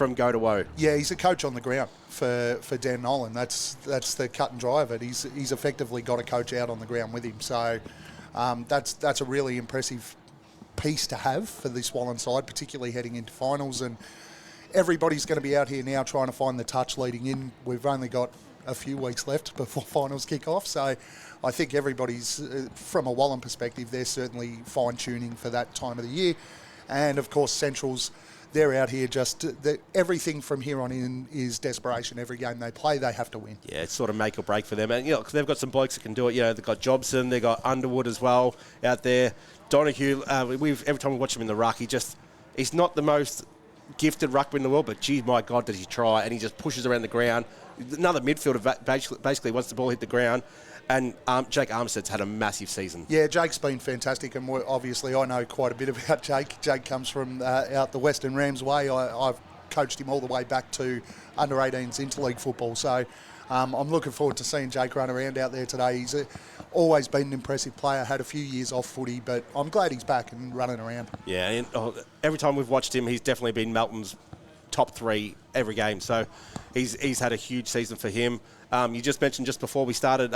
from go to woe. Yeah, he's a coach on the ground for Dan Nolan. That's the cut and dry of it. He's effectively got a coach out on the ground with him. So that's a really impressive piece to have for this Wallan side, particularly heading into finals. And everybody's going to be out here now trying to find the touch leading in. We've only got a few weeks left before finals kick off. So I think everybody's, from a Wallan perspective, they're certainly fine-tuning for that time of the year. And, of course, Central's, they're out here just, everything from here on in is desperation. Every game they play, they have to win. Yeah, it's sort of make or break for them. And, cause they've got some blokes that can do it. They've got Jobson, they've got Underwood as well out there. Donahue, every time we watch him in the ruck, he's not the most gifted ruckman in the world, but geez, my God, does he try, and he just pushes around the ground. Another midfielder basically once the ball hit the ground, and Jake Armstead's had a massive season. Yeah, Jake's been fantastic, and obviously I know quite a bit about Jake. Jake comes from out the Western Rams way. I've coached him all the way back to under-18s interleague football, so I'm looking forward to seeing Jake run around out there today. He's always been an impressive player, had a few years off footy, but I'm glad he's back and running around. Yeah, and every time we've watched him, he's definitely been Melton's top 3 every game, so he's had a huge season for him. You just mentioned just before we started,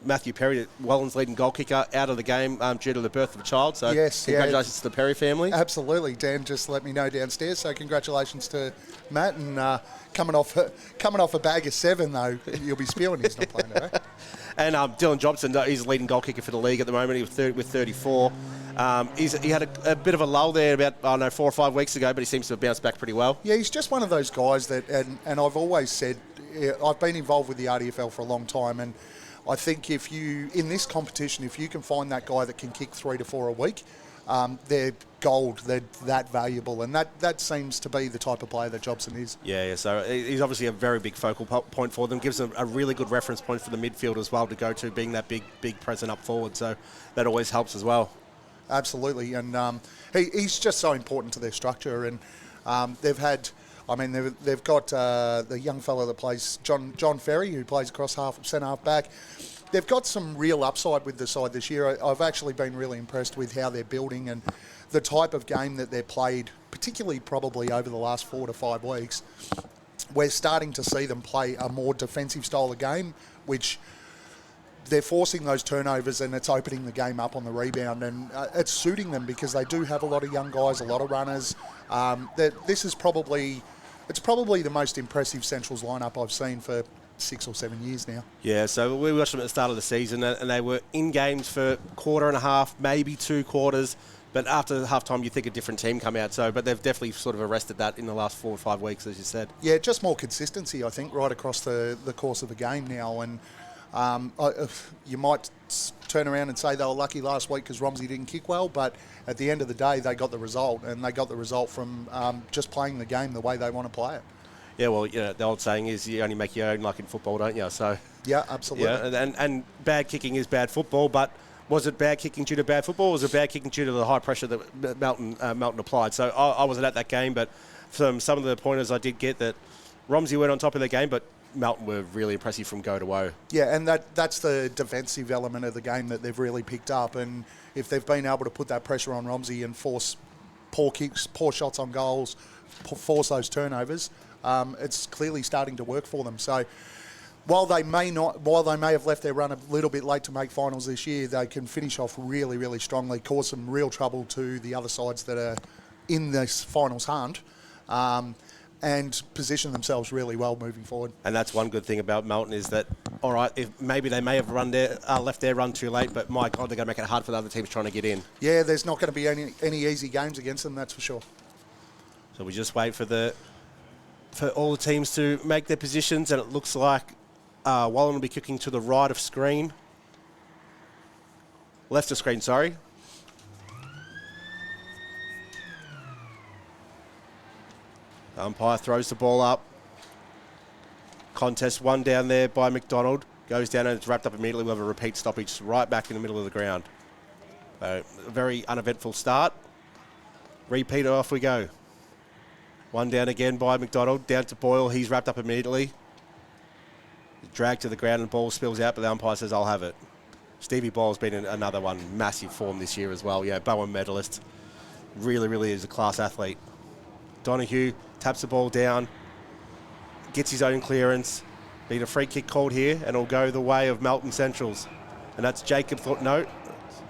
Matthew Perry, Wallan's leading goal kicker, out of the game due to the birth of a child. So yes, congratulations to the Perry family. Absolutely. Dan just let me know downstairs. So congratulations to Matt. And coming off a bag of 7, though, you'll be spewing he's not playing today. And Dylan Jobson, he's the leading goal kicker for the league at the moment. He was with 34. He had a bit of a lull there about 4 or 5 weeks ago, but he seems to have bounced back pretty well. Yeah, he's just one of those guys that, and I've always said, I've been involved with the RDFL for a long time, and I think in this competition, if you can find that guy that can kick 3 to 4 a week, they're gold. They're that valuable, and that seems to be the type of player that Jobson is. Yeah. So he's obviously a very big focal point for them. Gives them a really good reference point for the midfield as well to go to, being that big present up forward. So that always helps as well. Absolutely, and he's just so important to their structure, and they've got the young fellow that plays John Ferry, who plays across centre half back. They've got some real upside with the side this year. I've actually been really impressed with how they're building and the type of game that they've played, particularly probably over the last 4 to 5 weeks. We're starting to see them play a more defensive style of game, which they're forcing those turnovers and it's opening the game up on the rebound, and it's suiting them because they do have a lot of young guys, a lot of runners. It's probably the most impressive Centrals lineup I've seen for 6 or 7 years now. Yeah, so we watched them at the start of the season and they were in games for quarter and a half, maybe 2 quarters, but after half-time you think a different team come out. But they've definitely sort of arrested that in the last 4 or 5 weeks, as you said. Yeah, just more consistency, I think, right across the course of the game now. And you might turn around and say they were lucky last week because Romsey didn't kick well, but at the end of the day, they got the result, and they got the result from just playing the game the way they want to play it. Yeah, well, the old saying is you only make your own luck in football, don't you? So yeah, absolutely. Yeah, and bad kicking is bad football, but was it bad kicking due to bad football, or was it bad kicking due to the high pressure that Melton applied? So I wasn't at that game, but from some of the pointers I did get that Romsey went on top of the game, but Melton were really impressive from go to woe. Yeah, and that's the defensive element of the game that they've really picked up. And if they've been able to put that pressure on Romsey and force poor kicks, poor shots on goals, force those turnovers, it's clearly starting to work for them. So while they may have left their run a little bit late to make finals this year, they can finish off really, really strongly, cause some real trouble to the other sides that are in this finals hunt. And position themselves really well moving forward. And that's one good thing about Melton is that, all right, if maybe they may have left their run too late, but my God, they're going to make it hard for the other teams trying to get in. Yeah, there's not going to be any easy games against them, that's for sure. So we just wait for all the teams to make their positions, and it looks like Wallan will be kicking to the right of screen. Left of screen, sorry. Umpire throws the ball up. Contest 1 down there by McDonald. Goes down and it's wrapped up immediately. We'll have a repeat stoppage right back in the middle of the ground. A very uneventful start. Repeat, off we go. 1 down again by McDonald. Down to Boyle. He's wrapped up immediately. Dragged to the ground and the ball spills out, but the umpire says, I'll have it. Stevie Boyle's been in another one. Massive form this year as well. Yeah, Bowen medalist. Really, really is a class athlete. Donahue taps the ball down, gets his own clearance. Need a free kick called here, and it'll go the way of Melton Centrals. And that's Jacob Thornton. No,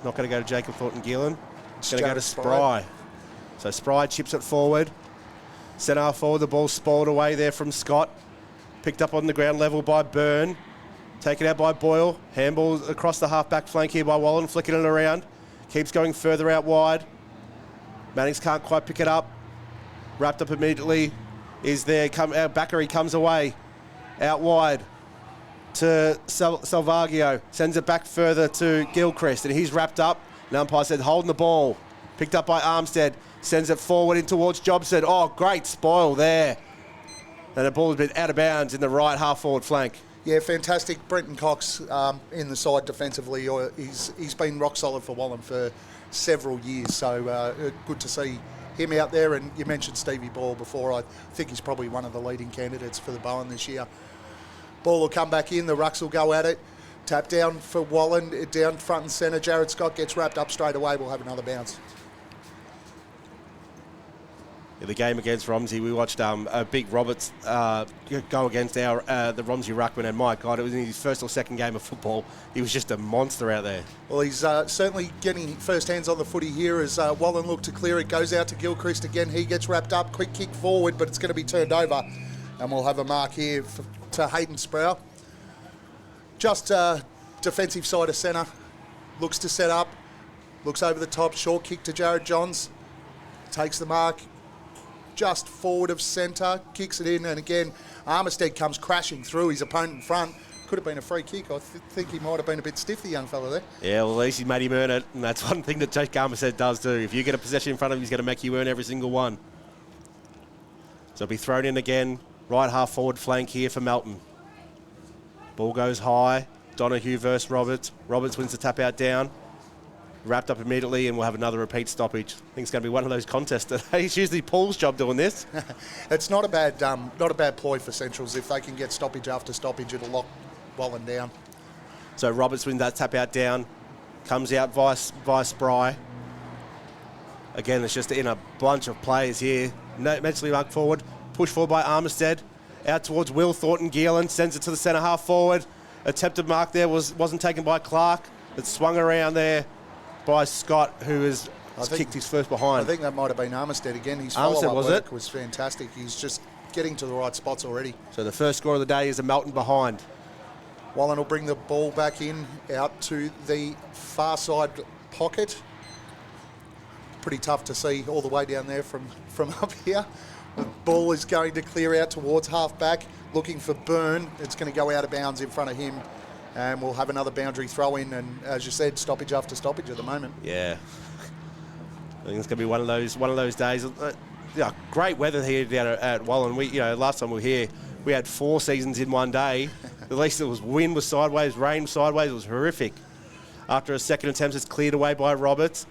not going to go to Jacob Thornton-Gillen. It's going to go to Spry. So Spry chips it forward. Centre half forward, the ball spoiled away there from Scott. Picked up on the ground level by Byrne. Taken out by Boyle. Handball across the half-back flank here by Wallan, flicking it around. Keeps going further out wide. Mannings can't quite pick it up. Wrapped up immediately. Is there. Backery comes away. Out wide to Salvaggio. Sends it back further to Gilchrist, and he's wrapped up. And umpire said holding the ball. Picked up by Armstead. Sends it forward in towards Jobson. Oh, great spoil there. And the ball has been out of bounds in the right half-forward flank. Yeah, fantastic. Brenton Cox in the side defensively. He's been rock solid for Wallan for several years, so good to see him out there. And you mentioned Stevie Ball before. I think he's probably one of the leading candidates for the Bowen this year. Ball will come back in. The Rucks will go at it. Tap down for Wallan, down front and centre. Jared Scott gets wrapped up straight away. We'll have another bounce. In the game against Romsey, we watched a big Roberts go against the Romsey ruckman, and my God, it was in his first or second game of football. He was just a monster out there. Well, he's certainly getting first hands on the footy here as Wallan look to clear it. Goes out to Gilchrist again. He gets wrapped up. Quick kick forward, but it's going to be turned over. And we'll have a mark here to Hayden Sproul. Just defensive side of centre. Looks to set up. Looks over the top. Short kick to Jared Johns. Takes the mark. Just forward of centre, kicks it in, and again, Armistead comes crashing through his opponent in front. Could have been a free kick. I think he might have been a bit stiff, the young fella there. Yeah, well, at least he made him earn it, and that's one thing that Jake Armistead does do. If you get a possession in front of him, he's going to make you earn every single one. So it'll be thrown in again. Right half forward flank here for Melton. Ball goes high. Donahue versus Roberts. Roberts wins the tap out down. Wrapped up immediately, and we'll have another repeat stoppage. I think it's going to be one of those contests today. It's usually Paul's job doing this. It's not a bad ploy for Centrals. If they can get stoppage after stoppage, it'll lock Wallan down. So Roberts wins that tap out down. Comes out via Spry. Again, it's just in a bunch of players here. Mentally marked forward. Push forward by Armistead. Out towards Will Thornton-Gillen. Sends it to the centre half forward. Attempted mark there wasn't taken by Clark. It swung around there by Scott, who has kicked his first behind. I think that might have been Armistead again. His follow-up work was fantastic. He's just getting to the right spots already. So the first score of the day is a Melton behind. Wallan will bring the ball back in, out to the far side pocket. Pretty tough to see all the way down there from up here. The ball is going to clear out towards half-back, looking for Byrne. It's going to go out of bounds in front of him. And we'll have another boundary throw in, and as you said, stoppage after stoppage at the moment. Yeah, I think it's going to be one of those days. Yeah, great weather here down at Wallan. Last time we were here, we had 4 seasons in one day. At least it was wind was sideways, rain was sideways. It was horrific. After a second attempt, it's cleared away by Roberts.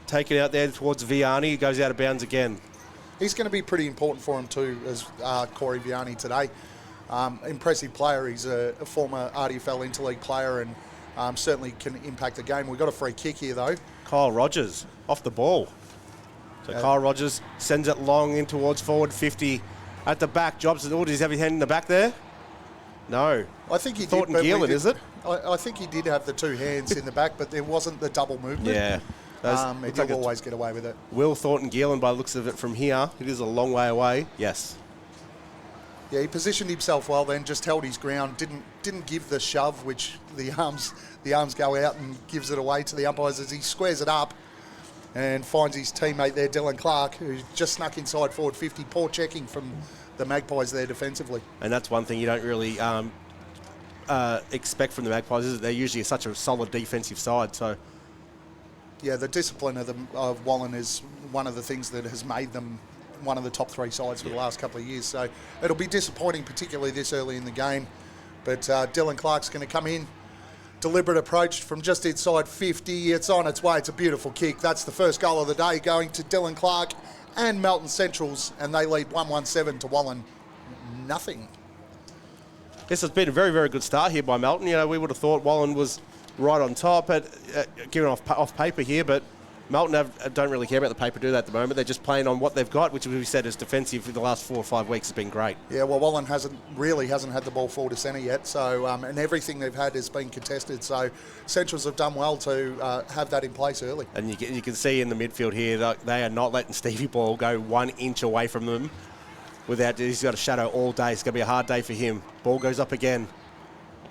Taken out there towards Vianney. He goes out of bounds again. He's going to be pretty important for him too, as Corey Vianney today. Impressive player. He's a former RDFL Interleague player and certainly can impact the game. We've got a free kick here, though. Kyle Rogers off the ball. So Kyle Rogers sends it long in towards forward 50. At the back, Jobson. Does he have his hand in the back there? No. I think he Thornton did. Gillen, is it? I think he did have the 2 hands in the back, but there wasn't the double movement. Yeah. He'll always get away with it. Will Thornton-Gillen, by the looks of it from here, it is a long way away. Yes. Yeah, he positioned himself well then, just held his ground, didn't give the shove, which the arms go out and gives it away to the umpires as he squares it up and finds his teammate there, Dylan Clark, who just snuck inside forward 50. Poor checking from the Magpies there defensively. And that's one thing you don't really expect from the Magpies, is that they're usually such a solid defensive side. So, yeah, the discipline of Wallan is one of the things that has made them one of the top 3 sides for the last couple of years. So it'll be disappointing, particularly this early in the game. But Dylan Clark's going to come in. Deliberate approach from just inside 50. It's on its way. It's a beautiful kick. That's the first goal of the day, going to Dylan Clark and Melton Centrals, and they lead 1-1-7 to Wallan. Nothing. This has been a very, very good start here by Melton. We would have thought Wallan was right on top, given off paper here, but Melton don't really care about the paper, do they, at the moment? They're just playing on what they've got, which we said is defensive for the last 4 or 5 weeks has been great. Yeah, well, Wallan hasn't had the ball forward to centre yet, so and everything they've had has been contested. So Centrals have done well to have that in place early. And you can see in the midfield here that they are not letting Stevie Ball go 1 inch away from them. He's got a shadow all day. It's going to be a hard day for him. Ball goes up again.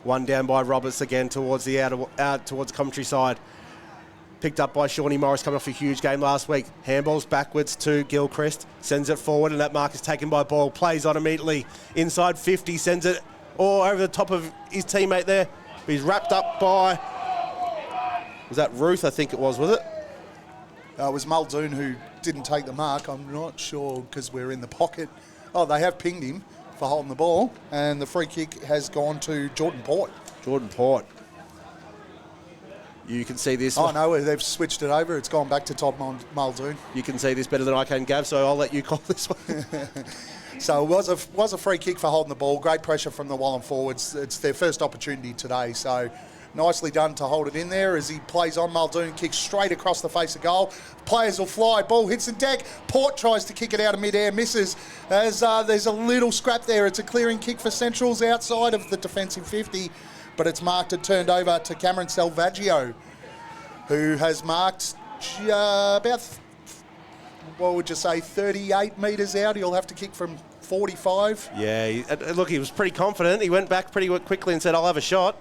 1 down by Roberts again towards the towards the commentary side. Picked up by Shawnee Morris, coming off a huge game last week. Handballs backwards to Gilchrist. Sends it forward, and that mark is taken by Ball. Plays on immediately. Inside 50, sends it all over the top of his teammate there. He's wrapped up by... Was that Ruth, I think it was it? It was Muldoon who didn't take the mark. I'm not sure because we're in the pocket. Oh, they have pinged him for holding the ball, and the free kick has gone to Jordan Port. Jordan Port. You can see this. Oh, no, they've switched it over. It's gone back to Todd Muldoon. You can see this better than I can, Gav, so I'll let you call this one. So it was a free kick for holding the ball. Great pressure from the Wallan forwards. It's their first opportunity today, so nicely done to hold it in there as he plays on. Muldoon kicks straight across the face of goal. Players will fly. Ball hits the deck. Port tries to kick it out of mid-air, misses. As there's a little scrap there. It's a clearing kick for Centrals outside of the defensive 50. But it's marked and turned over to Cameron Salvaggio, who has marked about, what would you say, 38 metres out. He'll have to kick from 45. Yeah, look, he was pretty confident. He went back pretty quickly and said, I'll have a shot.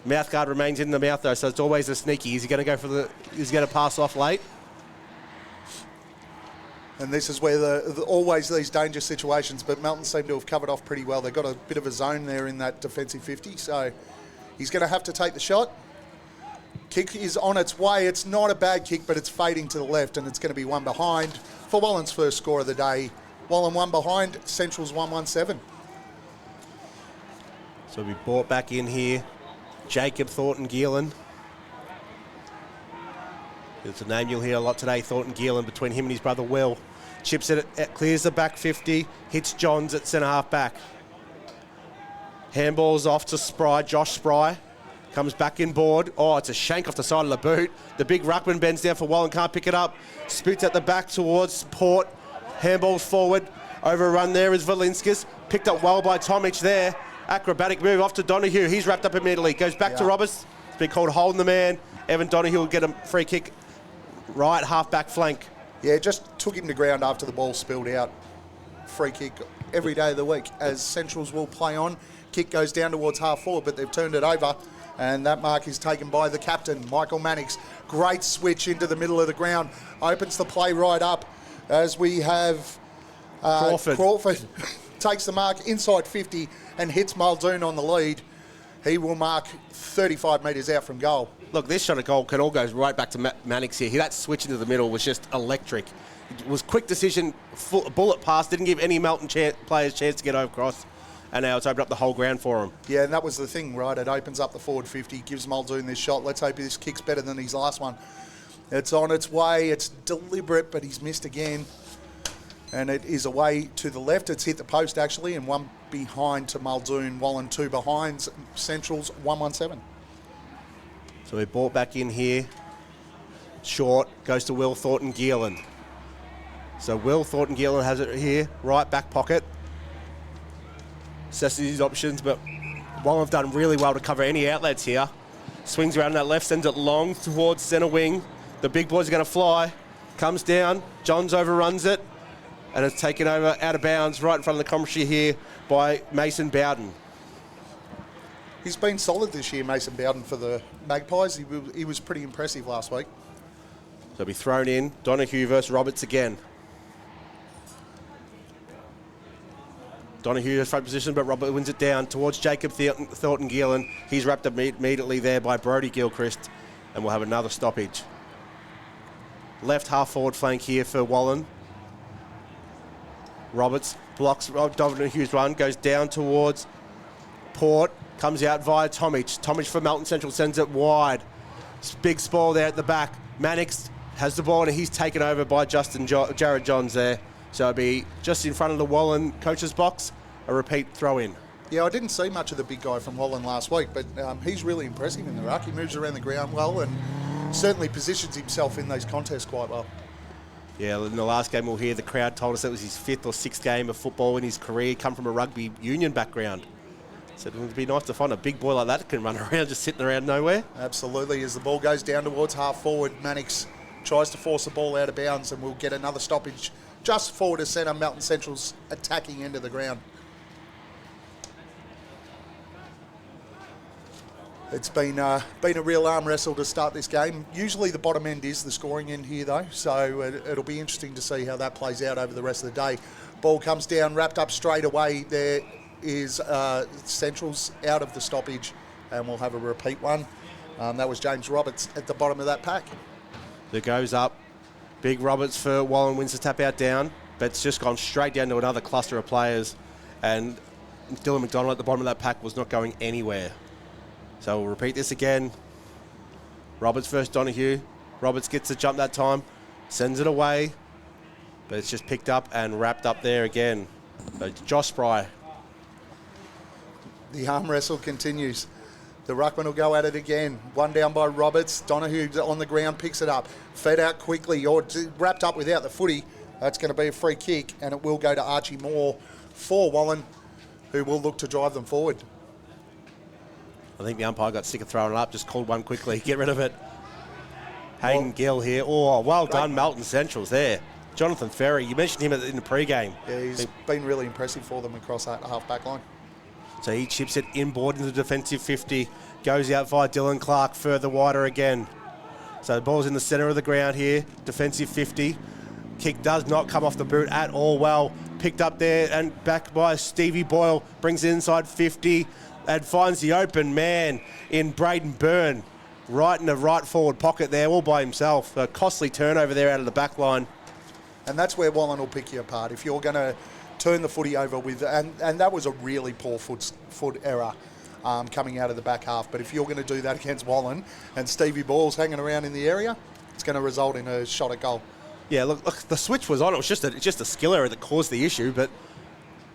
Mouthguard remains in the mouth, though, so it's always a sneaky. Is he going to go is he going to pass off late? And this is where always these dangerous situations, but Melton seem to have covered off pretty well. They've got a bit of a zone there in that defensive 50, so he's going to have to take the shot. Kick is on its way. It's not a bad kick, but it's fading to the left, and it's going to be 1 behind for Wallan's first score of the day. Wallan 1 behind, Central's 1-1-7. So we brought back in here Jacob Thornton-Geelan. It's a name you'll hear a lot today, Thornton-Geelan, between him and his brother Will. Chips it, clears the back 50, hits Johns at centre-half back. Handballs off to Spry, Josh Spry. Comes back in board. Oh, it's a shank off the side of the boot. The big ruckman bends down for Wallan, can't pick it up. Spoots at the back towards Port. Handballs forward. Overrun there is Valinskis. Picked up well by Tomic there. Acrobatic move off to Donahue. He's wrapped up immediately. Goes back to Roberts. It's been called holding the man. Evan Donahue will get a free kick. Right half-back flank. Yeah, just took him to ground after the ball spilled out. Free kick every day of the week as Centrals will play on. Kick goes down towards half-forward, but they've turned it over. And that mark is taken by the captain, Michael Mannix. Great switch into the middle of the ground. Opens the play right up as we have Crawford takes the mark inside 50 and hits Muldoon on the lead. He will mark 35 metres out from goal. Look, this shot at goal can all go right back to Mannix here. That switch into the middle was just electric. It was quick decision, bullet pass, didn't give any Melton players chance to get across. And now it's opened up the whole ground for him. Yeah, and that was the thing, right? It opens up the forward 50, gives Muldoon this shot. Let's hope this kick's better than his last one. It's on its way. It's deliberate, but he's missed again. And it is away to the left. It's hit the post, actually, and 1 behind to Muldoon. Wallan 2 behind. Central's 1-1-7. So we brought back in here. Short goes to Will Thornton-Geelan. So Will Thornton-Geelan has it here, right back pocket. Assesses his options, but Wallan have done really well to cover any outlets here. Swings around that left, sends it long towards centre wing. The big boys are going to fly. Comes down. Johns overruns it. And it's taken over out of bounds right in front of the commentary here by Mason Bowden. He's been solid this year, Mason Bowden, for the Magpies. He was pretty impressive last week. So he'll be thrown in. Donahue versus Roberts again. Donahue has front position, but Robert wins it down towards Jacob Thornton-Geelan. He's wrapped up immediately there by Brodie Gilchrist, and we'll have another stoppage. Left half forward flank here for Wallan. Roberts blocks Donahue's run, goes down towards Port, comes out via Tomic. Tomic for Melton Central sends it wide. Big spoil there at the back. Mannix has the ball and he's taken over by Jared Johns there. So it'll be just in front of the Wallan coach's box, a repeat throw in. Yeah, I didn't see much of the big guy from Wallan last week, but he's really impressive in the ruck. He moves around the ground well, and certainly positions himself in these contests quite well. Yeah, in the last game we'll hear the crowd told us that was his 5th or 6th game of football in his career, come from a rugby union background. So it would be nice to find a big boy like that can run around just sitting around nowhere. Absolutely. As the ball goes down towards half forward, Mannix tries to force the ball out of bounds, and we'll get another stoppage just forward of centre, Melton Central's attacking end of the ground. It's been a real arm wrestle to start this game. Usually the bottom end is the scoring end here, though, so it'll be interesting to see how that plays out over the rest of the day. Ball comes down, wrapped up straight away. There is Central's out of the stoppage, and we'll have a repeat one. That was James Roberts at the bottom of that pack. It goes up. Big Roberts for Wallan wins the tap out down, but it's just gone straight down to another cluster of players, and Dylan McDonald at the bottom of that pack was not going anywhere. So we'll repeat this again. Roberts versus Donahue. Roberts gets the jump that time, sends it away, but it's just picked up and wrapped up there again. So Josh Spry. The arm wrestle continues. The ruckman will go at it again. One down by Roberts. Donahue on the ground picks it up. Fed out quickly or wrapped up without the footy. That's going to be a free kick, and it will go to Archie Moore for Wallan, who will look to drive them forward. I think the umpire got sick of throwing it up, just called one quickly. Get rid of it. Hayden Gill here. Oh, well done, Melton Centrals there. Jonathan Ferry, you mentioned him in the pre-game. Yeah, he's been really impressive for them across that half-back line. So he chips it inboard into the defensive 50, goes out via Dylan Clark, further wider again. So the ball's in the centre of the ground here, defensive 50. Kick does not come off the boot at all. Well picked up there and back by Stevie Boyle, brings it inside 50 and finds the open man in Braden Byrne, right in the right forward pocket there, all by himself. A costly turnover there out of the back line. And that's where Wallan will pick you apart. If you're going to turn the footy over with, and that was a really poor foot error coming out of the back half. But if you're going to do that against Wallan and Stevie Boyle's hanging around in the area, it's going to result in a shot at goal. Yeah, look, the switch was on. It was just a skill error that caused the issue. But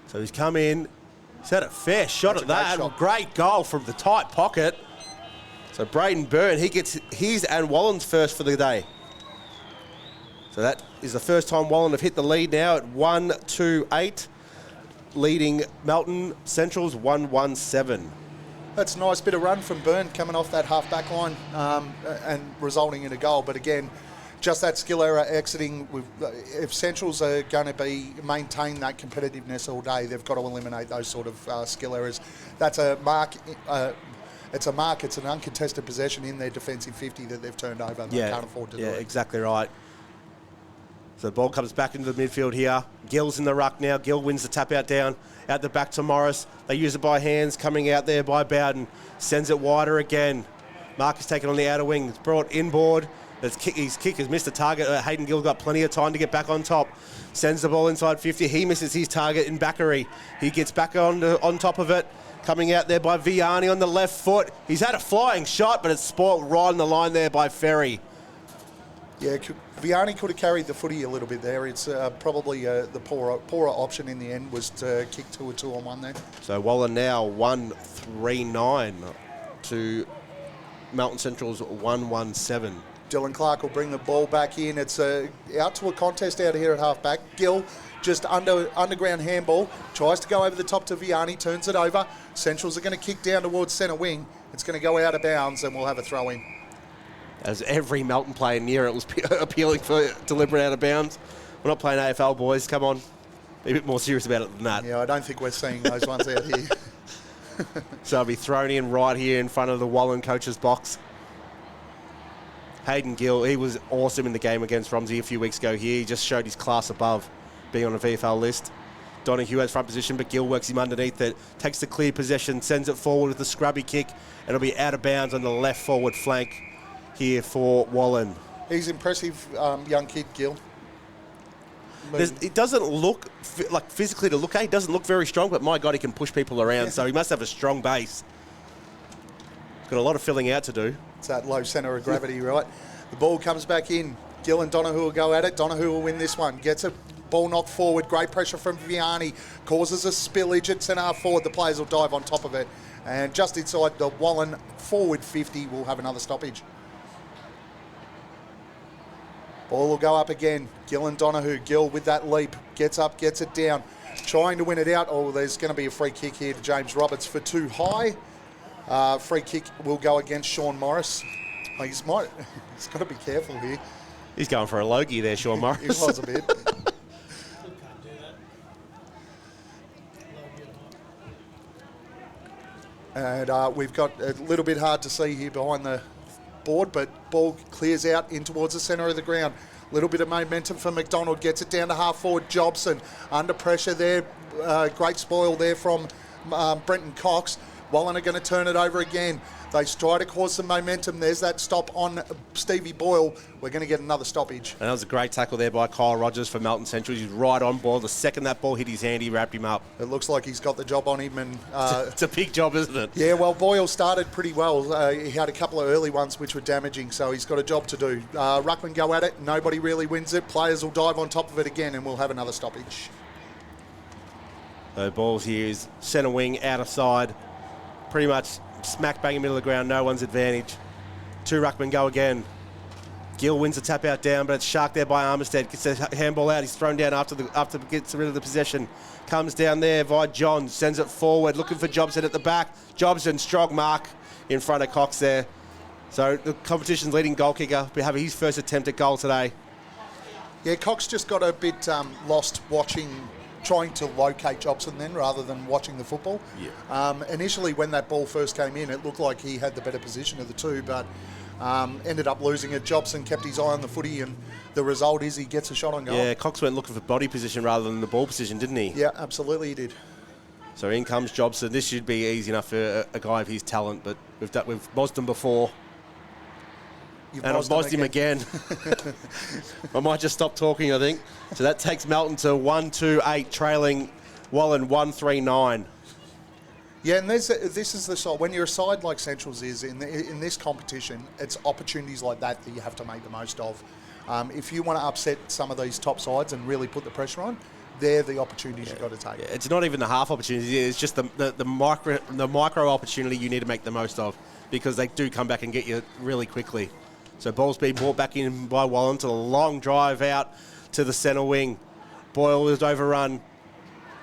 so he's come in. He's had a fair shot at that. Great goal from the tight pocket. So Braden Byrne, he gets his and Wallan's first for the day. So that is the first time Wallan have hit the lead now at 1-2-8, leading Melton Centrals 1-1-7. That's a nice bit of run from Byrne coming off that half-back line and resulting in a goal. But again, just that skill error exiting. If Centrals are going to maintain that competitiveness all day, they've got to eliminate those sort of skill errors. That's a mark. It's an uncontested possession in their defensive 50 that they've turned over. They can't afford to do it. Yeah, exactly right. So the ball comes back into the midfield here. Gill's in the ruck now. Gill wins the tap out down. Out the back to Morris. They use it by hands. Coming out there by Bowden. Sends it wider again. Marcus taken on the outer wing. It's brought inboard. His kick has missed the target. Hayden Gill got plenty of time to get back on top. Sends the ball inside 50. He misses his target in Backery. He gets back on top of it. Coming out there by Vianney on the left foot. He's had a flying shot, but it's spoilt right on the line there by Ferry. Yeah, Vianney could have carried the footy a little bit there. It's probably the poorer option in the end was to kick to a 2-on-1 there. So Wallan now 1-3-9 to Melton Central's 1-1-7. Dylan Clark will bring the ball back in. It's out to a contest out here at half-back. Gill just underground handball, tries to go over the top to Vianney, turns it over. Centrals are going to kick down towards centre wing. It's going to go out of bounds and we'll have a throw in. As every Melton player near it was appealing for deliberate out of bounds. We're not playing AFL, boys. Come on. Be a bit more serious about it than that. Yeah, I don't think we're seeing those ones out here. So I'll be thrown in right here in front of the Wallan coach's box. Hayden Gill, he was awesome in the game against Romsey a few weeks ago here. He just showed his class above being on a VFL list. Donahue has front position, but Gill works him underneath it. Takes the clear possession, sends it forward with a scrubby kick, and it'll be out of bounds on the left forward flank here for Wallan. He's impressive, young kid, Gill. It doesn't look like physically to look at. He doesn't look very strong, but my God, he can push people around. So he must have a strong base. Got a lot of filling out to do. It's that low centre of gravity, right? The ball comes back in. Gill and Donahue will go at it. Donahue will win this one. Gets a ball knocked forward. Great pressure from Vianney. Causes a spillage at centre half forward. The players will dive on top of it. And just inside the Wallan forward 50, we'll have another stoppage. Ball will go up again. Gill and Donahue. Gill with that leap. Gets up, gets it down. Trying to win it out. Oh, there's going to be a free kick here to James Roberts for too high. Free kick will go against Sean Morris. Oh, he's got to be careful here. He's going for a Logie there, Sean Morris. He was a bit. And we've got a little bit hard to see here behind the board, but ball clears out in towards the centre of the ground. Little bit of momentum for McDonald, gets it down to half forward. Jobson under pressure there. Great spoil there from Brenton Cox. Wallan are going to turn it over again. They try to cause some momentum. There's that stop on Stevie Boyle. We're going to get another stoppage. And that was a great tackle there by Kyle Rogers for Melton Central. He's right on ball. The second that ball hit his hand, he wrapped him up. It looks like he's got the job on him. And it's a big job, isn't it? Yeah, well, Boyle started pretty well. He had a couple of early ones which were damaging, so he's got a job to do. Ruckman go at it. Nobody really wins it. Players will dive on top of it again, and we'll have another stoppage. So balls here is centre wing, out of side. Pretty much smack bang in the middle of the ground, no one's advantage. 2 ruckmen go again. Gill wins the tap out down, but it's sharked there by Armistead. Gets the handball out, he's thrown down after gets rid of the possession. Comes down there via John, sends it forward, looking for Jobson at the back. Jobson, strong mark in front of Cox there. So the competition's leading goal kicker. We have his first attempt at goal today. Yeah, Cox just got a bit lost trying to locate Jobson then rather than watching the football. Yeah. Initially when that ball first came in, it looked like he had the better position of the two, but ended up losing it. Jobson kept his eye on the footy, and the result is he gets a shot on goal. Yeah, Cox went looking for body position rather than the ball position, didn't he? Yeah, absolutely he did. So in comes Jobson. This should be easy enough for a guy of his talent, but we've mozzed him before. And I've mozzed him again. I might just stop talking, I think. So that takes Melton to 1-2-8, trailing Wallan 1-3-9. Yeah, and this is the side. When you're a side like Centrals is in this competition, it's opportunities like that you have to make the most of. If you want to upset some of these top sides and really put the pressure on, they're the opportunities you've got to take. Yeah, it's not even the half opportunity. It's just the micro opportunity you need to make the most of, because they do come back and get you really quickly. So ball's been brought back in by Wallan to the long drive out to the centre wing. Boyle is overrun.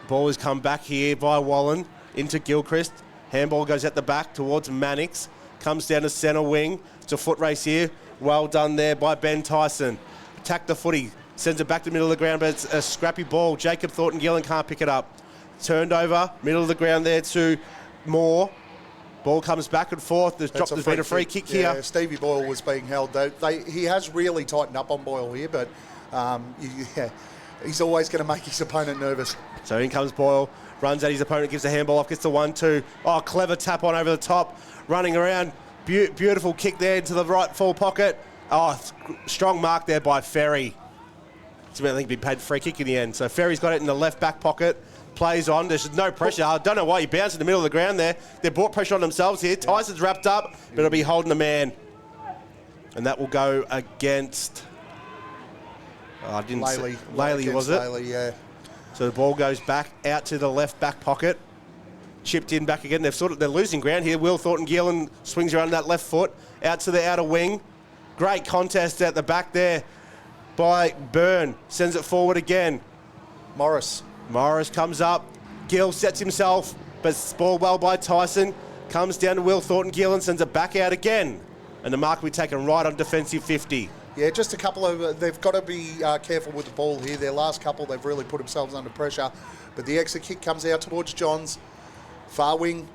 Ball has come back here by Wallan into Gilchrist. Handball goes at the back towards Mannix. Comes down to centre wing. It's a foot race here. Well done there by Ben Tyson. Attack the footy. Sends it back to the middle of the ground, but it's a scrappy ball. Jacob Thornton-Gillen can't pick it up. Turned over, middle of the ground there to Moore. Ball comes back and forth. There's been a free kick here. Stevie Boyle was being held. He has really tightened up on Boyle here, but he's always going to make his opponent nervous. So in comes Boyle, runs at his opponent, gives the handball off, gets the 1-2. Oh, clever tap on over the top, running around. Beautiful kick there into the right full pocket. Oh, strong mark there by Ferry. So I think he'd been paid free kick in the end. So Ferry's got it in the left back pocket. Plays on. There's no pressure. I don't know why he bounced in the middle of the ground there. They brought pressure on themselves here. Tyson's wrapped up, but it'll be holding the man. And that will go against... Laley, was it? Laley, yeah. So the ball goes back out to the left back pocket. Chipped in back again. They're losing ground here. Will Thornton-Gillen swings around that left foot. Out to the outer wing. Great contest at the back there by Byrne. Sends it forward again. Morris comes up. Gill sets himself, but spoiled well by Tyson. Comes down to Will Thornton-Gillen, sends it back out again. And the mark will be taken right on defensive 50. Yeah, just a couple of... they've got to be careful with the ball here. Their last couple, they've really put themselves under pressure. But the exit kick comes out towards Johns. Far wing.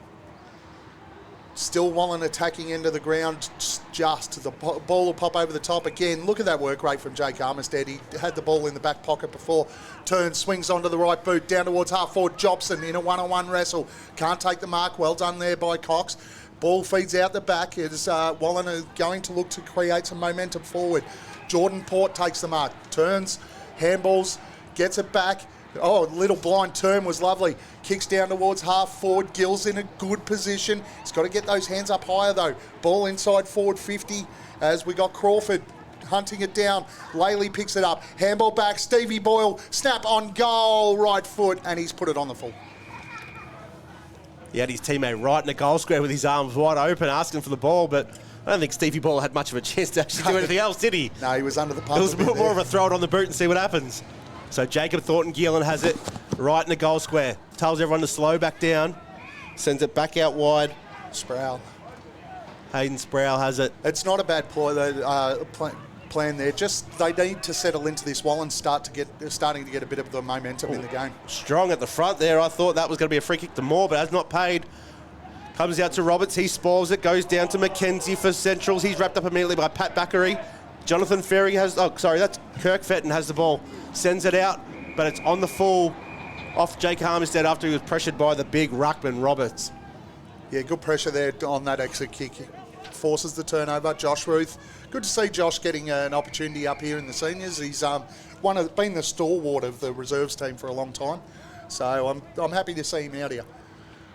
Still Wallan attacking into the ground. Just the ball will pop over the top again. Look at that work rate from Jake Armistead. He had the ball in the back pocket before. Turns, swings onto the right boot, down towards half forward. Jobson in a one-on-one wrestle. Can't take the mark. Well done there by Cox. Ball feeds out the back. It is Wallan are going to look to create some momentum forward. Jordan Port takes the mark. Turns, handballs, gets it back. Oh, little blind turn was lovely. Kicks down towards half forward. Gill's in a good position. He's got to get those hands up higher though. Ball inside forward 50 as we got Crawford hunting it down. Laley picks it up. Handball back. Stevie Boyle. Snap on goal. Right foot. And he's put it on the full. He had his teammate right in the goal square with his arms wide open, asking for the ball, but I don't think Stevie Ball had much of a chance to actually do anything else, did he? No, he was under the pump. It was a bit more of a throw it on the boot and see what happens. So Jacob Thornton-Gillen has it right in the goal square. Tells everyone to slow back down. Sends it back out wide. Sproul. Hayden Sproul has it. It's not a bad plan there. Just they need to settle into this. Wallan starting to get a bit of the momentum in the game. Strong at the front there. I thought that was going to be a free kick to Moore, but has not paid. Comes out to Roberts. He spoils it. Goes down to McKenzie for Centrals. He's wrapped up immediately by Pat Backery. Jonathan Ferry has... Oh, sorry, that's Kirk Fenton has the ball. Sends it out, but it's on the full off Jake Harmstead after he was pressured by the big ruckman Roberts. Yeah, good pressure there on that exit kick. Forces the turnover. Josh Ruth. Good to see Josh getting an opportunity up here in the seniors. He's been the stalwart of the reserves team for a long time. So I'm happy to see him out here.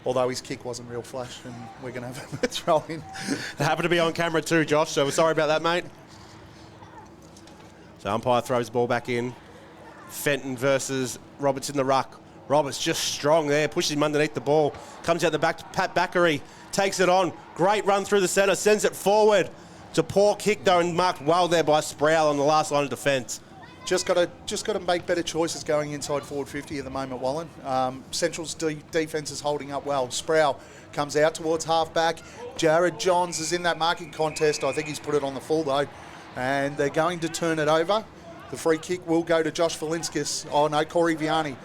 Although his kick wasn't real flash, and we're going to have him throw in. It happened to be on camera too, Josh, so we're sorry about that, mate. So umpire throws the ball back in. Fenton versus Roberts in the ruck. Roberts just strong there, pushes him underneath the ball. Comes out the back to Pat Backery, takes it on. Great run through the centre, sends it forward. It's a poor kick though, and marked well there by Sproul on the last line of defence. Just got to make better choices going inside forward 50 at the moment, Wallan. Central's defence is holding up well. Sproul comes out towards half-back. Jared Johns is in that marking contest. I think he's put it on the full, though. And they're going to turn it over. The free kick will go to Josh Valinskis. Oh, no, Corey Vianney.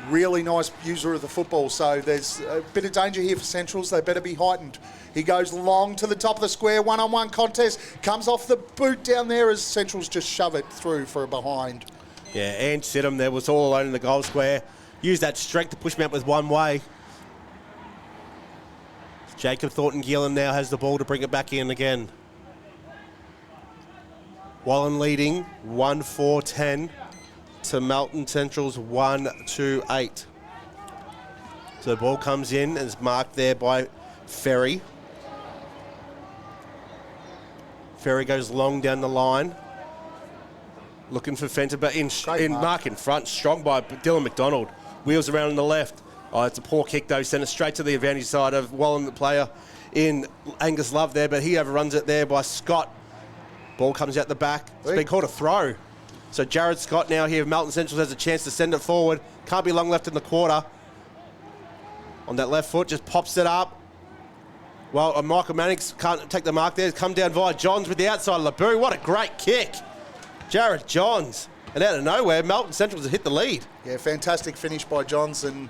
Really nice user of the football. So there's a bit of danger here for Centrals. They better be heightened. He goes long to the top of the square, one-on-one contest, comes off the boot down there as Centrals just shove it through for a behind. Yeah, and Sidham there was all alone in the goal square. Used that strength to push him out with one way. Jacob Thornton-Gillen now has the ball to bring it back in again. Wallan leading 1-4-10 to Melton Central's 1-2-8. So the ball comes in and is marked there by Ferry. Ferry goes long down the line. Looking for Fenton, but in mark in front. Strong by Dylan McDonald. Wheels around on the left. Oh, it's a poor kick though. Sent it straight to the advantage side of Wallan, the player in Angus Love there, but he overruns it there by Scott. Ball comes out the back. It's been called a throw. So Jared Scott now here of Melton Central has a chance to send it forward. Can't be long left in the quarter. On that left foot, just pops it up. Well, Michael Mannix can't take the mark there. Come down via Johns with the outside of LeBoo. What a great kick. Jared Johns. And out of nowhere, Melton Central has hit the lead. Yeah, fantastic finish by Johns. And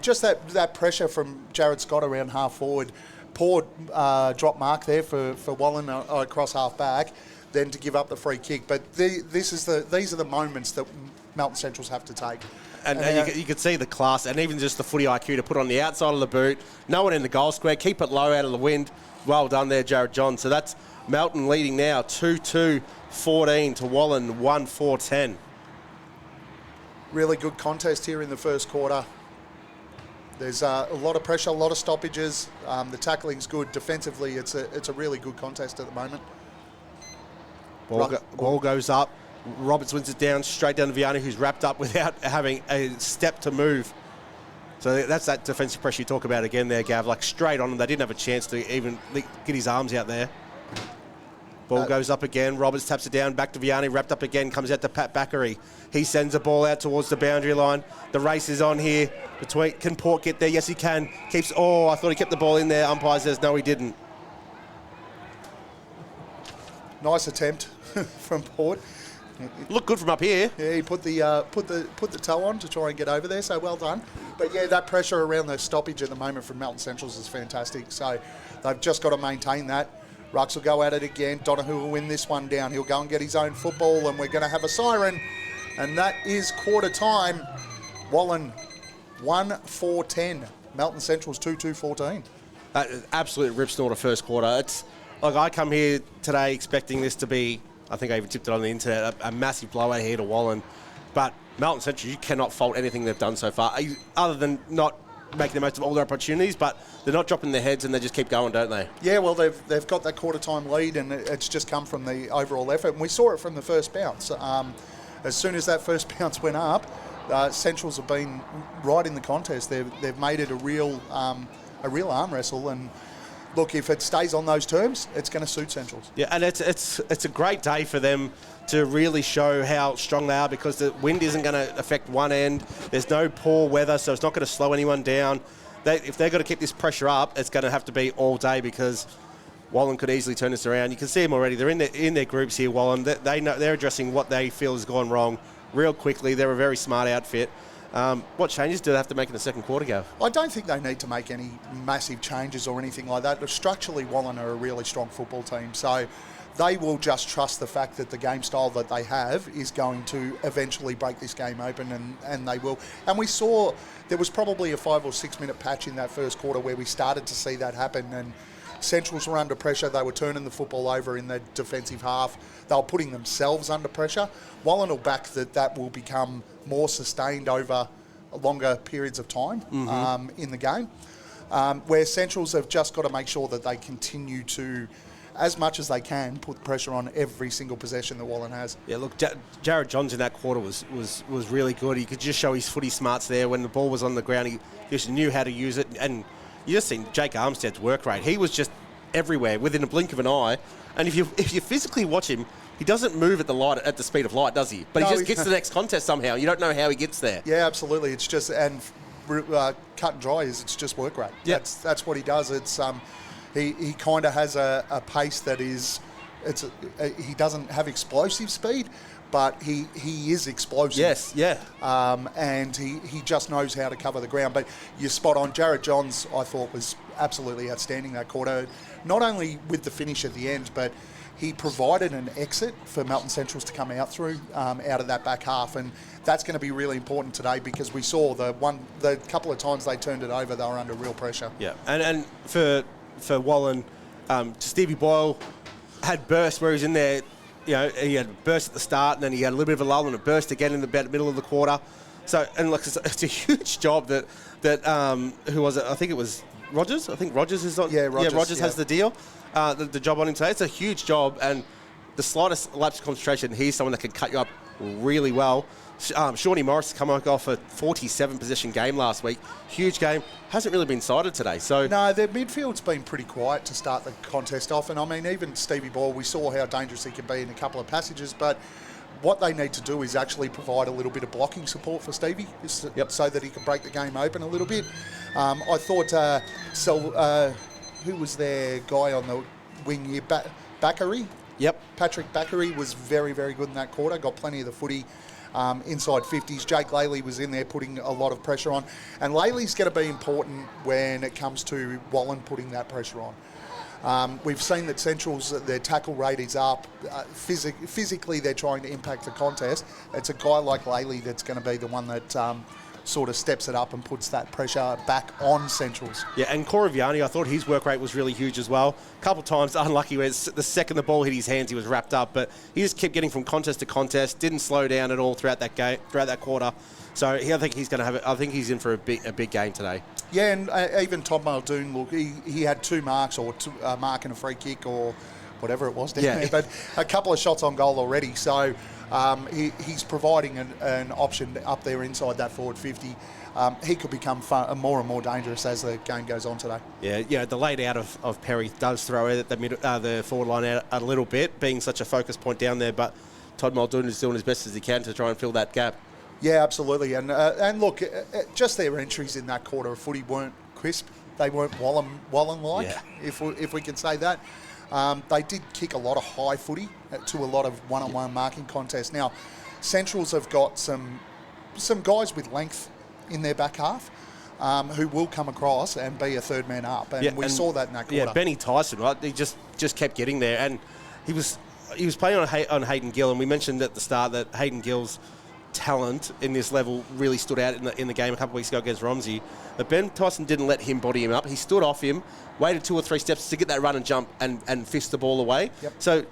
just that pressure from Jared Scott around half forward. Poor drop mark there for Wallan across half back. Then to give up the free kick. But these are the moments that Melton Centrals have to take. And you could see the class and even just the footy IQ to put on the outside of the boot. No one in the goal square. Keep it low out of the wind. Well done there, Jared John. So that's Melton leading now 2-2-14 to Wallan 1-4-10. Really good contest here in the first quarter. There's a lot of pressure, a lot of stoppages. The tackling's good. Defensively, it's a really good contest at the moment. Ball goes up. Roberts wins it down, straight down to Vianney, who's wrapped up without having a step to move. So that's that defensive pressure you talk about again there, Gav. Like straight on him. They didn't have a chance to even get his arms out there. Ball goes up again. Roberts taps it down, back to Vianney, wrapped up again, comes out to Pat Backery. He sends the ball out towards the boundary line. The race is on here. Can Port get there? Yes, he can. I thought he kept the ball in there. Umpire says no, he didn't. Nice attempt from Port. Looked good from up here. Yeah, he put the toe on to try and get over there, so well done. But yeah, that pressure around the stoppage at the moment from Melton Centrals is fantastic. So they've just got to maintain that. Rux will go at it again. Donahue will win this one down. He'll go and get his own football, and we're going to have a siren. And that is quarter time. Wallan 1-4-10. Melton Central's 2-2-14. Absolute rip snorter first quarter. It's like I come here today expecting this to be, I think I even tipped it on the internet, a massive blowout here to Wallan. But Melton Central, you cannot fault anything they've done so far, other than not making the most of all their opportunities, but they're not dropping their heads and they just keep going, don't they? Yeah, well, they've got that quarter-time lead, and it's just come from the overall effort. And we saw it from the first bounce. As soon as that first bounce went up, Centrals have been right in the contest. They've made it a real arm wrestle, and look, if it stays on those terms, it's going to suit Centrals. Yeah, and it's a great day for them to really show how strong they are, because the wind isn't going to affect one end. There's no poor weather, so it's not going to slow anyone down. If they're going to keep this pressure up, it's going to have to be all day, because Wallan could easily turn this around. You can see them already. They're in their groups here, Wallan. They know they're addressing what they feel has gone wrong real quickly. They're a very smart outfit. What changes do they have to make in the second quarter, Gav? I don't think they need to make any massive changes or anything like that. Structurally, Wallan are a really strong football team, so they will just trust the fact that the game style that they have is going to eventually break this game open, and they will. And we saw there was probably a 5 or 6 minute patch in that first quarter where we started to see that happen, and Centrals were under pressure. They were turning the football over in the defensive half. They were putting themselves under pressure. Wallan will back that will become more sustained over longer periods of time in the game, where Centrals have just got to make sure that they continue to, as much as they can, put pressure on every single possession that Wallan has. Yeah, look, Jared Johns in that quarter was really good. He could just show his footy smarts there. When the ball was on the ground, he just knew how to use it. And you just seen Jake Armstead's work rate. He was just everywhere within a blink of an eye. And if you physically watch him, he doesn't move at the speed of light, does he? But he just gets to the next contest somehow. You don't know how he gets there. Yeah, absolutely. It's just, and cut and dry it's just work rate. Yep. That's what he does. It's he kind of has a pace that is, he doesn't have explosive speed, but he is explosive. Yes, yeah. And he just knows how to cover the ground. But you're spot on. Jared Johns, I thought, was absolutely outstanding that quarter. Not only with the finish at the end, but he provided an exit for Melton Centrals to come out through out of that back half. And that's going to be really important today, because we saw the couple of times they turned it over, they were under real pressure. Yeah, and for Wallan, Stevie Boyle had bursts where he's in there. You know, he had a burst at the start, and then he had a little bit of a lull and a burst again in the middle of the quarter. So, and look, it's a huge job that who was it? I think it was Rogers. I think Rogers is on. Yeah, Rogers has the deal, the job on him today. It's a huge job, and the slightest lapse of concentration, he's someone that can cut you up really well. Shawnee Morris come off a 47 possession game last week. Huge game. Hasn't really been cited today. So no, their midfield's been pretty quiet to start the contest off. And I mean, even Stevie Boyle, we saw how dangerous he can be in a couple of passages. But what they need to do is actually provide a little bit of blocking support for Stevie, so that he can break the game open a little bit. I thought, who was their guy on the wing here? Bakary? Yep. Patrick Bakary was very, very good in that quarter. Got plenty of the footy. Inside 50s. Jake Laley was in there putting a lot of pressure on. And Laley's going to be important when it comes to Wallan putting that pressure on. We've seen that Central's, their tackle rate is up. Physically, they're trying to impact the contest. It's a guy like Laley that's going to be the one that sort of steps it up and puts that pressure back on Centrals. Yeah, and Koroviani, I thought his work rate was really huge as well. A couple of times unlucky where the second the ball hit his hands, he was wrapped up, but he just kept getting from contest to contest, didn't slow down at all throughout that game, throughout that quarter. So I think he's going to have it. I think he's in for a big game today. Yeah, and even Todd Muldoon, look, he had 2 marks, or a mark and a free kick, or whatever it was down there, but a couple of shots on goal already. So he's providing an option up there inside that forward 50. He could become more and more dangerous as the game goes on today. Yeah, the laid out of Perry does throw it at the forward line out a little bit, being such a focus point down there, but Todd Muldoon is doing as best as he can to try and fill that gap. Yeah, absolutely. And look, just their entries in that quarter of footy weren't crisp. They weren't Wallan-like, if we can say that. They did kick a lot of high footy to a lot of one-on-one marking contests. Now, Centrals have got some guys with length in their back half who will come across and be a third man up, and we saw that in that quarter. Yeah, Benny Tyson, right? He just kept getting there, and he was playing on Hayden Gill, and we mentioned at the start that Hayden Gill's talent in this level really stood out in the game a couple of weeks ago against Romsey. But Ben Tyson didn't let him body him up. He stood off him, waited 2 or 3 steps to get that run and jump and fist the ball away. Yep. So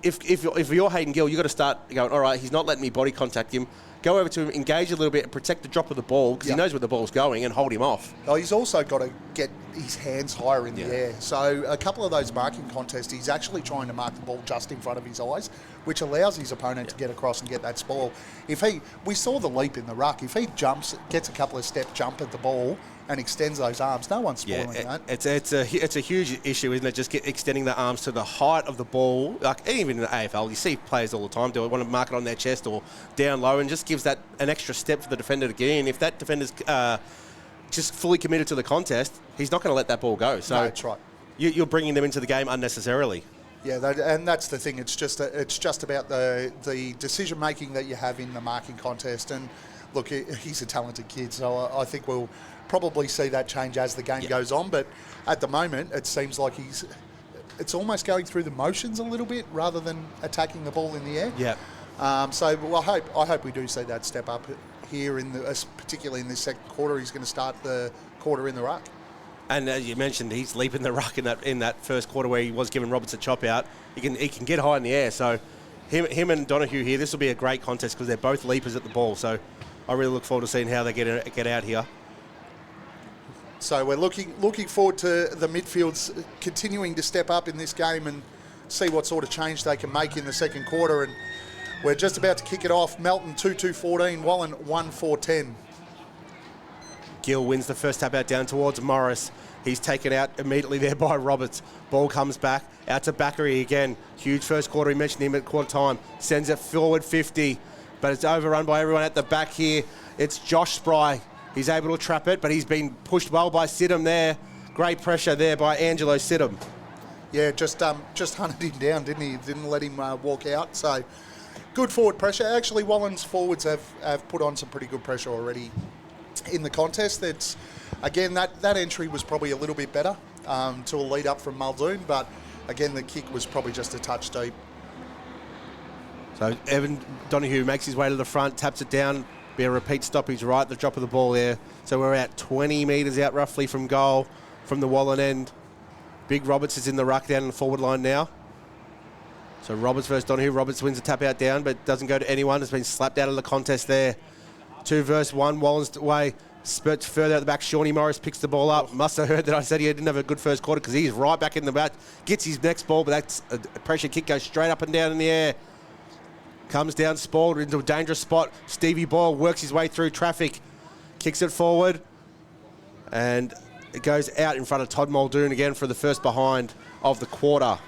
if you're Hayden Gill, you've got to start going, all right, he's not letting me body contact him. Go over to him, engage a little bit, and protect the drop of the ball, because he knows where the ball's going, and hold him off. Oh, he's also got to get his hands higher in the air. So a couple of those marking contests, he's actually trying to mark the ball just in front of his eyes, which allows his opponent to get across and get that spoil. We saw the leap in the ruck. If he gets a couple of step jump at the ball, and extends those arms. No one's spoiling that. It's a huge issue, isn't it? Just extending the arms to the height of the ball. Like even in the AFL, you see players all the time do it, want to mark it on their chest or down low, and just gives that an extra step for the defender to get in. If that defender's just fully committed to the contest, he's not going to let that ball go. So no, that's right. You're bringing them into the game unnecessarily. Yeah, and that's the thing. It's just about the decision making that you have in the marking contest. And look, he's a talented kid, so I think we'll probably see that change as the game goes on. But at the moment, it seems like it's almost going through the motions a little bit rather than attacking the ball in the air. Yeah. So I hope we do see that step up here particularly in this second quarter. He's going to start the quarter in the ruck. And as you mentioned, he's leaping the ruck in that first quarter where he was giving Roberts a chop out. He can get high in the air. So him and Donahue here, this will be a great contest because they're both leapers at the ball. So I really look forward to seeing how they get out here. So we're looking forward to the midfields continuing to step up in this game and see what sort of change they can make in the second quarter. And we're just about to kick it off. Melton 2-2-14, Wallan 1-4-10. Gill wins the first tap out down towards Morris. He's taken out immediately there by Roberts. Ball comes back out to Bakary again. Huge first quarter. He mentioned him at quarter time. Sends it forward 50, but it's overrun by everyone at the back here. It's Josh Spry. He's able to trap it, but he's been pushed well by Sidham there. Great pressure there by Angelo Sidham. Yeah, just hunted him down, didn't he? Didn't let him walk out. So good forward pressure. Actually, Wallan's forwards have put on some pretty good pressure already in the contest. That's again that entry was probably a little bit better to a lead up from Muldoon, but again the kick was probably just a touch deep. So Evan Donahue makes his way to the front, taps it down. Be a repeat stoppage right at the drop of the ball there. So we're at 20 metres out roughly from goal from the Wallan end. Big Roberts is in the ruck down in the forward line now. So Roberts versus Donahue. Roberts wins the tap out down, but doesn't go to anyone. Has been slapped out of the contest there. 2 versus 1. Wallan's away. Spurts further out the back. Shawnee Morris picks the ball up. Must have heard that I said he didn't have a good first quarter because he's right back in the back. Gets his next ball, but that's a pressure kick. Goes straight up and down in the air. Comes down, spoiled into a dangerous spot. Stevie Boyle works his way through traffic. Kicks it forward. And it goes out in front of Todd Muldoon again for the first behind of the quarter.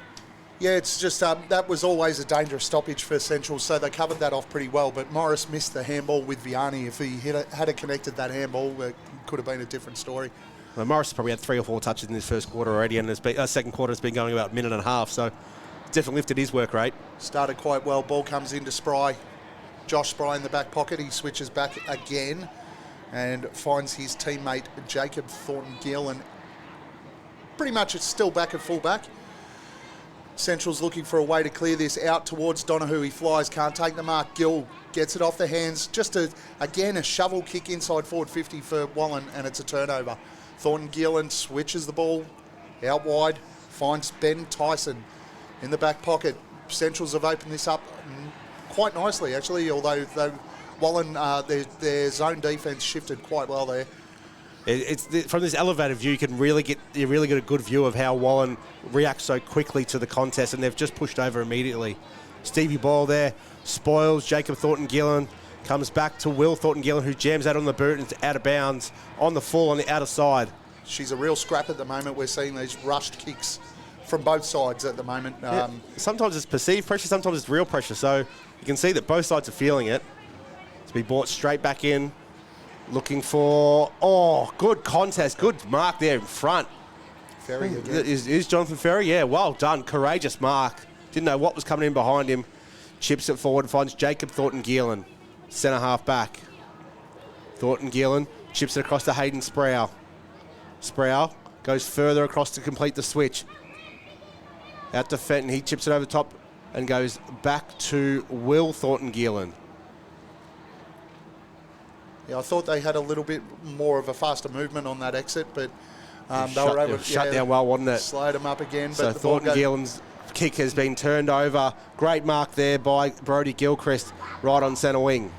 Yeah, it's just that was always a dangerous stoppage for Central, so they covered that off pretty well. But Morris missed the handball with Vianney. If he had connected that handball, it could have been a different story. Well, Morris probably had 3 or 4 touches in this first quarter already, and second quarter has been going about a minute and a half, so definitely lifted his work rate. Started quite well. Ball comes into Spry. Josh Spry in the back pocket. He switches back again and finds his teammate Jacob Thornton-Gill, and pretty much it's still back at full back. Central's looking for a way to clear this out towards Donahue. He flies, can't take the mark. Gill gets it off the hands. Just again a shovel kick inside forward 50 for Wallan, and it's a turnover. Thornton-Gill switches the ball out wide, finds Ben Tyson in the back pocket. Centrals have opened this up quite nicely, actually, although Wallan, their zone defence shifted quite well there. From this elevated view, you really get a good view of how Wallan reacts so quickly to the contest, and they've just pushed over immediately. Stevie Boyle there spoils Jacob Thornton-Gillen, comes back to Will Thornton-Gillen, who jams out on the boot and it's out of bounds on the full on the outer side. She's a real scrap at the moment. We're seeing these rushed kicks from both sides at the moment. Sometimes it's perceived pressure, sometimes it's real pressure, so you can see that both sides are feeling it. To be brought straight back in. Looking for, good contest, good mark there in front. Ferry again. Is Jonathan Ferry? Yeah, well done, courageous mark. Didn't know what was coming in behind him. Chips it forward and finds Jacob Thornton-Gillen, centre half back. Thornton-Gillen chips it across to Hayden Sproul. Sproul goes further across to complete the switch. Out to Fenton, he chips it over the top and goes back to Will Thornton-Gillen. Yeah, I thought they had a little bit more of a faster movement on that exit, but they were able to shut down well, wasn't it? Slide them up again. So Thornton-Gillen's kick has been turned over. Great mark there by Brodie Gilchrist, right on centre wing.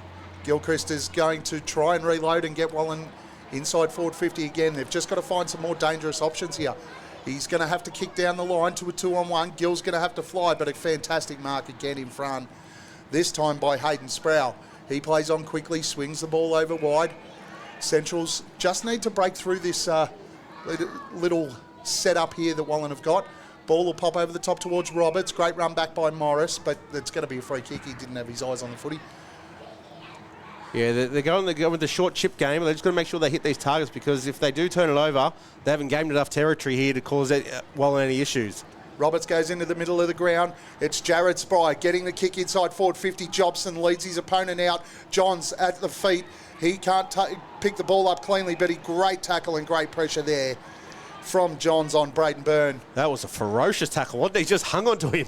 Gilchrist is going to try and reload and get Wallan inside forward 50 again. They've just got to find some more dangerous options here. He's going to have to kick down the line to a 2-on-1. Gill's going to have to fly, but a fantastic mark again in front. This time by Hayden Sproul. He plays on quickly, swings the ball over wide. Centrals just need to break through this little setup here that Wallan have got. Ball will pop over the top towards Roberts. Great run back by Morris, but it's going to be a free kick. He didn't have his eyes on the footy. Yeah, they're going with the short chip game. They're just going to make sure they hit these targets, because if they do turn it over, they haven't gained enough territory here to cause Wallan any issues. Roberts goes into the middle of the ground. It's Jared Spry getting the kick inside forward 50. Jobson leads his opponent out. Johns at the feet. He can't pick the ball up cleanly, but great tackle and great pressure there from Johns on Braden Byrne. That was a ferocious tackle, wasn't it? He just hung onto him.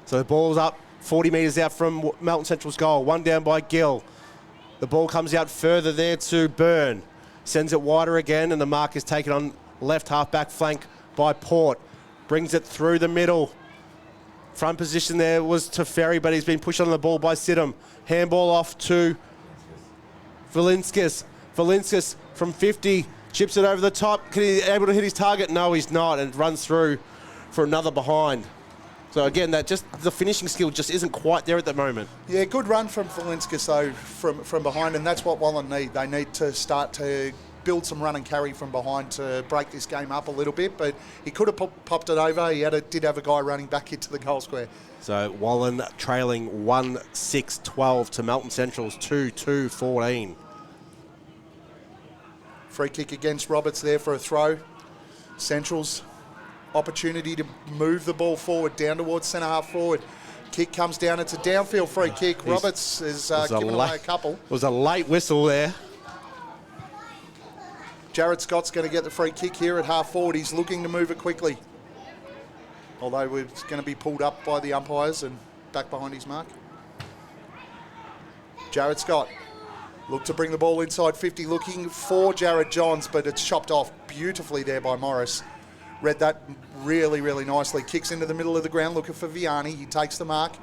So the ball's up 40 metres out from Melton Central's goal. One down by Gill. The ball comes out further there to Byrne. Sends it wider again, and the mark is taken on left half-back flank by Port. Brings it through the middle. Front position there was to Ferry, but he's been pushed on the ball by Sidham. Handball off to Valinskis. Valinskis from 50, chips it over the top. Can he able to hit his target? No, he's not, and runs through for another behind. So again, that just the finishing skill just isn't quite there at the moment. Yeah, good run from Valinskis though from behind, and that's what Wallan need. They need to start to build some run and carry from behind to break this game up a little bit, but he could have popped it over. He did have a guy running back into the goal square. So Wallan trailing 1-6-12 to Melton Central's 2-2-14. Free kick against Roberts there for a throw. Central's opportunity to move the ball forward, down towards centre half forward. Kick comes down. It's a downfield free kick. Roberts is giving away a couple. It was a late whistle there. Jared Scott's going to get the free kick here at half forward. He's looking to move it quickly. Although it's going to be pulled up by the umpires and back behind his mark. Jared Scott look to bring the ball inside 50, looking for Jared Johns, but it's chopped off beautifully there by Morris. Read that really, really nicely. Kicks into the middle of the ground looking for Vianney. He takes the mark.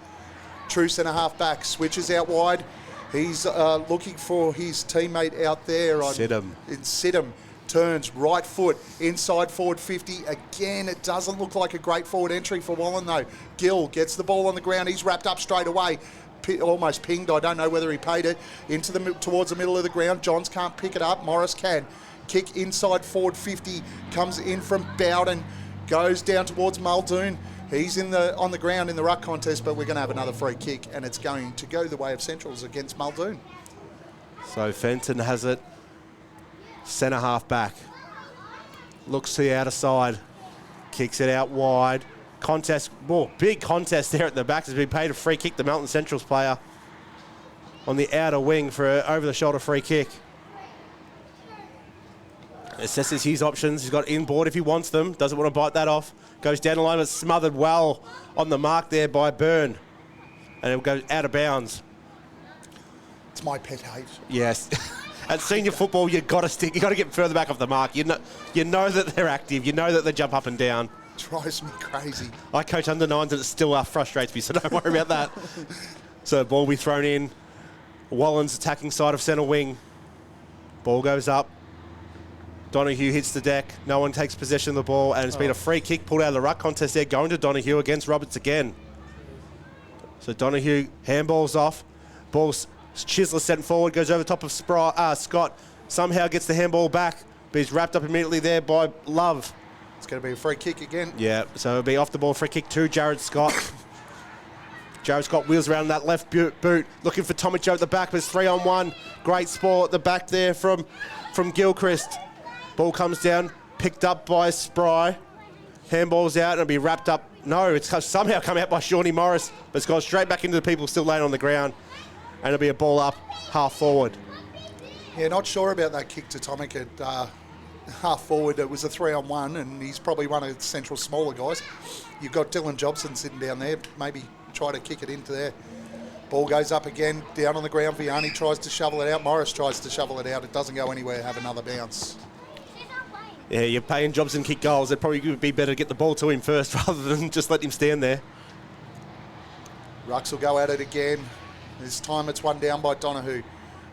True centre half back. Switches out wide. He's looking for his teammate out there. Sidham. Sidham turns right foot inside forward 50. Again, it doesn't look like a great forward entry for Wallan though. Gill gets the ball on the ground. He's wrapped up straight away. Almost pinged. I don't know whether he paid it. Towards the middle of the ground. Johns can't pick it up. Morris can. Kick inside forward 50, comes in from Bowden, goes down towards Muldoon. He's on the ground in the ruck contest, but we're going to have another free kick, and it's going to go the way of Centrals against Muldoon. So Fenton has it, centre half back. Looks to the outer side, kicks it out wide. Contest, big contest there at the back. Has been paid a free kick, the Melton Centrals player on the outer wing for an over-the-shoulder free kick. Assesses his options. He's got inboard if he wants them. Doesn't want to bite that off. Goes down the line, but smothered well on the mark there by Byrne. And it'll go out of bounds. It's my pet hate. Yes. At senior football, you've got to stick. You've got to get further back off the mark. You know that they're active. You know that they jump up and down. Drives me crazy. I coach under nines and it still frustrates me, so don't worry about that. So the ball will be thrown in. Wallan's attacking side of centre wing. Ball goes up. Donahue hits the deck. No one takes possession of the ball, and it's been a free kick pulled out of the ruck contest there, going to Donahue against Roberts again. So Donahue handballs off. Ball's Chisler sent forward, goes over the top of Scott. Somehow gets the handball back, but he's wrapped up immediately there by Love. It's going to be a free kick again. Yeah, so it'll be off the ball free kick to Jared Scott. Jared Scott wheels around that left boot, looking for Tomic at the back, but it's 3-on-1. Great sport at the back there from Gilchrist. Ball comes down, picked up by Spry. Handball's out, and it'll be wrapped up. No, it's somehow come out by Shawnee Morris, but it's gone straight back into the people still laying on the ground. And it'll be a ball up, half forward. Yeah, not sure about that kick to Tomic at half forward. It was a 3-on-1, and he's probably one of Central's smaller guys. You've got Dylan Jobson sitting down there. Maybe try to kick it into there. Ball goes up again, down on the ground. Vianney tries to shovel it out. Morris tries to shovel it out. It doesn't go anywhere. Have another bounce. Yeah, you're paying Jobson kick goals. It probably would be better to get the ball to him first rather than just let him stand there. Rucks will go at it again. This time it's one down by Donahue.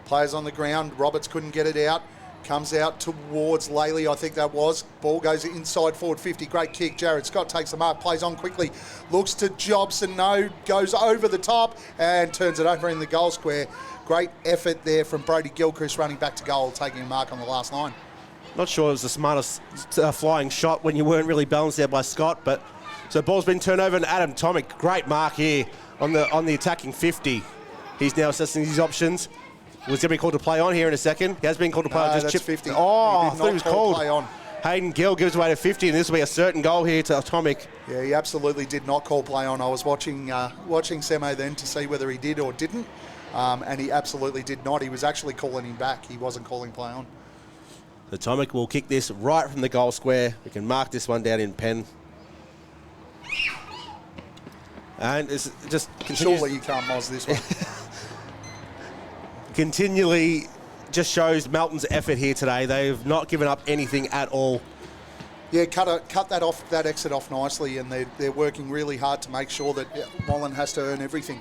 Players on the ground. Roberts couldn't get it out. Comes out towards Laley, I think that was. Ball goes inside forward 50. Great kick. Jared Scott takes the mark, plays on quickly. Looks to Jobson. No, goes over the top and turns it over in the goal square. great effort there from Brodie Gilchrist running back to goal, taking a mark on the last line. Not sure it was the smartest flying shot when you weren't really balanced there by Scott, but so the ball's been turned over and Adam Tomic, great mark here on the attacking 50. He's now assessing his options. Was going to be called to play on here in a second. He has been called to play on. Just that's 50. Oh, I thought he was called. Play on. Hayden Gill gives away to 50, and this will be a certain goal here to Tomic. Yeah, he absolutely did not call play on. I was watching Semo then to see whether he did or didn't, and he absolutely did not. He was actually calling him back. He wasn't calling play on. So Tomic will kick this right from the goal square. We can mark this one down in pen. And it's just surely you can't moz this one. Continually just shows Melton's effort here today. They've not given up anything at all. Yeah, cut that exit off nicely, and they're working really hard to make sure that Wallan has to earn everything.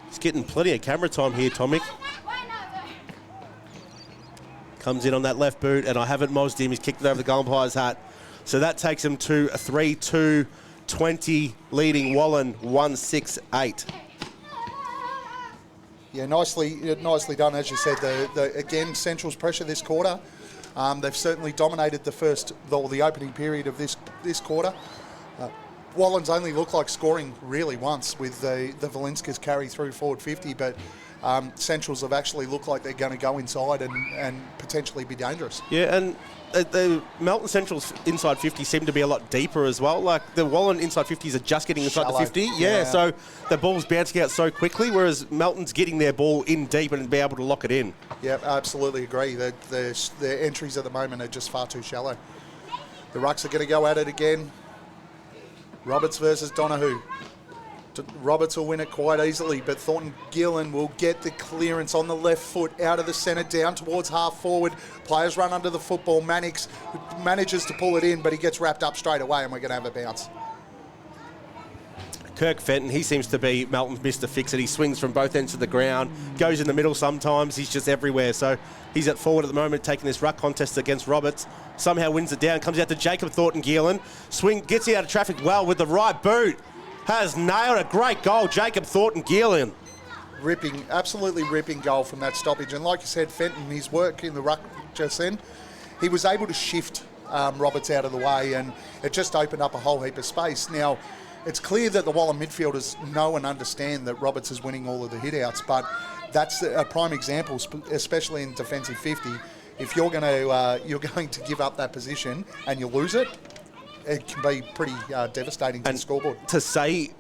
He's getting plenty of camera time here, Tomic. Comes in on that left boot, and I haven't mozzed him. He's kicked it over the goal umpire's hat. So that takes him to a 3-2-20, leading Wallan 1-6-8. Yeah, nicely done, as you said. Again, Central's pressure this quarter. They've certainly dominated the opening period of this quarter. Wallan's only looked like scoring really once with the Valinskas carry through forward 50, but Centrals have actually looked like they're going to go inside and potentially be dangerous. Yeah, and the Melton Central's inside 50 seem to be a lot deeper as well. Like the Wallan inside 50s are just getting inside Shallow. the 50. Yeah, so the ball's bouncing out so quickly, whereas Melton's getting their ball in deep and be able to lock it in. Yeah, I absolutely agree. Their entries at the moment are just far too shallow. The Rucks are going to go at it again. Roberts versus Donahue. Roberts will win it quite easily, but Thornton Gillen will get the clearance on the left foot out of the centre down towards half forward. Players run under the football. Mannix manages to pull it in, but he gets wrapped up straight away, and we're going to have a bounce. Kirk Fenton, he seems to be Melton's Mr. Fix-It. He swings from both ends of the ground, goes in the middle sometimes. He's just everywhere. So he's at forward at the moment, taking this ruck contest against Roberts. Somehow wins it down, comes out to Jacob Thornton Gillen. Swing, gets out of traffic well with the right boot. Has nailed a great goal, Jacob Thornton Gillen. Absolutely ripping goal from that stoppage. And like you said, Fenton, his work in the ruck just then, he was able to shift Roberts out of the way, and it just opened up a whole heap of space. Now, it's clear that the Wallan midfielders know and understand that Roberts is winning all of the hit-outs, but that's a prime example, especially in defensive 50. If you're going to give up that position and you lose it, it can be pretty devastating to the scoreboard. To say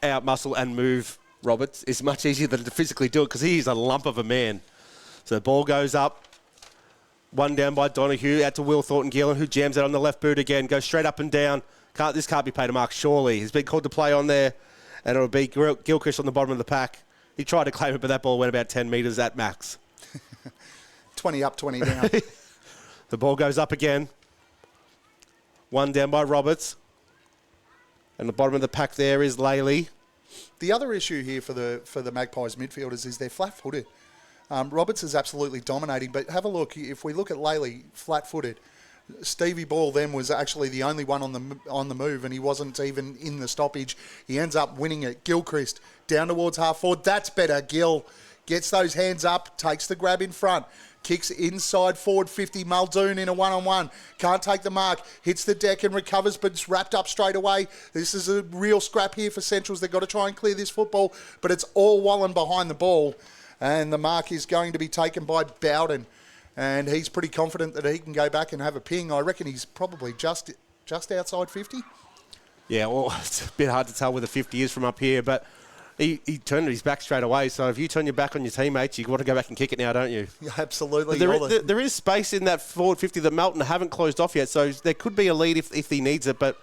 out-muscle and move Roberts is much easier than to physically do it because he's a lump of a man. So the ball goes up. One down by Donahue, out to Will Thornton Gillen, who jams it on the left boot again, goes straight up and down. This can't be paid a mark, surely. He's been called to play on there, and it'll be Gilchrist on the bottom of the pack. He tried to claim it, but that ball went about 10 metres at max. 20 up, 20 down. The ball goes up again. One down by Roberts. And the bottom of the pack there is Laley. The other issue here for the Magpies midfielders is they're flat-footed. Roberts is absolutely dominating, but have a look. If we look at Laley, flat-footed, Stevie Ball then was actually the only one on the move, and he wasn't even in the stoppage. He ends up winning it. Gilchrist down towards half forward. That's better. Gill gets those hands up, takes the grab in front. Kicks inside forward 50. Muldoon in a one-on-one. Can't take the mark. Hits the deck and recovers, but it's wrapped up straight away. This is a real scrap here for Centrals. They've got to try and clear this football, but it's all Wallan behind the ball. And the mark is going to be taken by Bowden. And he's pretty confident that he can go back and have a ping. I reckon he's probably just outside 50. Yeah, well, it's a bit hard to tell where the 50 is from up here, but he turned his back straight away. So if you turn your back on your teammates, you want to go back and kick it now, don't you? Yeah, absolutely. There is space in that forward 50 that Melton haven't closed off yet, so there could be a lead if he needs it, but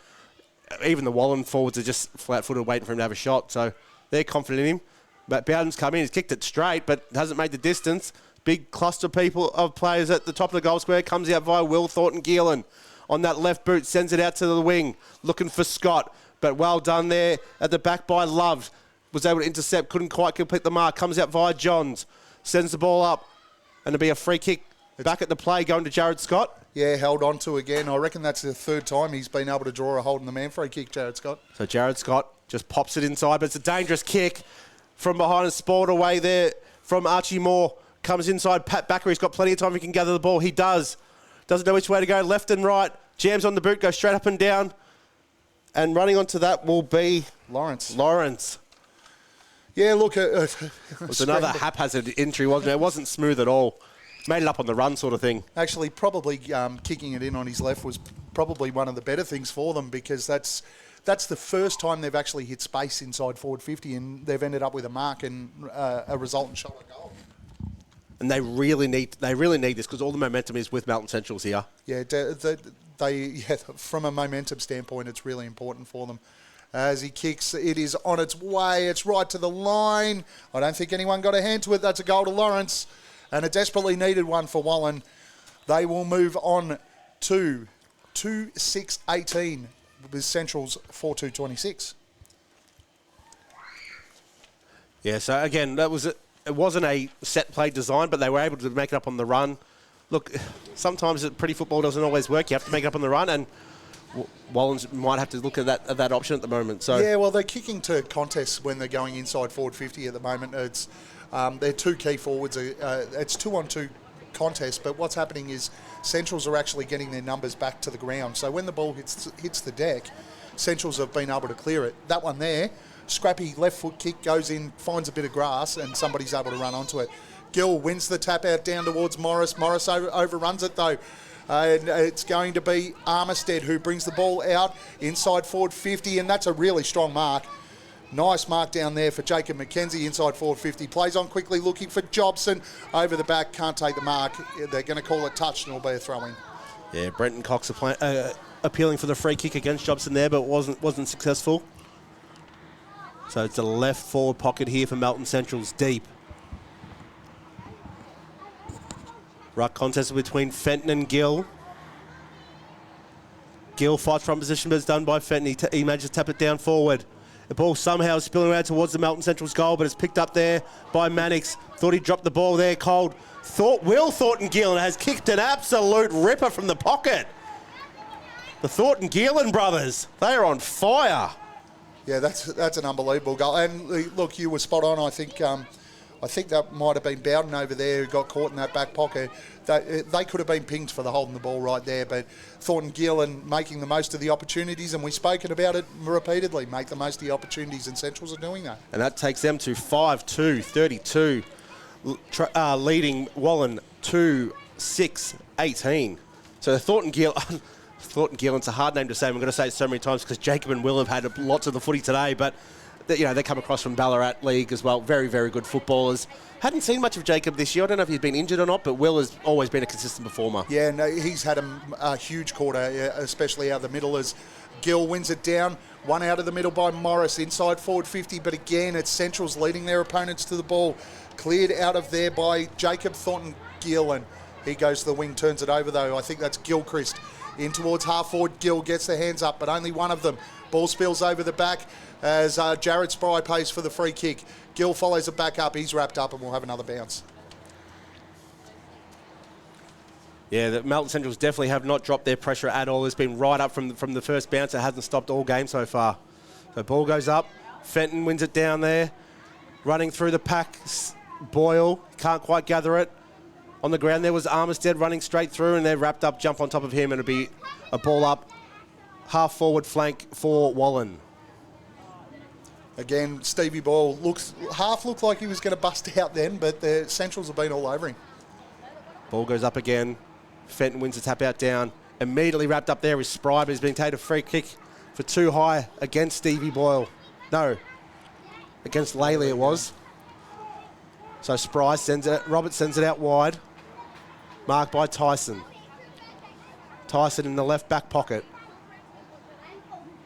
even the Wallan forwards are just flat-footed waiting for him to have a shot, so they're confident in him. But Bowden's come in, he's kicked it straight, but hasn't made the distance. Big cluster of players at the top of the goal square, comes out via Will Thornton Gillen. On that left boot, sends it out to the wing, looking for Scott, but well done there at the back by Love. Was able to intercept, couldn't quite complete the mark. Comes out via Johns, sends the ball up, and it'll be a free kick back at the play going to Jared Scott. Yeah, held on to again. I reckon that's the third time he's been able to draw a hold in the man free kick, Jared Scott. So Jared Scott just pops it inside, but it's a dangerous kick from behind and spoiled away there from Archie Moore. Comes inside, Pat Backer. He's got plenty of time. He can gather the ball. He does. Doesn't know which way to go, left and right. Jams on the boot, goes straight up and down. And running onto that will be Lawrence. Yeah, look, it was another haphazard entry, wasn't it? It wasn't smooth at all. Made it up on the run sort of thing. Actually, probably kicking it in on his left was probably one of the better things for them, because that's the first time they've actually hit space inside forward 50, and they've ended up with a mark and a resultant shot on goal. And they really need this, because all the momentum is with Melton Centrals here. Yeah, from a momentum standpoint, it's really important for them. As he kicks, it is on its way. It's right to the line. I don't think anyone got a hand to it. That's a goal to Lawrence, and a desperately needed one for Wallan. They will move on to 2-6-18 with Central's 4-2-26. Yeah, so again, it wasn't a set play design, but they were able to make it up on the run. Look, sometimes pretty football doesn't always work. You have to make it up on the run, and Wallans might have to look at that option at the moment. So yeah, well, they're kicking to contests when they're going inside forward 50 at the moment. It's they're two key forwards. It's 2-on-2 contest, but what's happening is Centrals are actually getting their numbers back to the ground. So when the ball hits the deck, Centrals have been able to clear it. That one there, scrappy left foot kick, goes in, finds a bit of grass, and somebody's able to run onto it. Gill wins the tap out down towards Morris. Morris overruns it though. And it's going to be Armistead who brings the ball out inside forward 50, and that's a really strong mark. Nice mark down there for Jacob McKenzie inside forward 50. Plays on quickly, looking for Jobson over the back. Can't take the mark. They're going to call it touch, and it'll be a throw-in. Yeah, Brenton Cox appealing for the free kick against Jobson there, but wasn't successful. So it's a left forward pocket here for Melton Centrals, deep. Ruck contest between Fenton and Gill. Gill fights from position, but it's done by Fenton. He manages to tap it down forward. The ball somehow is spilling around towards the Melton Central's goal, but it's picked up there by Mannix. Thought he dropped the ball there cold. Will Thornton-Gillen has kicked an absolute ripper from the pocket. The Thornton-Gillen brothers, they are on fire. Yeah, that's an unbelievable goal. And look, you were spot on. I think that might have been Bowden over there who got caught in that back pocket. They could have been pinged for the holding the ball right there, but Thornton-Gillen making the most of the opportunities, and we've spoken about it repeatedly, make the most of the opportunities, and Centrals are doing that. And that takes them to 5-2-32, leading Wallan 2-6-18. So Thornton-Gillen's a hard name to say. I'm going to say it so many times because Jacob and Will have had lots of the footy today, but they come across from Ballarat League as well. Very, very good footballers. Hadn't seen much of Jacob this year. I don't know if he's been injured or not, but Will has always been a consistent performer. Yeah, no, he's had a huge quarter, especially out of the middle as Gill wins it down. One out of the middle by Morris, inside forward 50, but again, it's Centrals leading their opponents to the ball. Cleared out of there by Jacob Thornton-Gillen. He goes to the wing, turns it over though. I think that's Gilchrist. In towards half forward, Gill gets the hands up, but only one of them. Ball spills over the back as Jared Spry pays for the free kick. Gill follows it back up. He's wrapped up and we'll have another bounce. Yeah, the Melton Centrals definitely have not dropped their pressure at all. It's been right up from the first bounce. It hasn't stopped all game so far. So ball goes up. Fenton wins it down there. Running through the pack. Boyle can't quite gather it. On the ground there was Armistead running straight through, and they're wrapped up, jump on top of him, and it'll be a ball up. Half forward flank for Wallan. Again, Stevie Boyle looked like he was going to bust out then, but the Centrals have been all over him. Ball goes up again. Fenton wins the tap out down. Immediately wrapped up there is Spry, but he's been taken a free kick for too high against Stevie Boyle. No, against Laley it was. So Spry Robert sends it out wide. Marked by Tyson. Tyson in the left back pocket.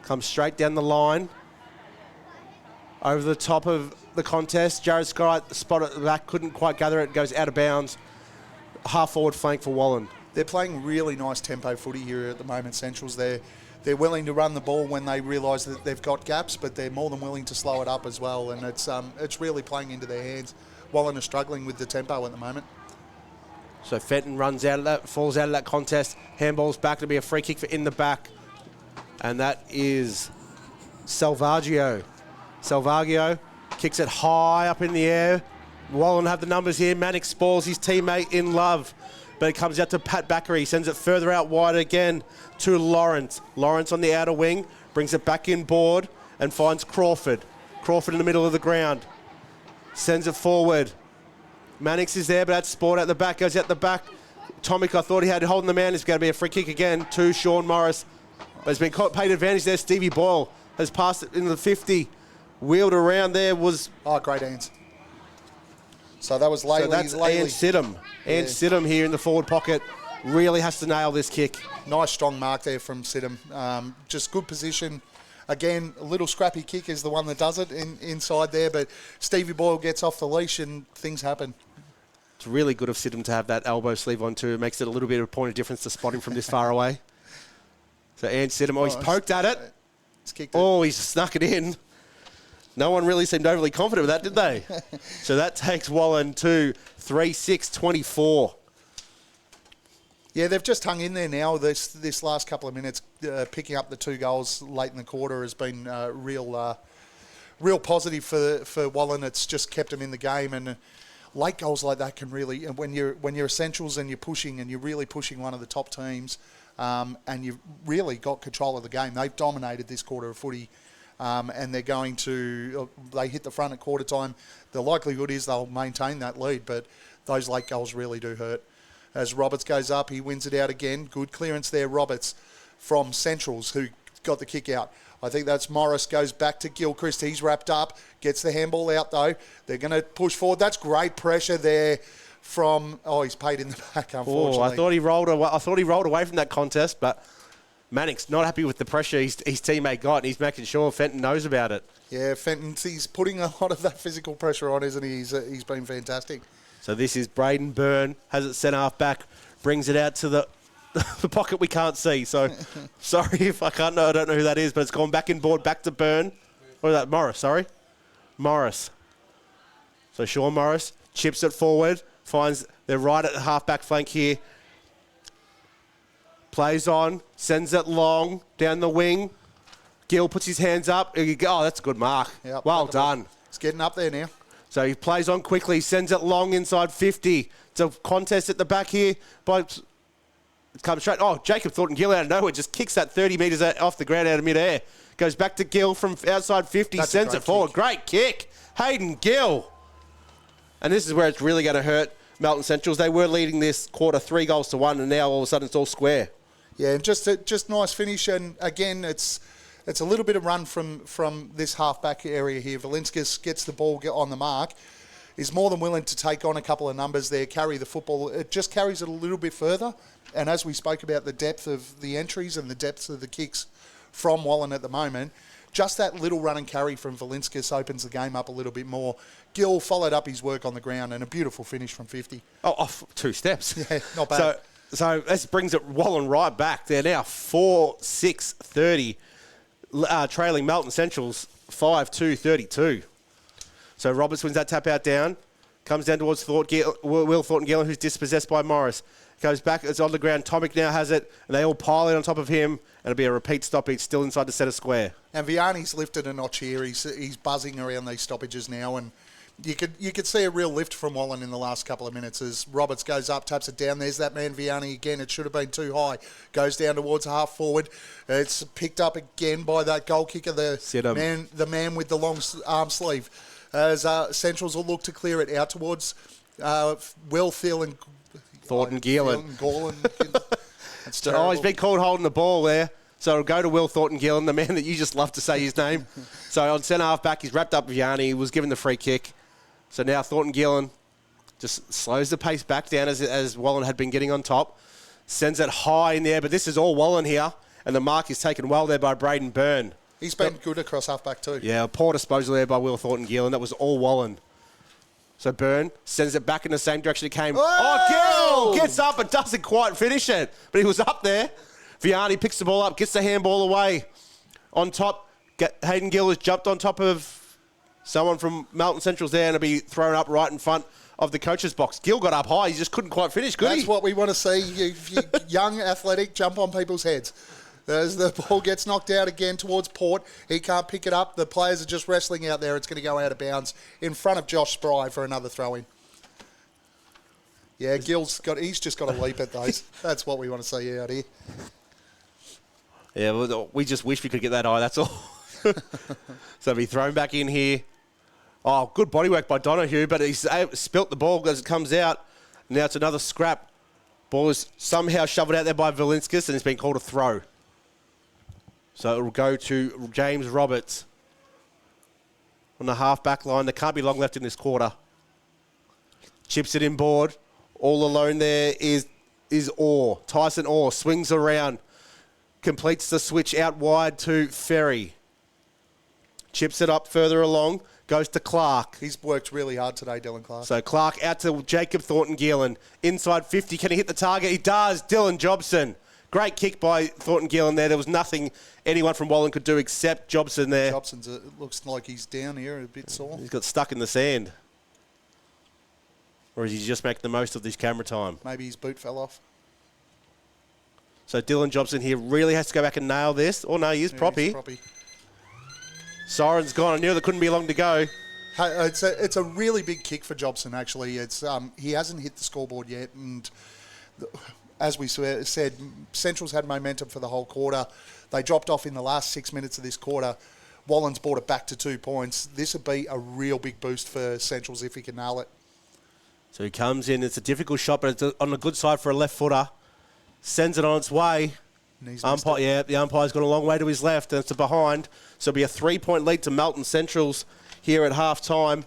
Comes straight down the line. Over the top of the contest. Jared Scott, the spot at the back, couldn't quite gather it. Goes out of bounds. Half forward flank for Wallan. They're playing really nice tempo footy here at the moment, Centrals. They're willing to run the ball when they realise that they've got gaps, but they're more than willing to slow it up as well. And it's really playing into their hands. Wallan are struggling with the tempo at the moment. So Fenton runs out of that, falls out of that contest. Handball's back to be a free kick for in the back. And that is Salvaggio. Salvaggio Kicks it high up in the air. Wallan have the numbers here. Mannix spoils his teammate in Love. But it comes out to Pat Backery. Sends it further out wide again to Lawrence. Lawrence on the outer wing. Brings it back inboard and finds Crawford. Crawford in the middle of the ground. Sends it forward. Mannix is there, but that's Sport at the back. Goes out the back. Tomic, I thought he had holding the man. It's going to be a free kick again to Sean Morris. But it's been paid advantage there. Stevie Boyle has passed it into the 50. Wheeled around there was... Oh, great hands. So that was Laley. So that's Ian Sidham. Ian Sidham here in the forward pocket. Really has to nail this kick. Nice strong mark there from Sidham. Just good position. Again, a little scrappy kick is the one that does it inside there, but Stevie Boyle gets off the leash and things happen. It's really good of Sidham to have that elbow sleeve on too. It makes it a little bit of a point of difference to spot him from this far away. So Ian Sidham, he's poked at it. He's kicked it. Oh, he's snuck it in. No one really seemed overly confident with that, did they? So that takes Wallan to 3-6-24. Yeah, they've just hung in there now. This last couple of minutes, picking up the 2 goals late in the quarter has been real positive for Wallan. It's just kept them in the game, and late goals like that can really, when you're essentials and you're pushing and you're really pushing one of the top teams, and you've really got control of the game. They've dominated this quarter of footy. And they're going to, they hit the front at quarter time. The likelihood is they'll maintain that lead, but those late goals really do hurt. As Roberts goes up, he wins it out again. Good clearance there, Roberts, from Centrals, who got the kick out. I think that's Morris, goes back to Gilchrist. He's wrapped up, gets the handball out though. They're going to push forward. That's great pressure there from, he's paid in the back, unfortunately. I thought he rolled away from that contest, but Mannix not happy with the pressure his teammate got, and he's making sure Fenton knows about it. Yeah, Fenton, he's putting a lot of that physical pressure on, isn't he? He's been fantastic. So this is Braden Byrne, has it sent half back, brings it out to the pocket we can't see. So sorry if I don't know who that is, but it's gone back inboard, back to Byrne. Or that Morris, sorry. Morris. So Sean Morris chips it forward, finds they're right at the half-back flank here. Plays on, sends it long, down the wing. Gill puts his hands up. Oh, that's a good mark. Yep, well done. It's getting up there now. So he plays on quickly, sends it long inside 50. It's a contest at the back here. But it comes straight. Oh, Jacob Thornton-Gill out of nowhere just kicks that 30 metres off the ground out of midair. Goes back to Gill from outside 50, sends it forward. Great kick. Hayden Gill. And this is where it's really going to hurt Melton Centrals. They were leading this quarter 3-1, and now all of a sudden it's all square. Yeah, and just nice finish. And again, it's a little bit of run from this half-back area here. Valinskas gets the ball on the mark, is more than willing to take on a couple of numbers there, carry the football. It just carries it a little bit further. And as we spoke about the depth of the entries and the depth of the kicks from Wallan at the moment, just that little run and carry from Valinskas opens the game up a little bit more. Gill followed up his work on the ground, and a beautiful finish from 50. Oh, off 2 steps. Yeah, not bad. So this brings it Wallan right back. They're now 4-6-30, trailing Melton Centrals 5-2-32. So Roberts wins that tap out down, comes down towards Will Thornton-Gillen, who's dispossessed by Morris. Goes back, it's on the ground. Tomic now has it, and they all pile in on top of him, and it'll be a repeat stoppage still inside the centre square. And Vianney's lifted a notch here. He's buzzing around these stoppages now, and you could see a real lift from Wallan in the last couple of minutes as Roberts goes up, taps it down. There's that man Vianney again. It should have been too high. Goes down towards half forward. It's picked up again by that goal kicker, the man with the long arm sleeve. As Centrals will look to clear it out towards Will Thiel and Thornton-Gillen. Oh, he's been called holding the ball there. So it'll go to Will Thornton-Gillen, the man that you just love to say his name. So on centre half back, he's wrapped up Vianney. He was given the free kick. So now Thornton-Gillen just slows the pace back down as Wallan had been getting on top. Sends it high in there, but this is all Wallan here. And the mark is taken well there by Braden Byrne. He's been good across half back too. Yeah, a poor disposal there by Will Thornton-Gillen. That was all Wallan. So Byrne sends it back in the same direction it came. Oh, Gill gets up but doesn't quite finish it. But he was up there. Vianney picks the ball up, gets the handball away. On top, Hayden Gill has jumped on top of someone from Melton Central's there and it'll be thrown up right in front of the coach's box. Gill got up high. He just couldn't quite finish, could he? That's what we want to see. You young, athletic, jump on people's heads. As the ball gets knocked out again towards Port, he can't pick it up. The players are just wrestling out there. It's going to go out of bounds in front of Josh Spry for another throw-in. Yeah, he's just got to leap at those. That's what we want to see out here. Yeah, well, we just wish we could get that eye, that's all. So it'll be thrown back in here. Oh, good body work by Donahue, but he's spilt the ball as it comes out. Now it's another scrap. Ball is somehow shoved out there by Valinskas, and it's been called a throw. So it will go to James Roberts on the half-back line. There can't be long left in this quarter. Chips it inboard. All alone there is Orr. Tyson Orr swings around. Completes the switch out wide to Ferry. Chips it up further along. Goes to Clark. He's worked really hard today, Dylan Clark. So Clark out to Jacob Thornton-Gillen. Inside 50. Can he hit the target? He does. Dylan Jobson. Great kick by Thornton-Gillen there. There was nothing anyone from Wallan could do except Jobson there. Jobson's, it looks like he's down here, a bit sore. He's got stuck in the sand. Or is he just making the most of this camera time? Maybe his boot fell off. So Dylan Jobson here really has to go back and nail this. Oh, no, he is proppy. Siren's gone. I knew there couldn't be long to go. Hey, it's a really big kick for Jobson, actually. It's he hasn't hit the scoreboard yet, and as we said, Central's had momentum for the whole quarter. They dropped off in the last 6 minutes of this quarter. Wallan's brought it back to 2 points. This would be a real big boost for Centrals if he can nail it. So he comes in. It's a difficult shot, but it's on the good side for a left footer. Sends it on its way. Umpire, the umpire's got a long way to his left, and it's a behind. So it'll be a 3-point lead to Melton Centrals here at half-time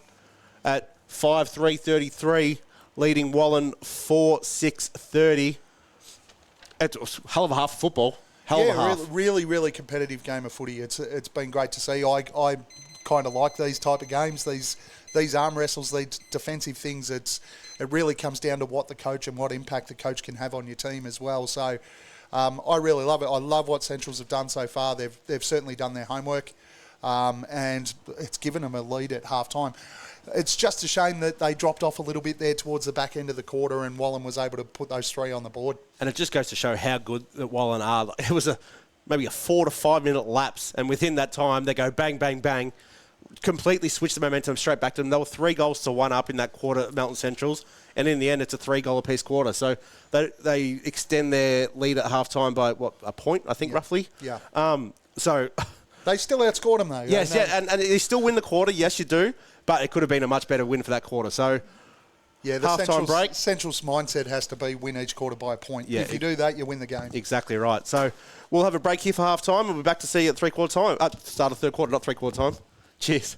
at 5:33, leading Wallan 4-6-30. It's a hell of a half of football. Hell of a half. Really competitive game of footy. It's been great to see. I kind of like these type of games, these arm wrestles, these defensive things. It really comes down to what the coach and what impact the coach can have on your team as well. So I really love it. I love what Centrals have done so far. They've certainly done their homework, and it's given them a lead at half-time. It's just a shame that they dropped off a little bit there towards the back end of the quarter, and Wallan was able to put those 3 on the board. And it just goes to show how good that Wallan are. It was maybe a 4 to 5 minute lapse, and within that time they go bang, bang, bang, completely switch the momentum straight back to them. They were 3 goals to 1 up in that quarter, Melton Centrals, and in the end it's a 3-goal apiece quarter. So they extend their lead at half-time by, a point, I think, roughly? Yeah. So they still outscored them, though. Yes, and they still win the quarter, yes, you do, but it could have been a much better win for that quarter. So yeah, the half-time break. Central's mindset has to be win each quarter by a point. Yeah, if you do that, you win the game. Exactly right. So we'll have a break here for half-time, and we'll be back to see you at three-quarter time. Start of third quarter, not three-quarter time. Cheers.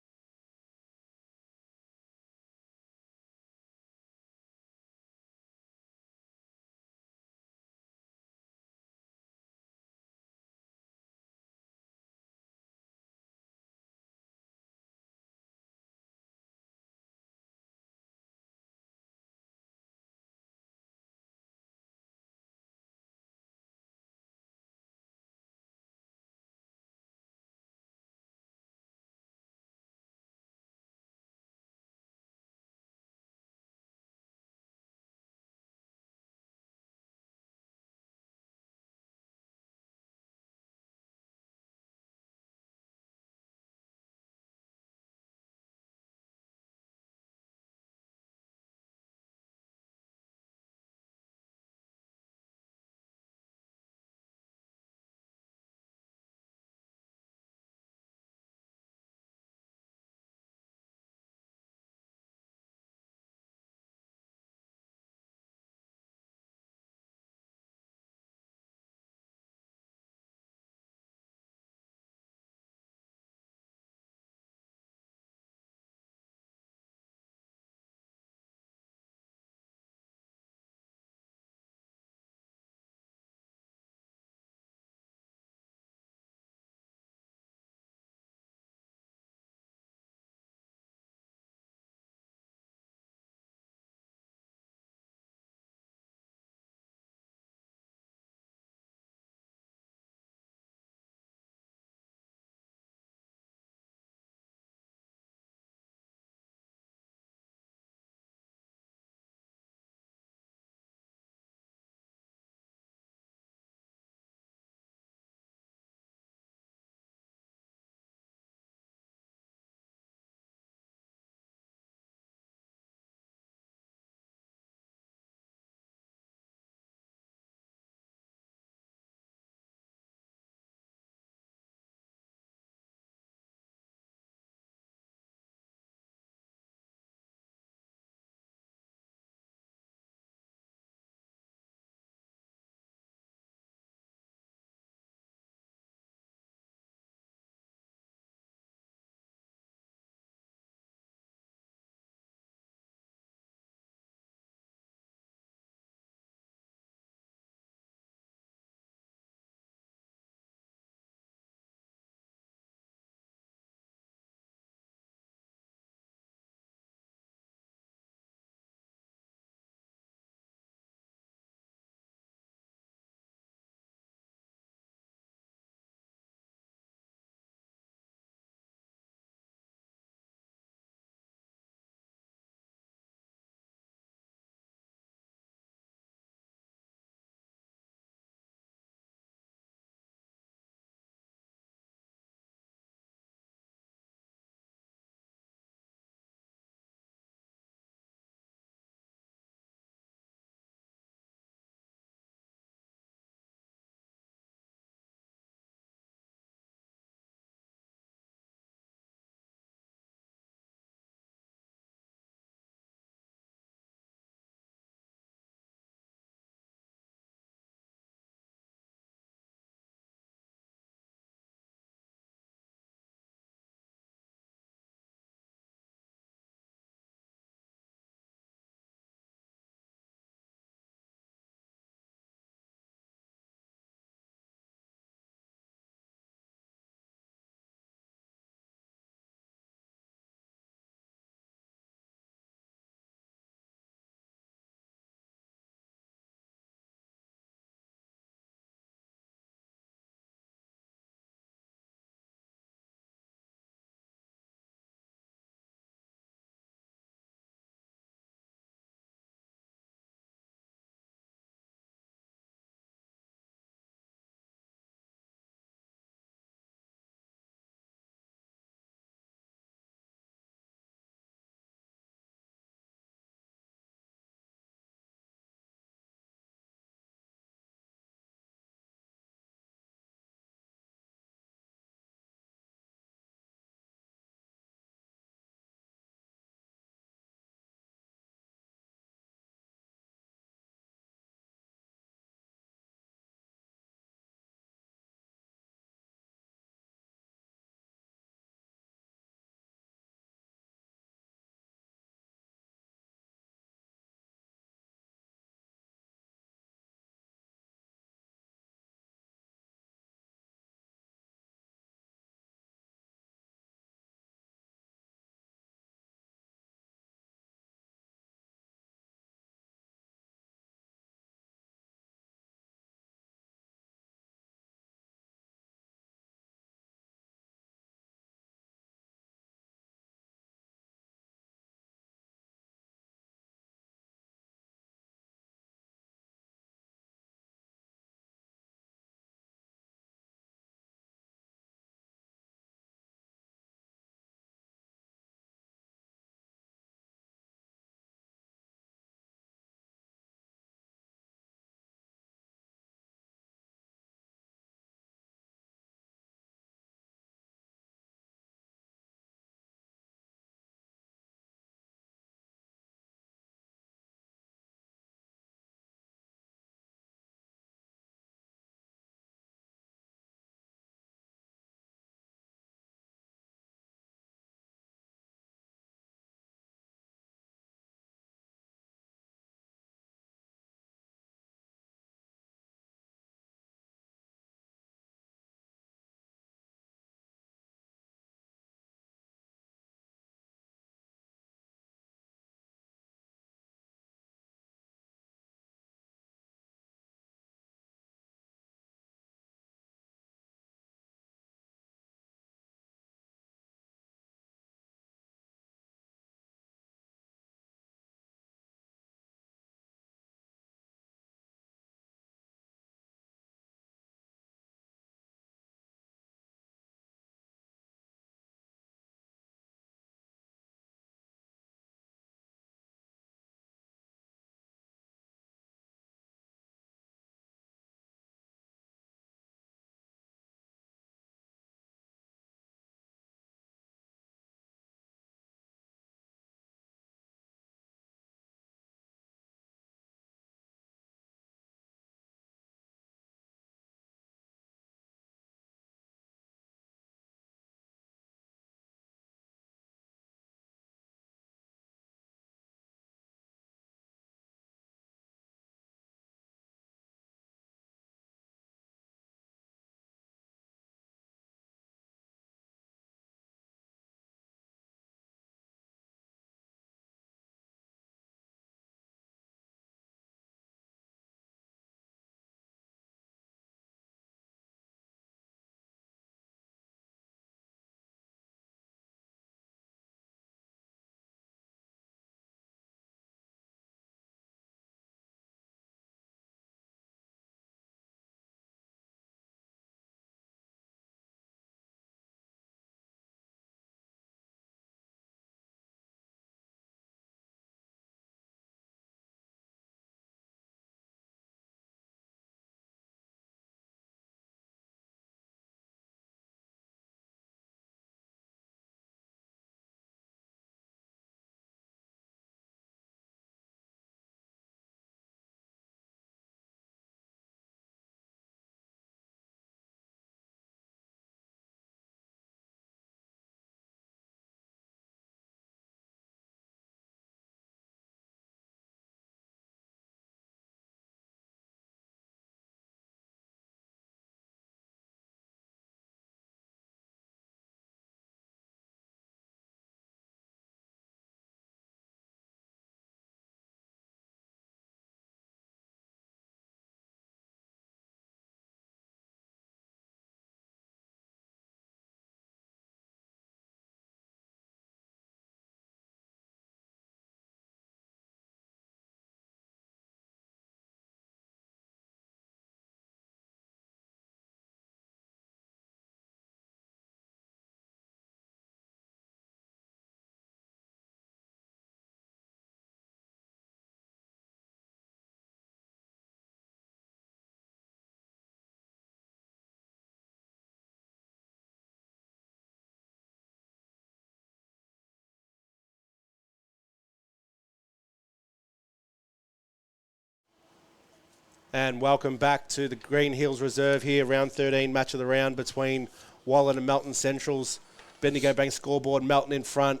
And welcome back to the Green Hills Reserve here, round 13, match of the round between Wallan and Melton Centrals. Bendigo Bank scoreboard, Melton in front,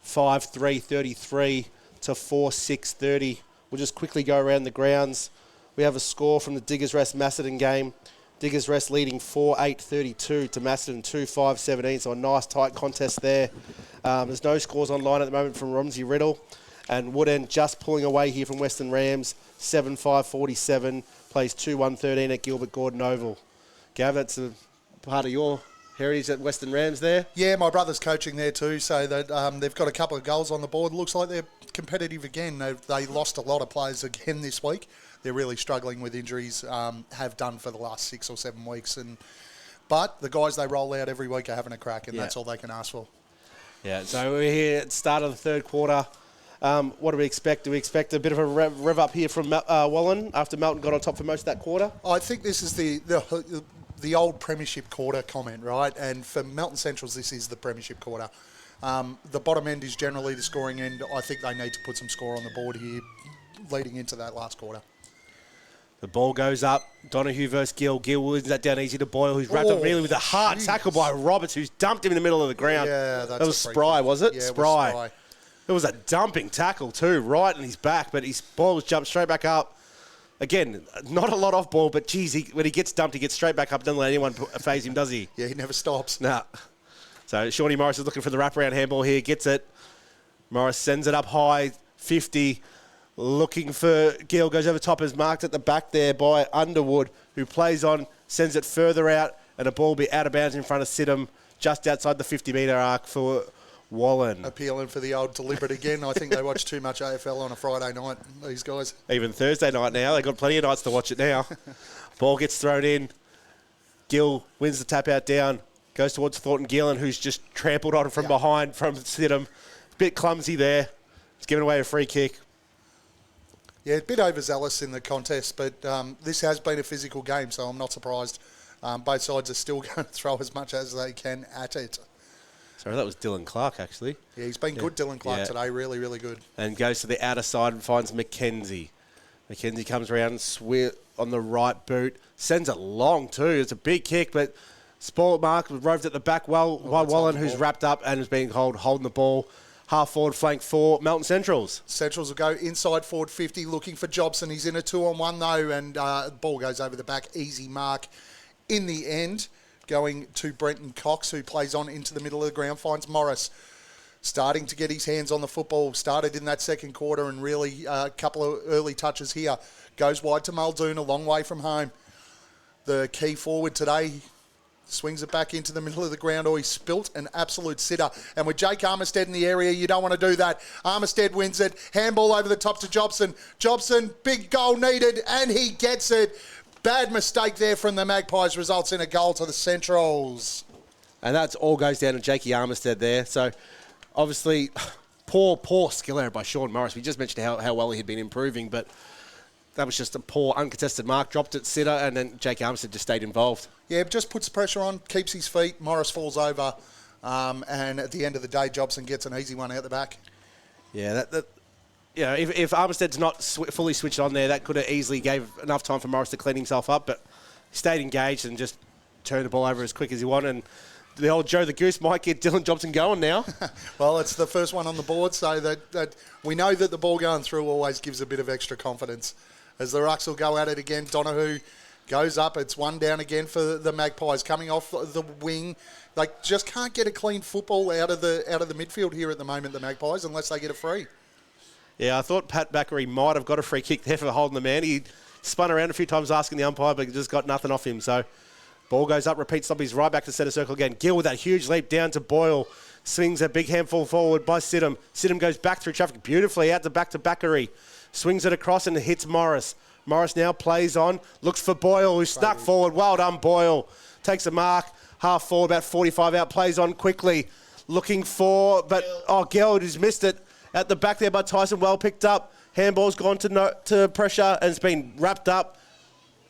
5-3-33 to 4-6-30. We'll just quickly go around the grounds. We have a score from the Diggers Rest Macedon game. Diggers Rest leading 4-8-32 to Macedon 2-5-17, so a nice tight contest there. There's no scores online at the moment from Romsey Riddle. And Woodend just pulling away here from Western Rams, 7-5-47, plays 2-1-13 at Gilbert Gordon Oval. Gav, that's a part of your heritage at Western Rams there? Yeah, my brother's coaching there too, so that they've got a couple of goals on the board. Looks like they're competitive again. They lost a lot of players again this week. They're really struggling with injuries, have done for the last 6 or 7 weeks. But the guys they roll out every week are having a crack, and that's all they can ask for. Yeah, so we're here at the start of the third quarter. What do we expect? Do we expect a bit of a rev up here from Wallan after Melton got on top for most of that quarter? I think this is the old premiership quarter comment, right? And for Melton Centrals, this is the premiership quarter. The bottom end is generally the scoring end. I think they need to put some score on the board here leading into that last quarter. The ball goes up. Donahue versus Gill. Gill wins that down easy to Boyle, who's wrapped up really with a hard tackle by Roberts, who's dumped him in the middle of the ground. Yeah, that was Spry, was it? Yeah, Spry. It was Spry. It was a dumping tackle too, right in his back, but his ball was jumped straight back up. Again, not a lot off ball, but geez, when he gets dumped, he gets straight back up. Doesn't let anyone phase him, does he? Yeah, he never stops. Nah. So Shawnee Morris is looking for the wraparound handball here, gets it. Morris sends it up high, 50. Looking for Gill, goes over top, is marked at the back there by Underwood, who plays on, sends it further out, and a ball will be out of bounds in front of Sidham, just outside the 50-metre arc for Wallan. Appealing for the old deliberate again. I think they watch too much AFL on a Friday night, these guys. Even Thursday night now. They've got plenty of nights to watch it now. Ball gets thrown in. Gill wins the tap out down. Goes towards Thornton Gillen, who's just trampled on from behind from Sidham. Bit clumsy there. He's given away a free kick. Yeah, a bit overzealous in the contest, but this has been a physical game, so I'm not surprised. Both sides are still going to throw as much as they can at it. Sorry, that was Dylan Clark, actually. Yeah, he's been good, Dylan Clark, today. Really, really good. And goes to the outer side and finds Mackenzie. Mackenzie comes around on the right boot. Sends it long, too. It's a big kick, but Sport Mark was roved at the back by Wallan, who's wrapped up and is being holding the ball. Half forward flank for Melton Centrals. Centrals will go inside forward 50, looking for Jobson. He's in a 2-on-1 though, and the ball goes over the back. Easy mark. In the end, going to Brenton Cox, who plays on into the middle of the ground, finds Morris. Starting to get his hands on the football. Started in that second quarter and really a couple of early touches here. Goes wide to Muldoon, a long way from home. The key forward today swings it back into the middle of the ground. He spilt an absolute sitter. And with Jake Armistead in the area, you don't want to do that. Armistead wins it. Handball over the top to Jobson. Jobson, big goal needed, and he gets it. Bad mistake there from the Magpies, results in a goal to the Centrals. And that's all goes down to Jakey Armistead there. So, obviously, poor skill error by Sean Morris. We just mentioned how well he had been improving, but that was just a poor, uncontested mark. Dropped it, sitter, and then Jake Armistead just stayed involved. Yeah, just puts the pressure on, keeps his feet. Morris falls over, and at the end of the day, Jobson gets an easy one out the back. Yeah, if Armistead's not fully switched on there, that could have easily gave enough time for Morris to clean himself up, but he stayed engaged and just turned the ball over as quick as he wanted. And the old Joe the Goose might get Dylan Jobson going now. Well, it's the first one on the board, so that we know that the ball going through always gives a bit of extra confidence. As the Rucks will go at it again, Donahue goes up. It's one down again for the Magpies. Coming off the wing, they just can't get a clean football out of the midfield here at the moment, the Magpies, unless they get a free. Yeah, I thought Pat Backery might have got a free kick there for holding the man. He spun around a few times asking the umpire, but just got nothing off him. So ball goes up, repeat stop. He's right back to centre circle again. Gill with that huge leap down to Boyle. Swings a big handful forward by Sidham. Sidham goes back through traffic beautifully out to Backery. Swings it across and hits Morris. Morris now plays on, looks for Boyle, who snuck forward. Well done, Boyle. Takes a mark, half forward, about 45 out, plays on quickly. Looking for, Geld has missed it. At the back there by Tyson, well picked up. Handball's gone to pressure and it's been wrapped up.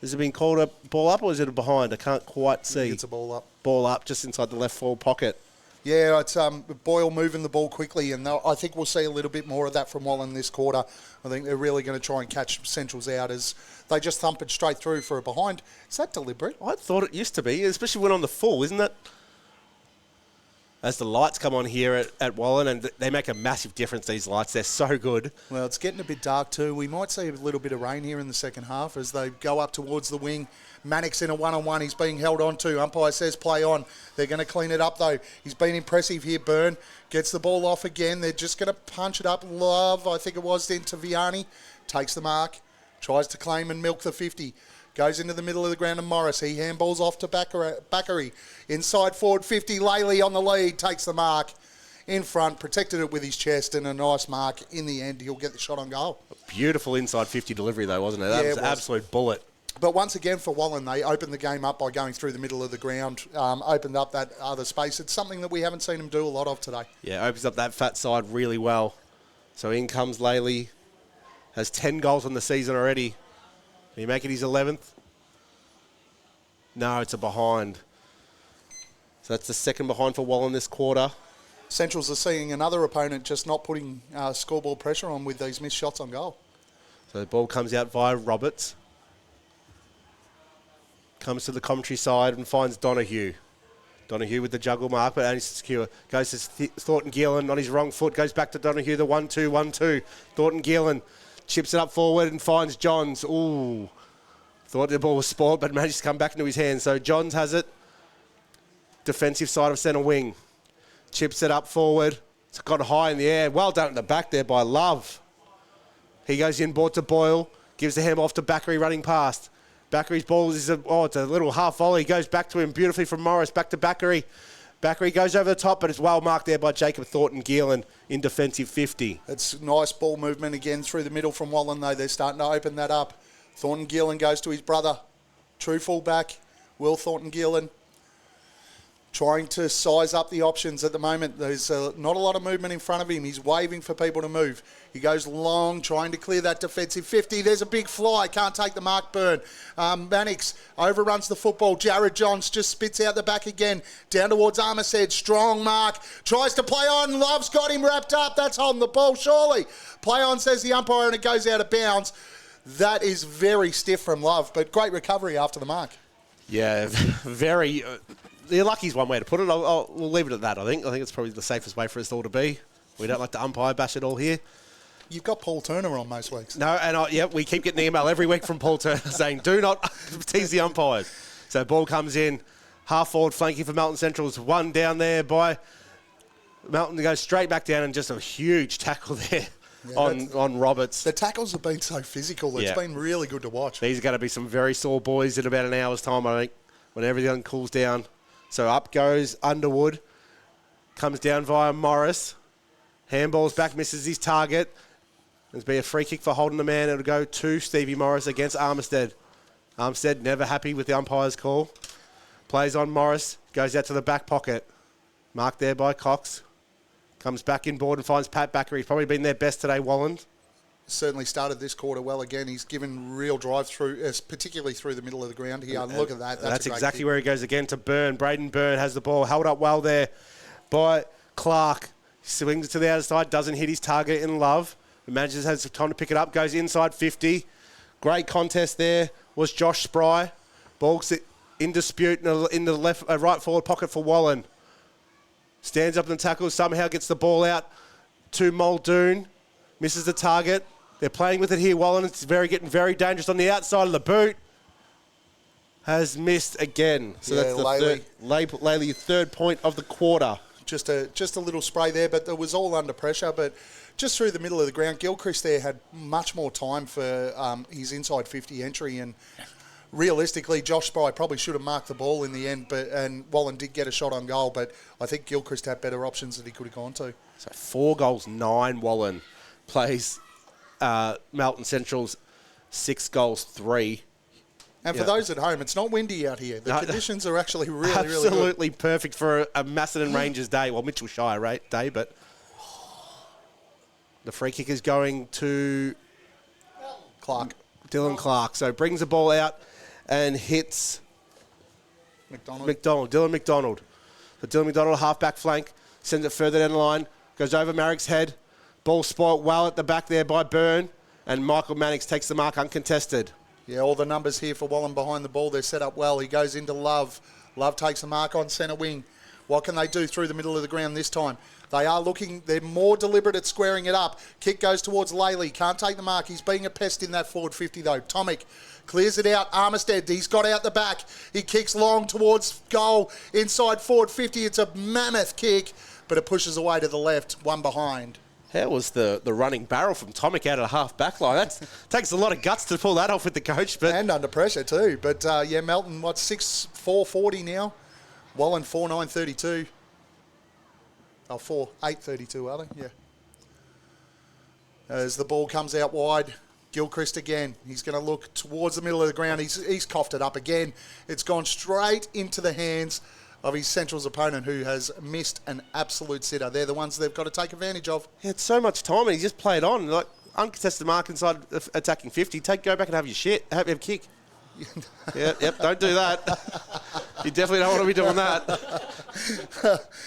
Has it been called a ball up or is it a behind? I can't quite see. It's a ball up. Ball up, just inside the left forward pocket. Yeah, it's Boyle moving the ball quickly, and I think we'll see a little bit more of that from Wallan this quarter. I think they're really going to try and catch Centrals out as they just thump it straight through for a behind. Is that deliberate? I thought it used to be, especially when on the full, isn't it? As the lights come on here at Wallan, and they make a massive difference, these lights. They're so good. Well, it's getting a bit dark too. We might see a little bit of rain here in the second half as they go up towards the wing. Mannix in a one-on-one. He's being held on to. Umpire says play on. They're going to clean it up though. He's been impressive here, Byrne. Gets the ball off again. They're just going to punch it up. Love, I think it was, into Vianney. Takes the mark. Tries to claim and milk the 50. Goes into the middle of the ground and Morris. He handballs off to Bakary. Inside forward 50. Laley on the lead. Takes the mark in front. Protected it with his chest and a nice mark. In the end, he'll get the shot on goal. Beautiful inside 50 delivery though, wasn't it? That was an absolute bullet. But once again for Wallan, they opened the game up by going through the middle of the ground, opened up that other space. It's something that we haven't seen them do a lot of today. Yeah, opens up that fat side really well. So in comes Laley. Has 10 goals on the season already. Can he make it his 11th? No, it's a behind. So that's the second behind for Wallan this quarter. Centrals are seeing another opponent just not putting scoreboard pressure on with these missed shots on goal. So the ball comes out via Roberts. Comes to the commentary side and finds Donahue. Donahue with the juggle mark, but only secure. Goes to Thornton Gielan on his wrong foot. Goes back to Donahue, the 1-2, 1-2. Thornton Gielan chips it up forward and finds Johns. Ooh. Thought the ball was spoiled, but managed to come back into his hands. So Johns has it. Defensive side of centre wing. Chips it up forward. It's got high in the air. Well done at the back there by Love. He goes inboard to Boyle. Gives the hand off to Bakary running past. Bakary's ball is it's a little half volley. Goes back to him beautifully from Morris. Back to Bakary. Bakary goes over the top, but it's well marked there by Jacob Thornton Gielan in defensive 50. It's nice ball movement again through the middle from Wallan, though. They're starting to open that up. Thornton Gielan goes to his brother. True fullback, Will Thornton Gielan. Trying to size up the options at the moment. There's not a lot of movement in front of him. He's waving for people to move. He goes long, trying to clear that defensive 50. There's a big fly. Can't take the mark, Byrne. Mannix overruns the football. Jared Johns just spits out the back again. Down towards Armistead. Strong mark. Tries to play on. Love's got him wrapped up. That's holding the ball, surely. Play on, says the umpire, and it goes out of bounds. That is very stiff from Love, but great recovery after the mark. Yeah, very... The lucky's one way to put it. We'll leave it at that, I think. I think it's probably the safest way for us all to be. We don't like to umpire bash it all here. You've got Paul Turner on most weeks. No, and we keep getting an email every week from Paul Turner saying, do not tease the umpires. So ball comes in, half forward flanking for Melton Central's. One down there by Melton to go straight back down and just a huge tackle there on Roberts. The tackles have been so physical. It's been really good to watch. These are going to be some very sore boys in about an hour's time, I think, when everything cools down. So up goes Underwood. Comes down via Morris. Handballs back, misses his target. There's been a free kick for holding the man. It'll go to Stevie Morris against Armistead. Armistead never happy with the umpire's call. Plays on Morris. Goes out to the back pocket. Marked there by Cox. Comes back inboard and finds Pat Bakary. He's probably been their best today, Wallan. Certainly started this quarter well again. He's given real drive through, particularly through the middle of the ground here. Look at that. That's exactly where he goes again to Byrne. Braden Byrne has the ball held up well there by Clark. Swings it to the outer side, doesn't hit his target in Love. The manager has time to pick it up, goes inside 50. Great contest there was Josh Spry. Ball's in dispute in the left, right forward pocket for Wallan. Stands up in the tackle, somehow gets the ball out to Muldoon. Misses the target. They're playing with it here. Wallan, it's getting very dangerous on the outside of the boot. Has missed again. So that's the Laley third point of the quarter. Just a little spray there, but it was all under pressure. But just through the middle of the ground, Gilchrist there had much more time for his inside 50 entry. And realistically, Josh Spry probably should have marked the ball in the end. And Wallan did get a shot on goal, but I think Gilchrist had better options that he could have gone to. So 4 goals, 9 Wallan. Plays Melton Central's 6 goals, 3. And for those at home, it's not windy out here. The conditions are actually really good. Absolutely perfect for a Macedon Rangers day. Well, Mitchell Shire day, but the free kick is going to Dylan Clark. So brings the ball out and hits Dylan McDonald. So Dylan McDonald, half-back flank, sends it further down the line, goes over Marrick's head. Ball spoilt well at the back there by Byrne, and Michael Mannix takes the mark uncontested. Yeah, all the numbers here for Wallan behind the ball. They're set up well. He goes into Love. Love takes the mark on centre wing. What can they do through the middle of the ground this time? They are looking, they're more deliberate at squaring it up. Kick goes towards Laley. Can't take the mark. He's being a pest in that forward 50 though. Tomic clears it out. Armistead, he's got out the back. He kicks long towards goal. Inside forward 50. It's a mammoth kick, but it pushes away to the left. One behind. How was the running barrel from Tomic out of the half back line? That takes a lot of guts to pull that off with the coach. But and under pressure too. But yeah, Melton, 6'4" now? Wallan 4'9" 4'8" are they? Yeah. As the ball comes out wide, Gilchrist again. He's going to look towards the middle of the ground. He's coughed it up again. It's gone straight into the hands of his Central's opponent, who has missed an absolute sitter. They're the ones they've got to take advantage of. He had so much time and he just played on. Like, uncontested mark inside attacking 50. Go back and have your shit. Have a kick. Yep, don't do that. You definitely don't want to be doing that.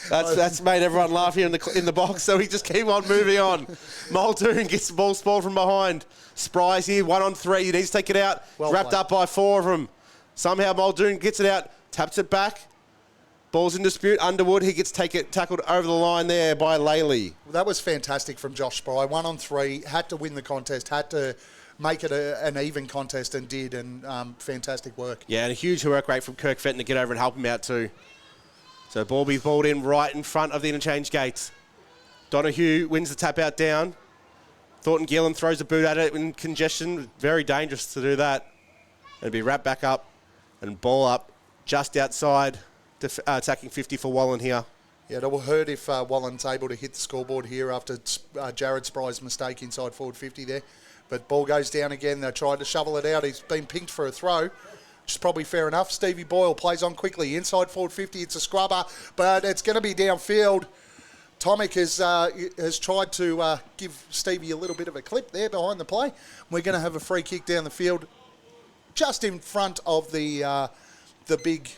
That's made everyone laugh here in the box, so we just keep on moving on. Muldoon gets the ball spoiled from behind. Spry's here, 1-on-3. He needs to take it out. Well Wrapped played. up by 4 of them. Somehow Muldoon gets it out, taps it back. Ball's in dispute. Underwood, he gets tackled over the line there by Laley. Well, that was fantastic from Josh Spry. 1-on-3, had to win the contest, had to make it an even contest, and did, and fantastic work. Yeah, and a huge work rate from Kirk Fenton to get over and help him out too. So ball be balled in right in front of the interchange gates. Donahue wins the tap out down. Thornton Gillen throws the boot at it in congestion. Very dangerous to do that. It'll be wrapped back up and ball up just outside attacking 50 for Wallan here. Yeah, it will hurt if Wallan's able to hit the scoreboard here after Jared Spry's mistake inside forward 50 there. But ball goes down again. They tried to shovel it out. He's been pinked for a throw, which is probably fair enough. Stevie Boyle plays on quickly. Inside forward 50, it's a scrubber, but it's going to be downfield. Tomic has tried to give Stevie a little bit of a clip there behind the play. We're going to have a free kick down the field just in front of the big...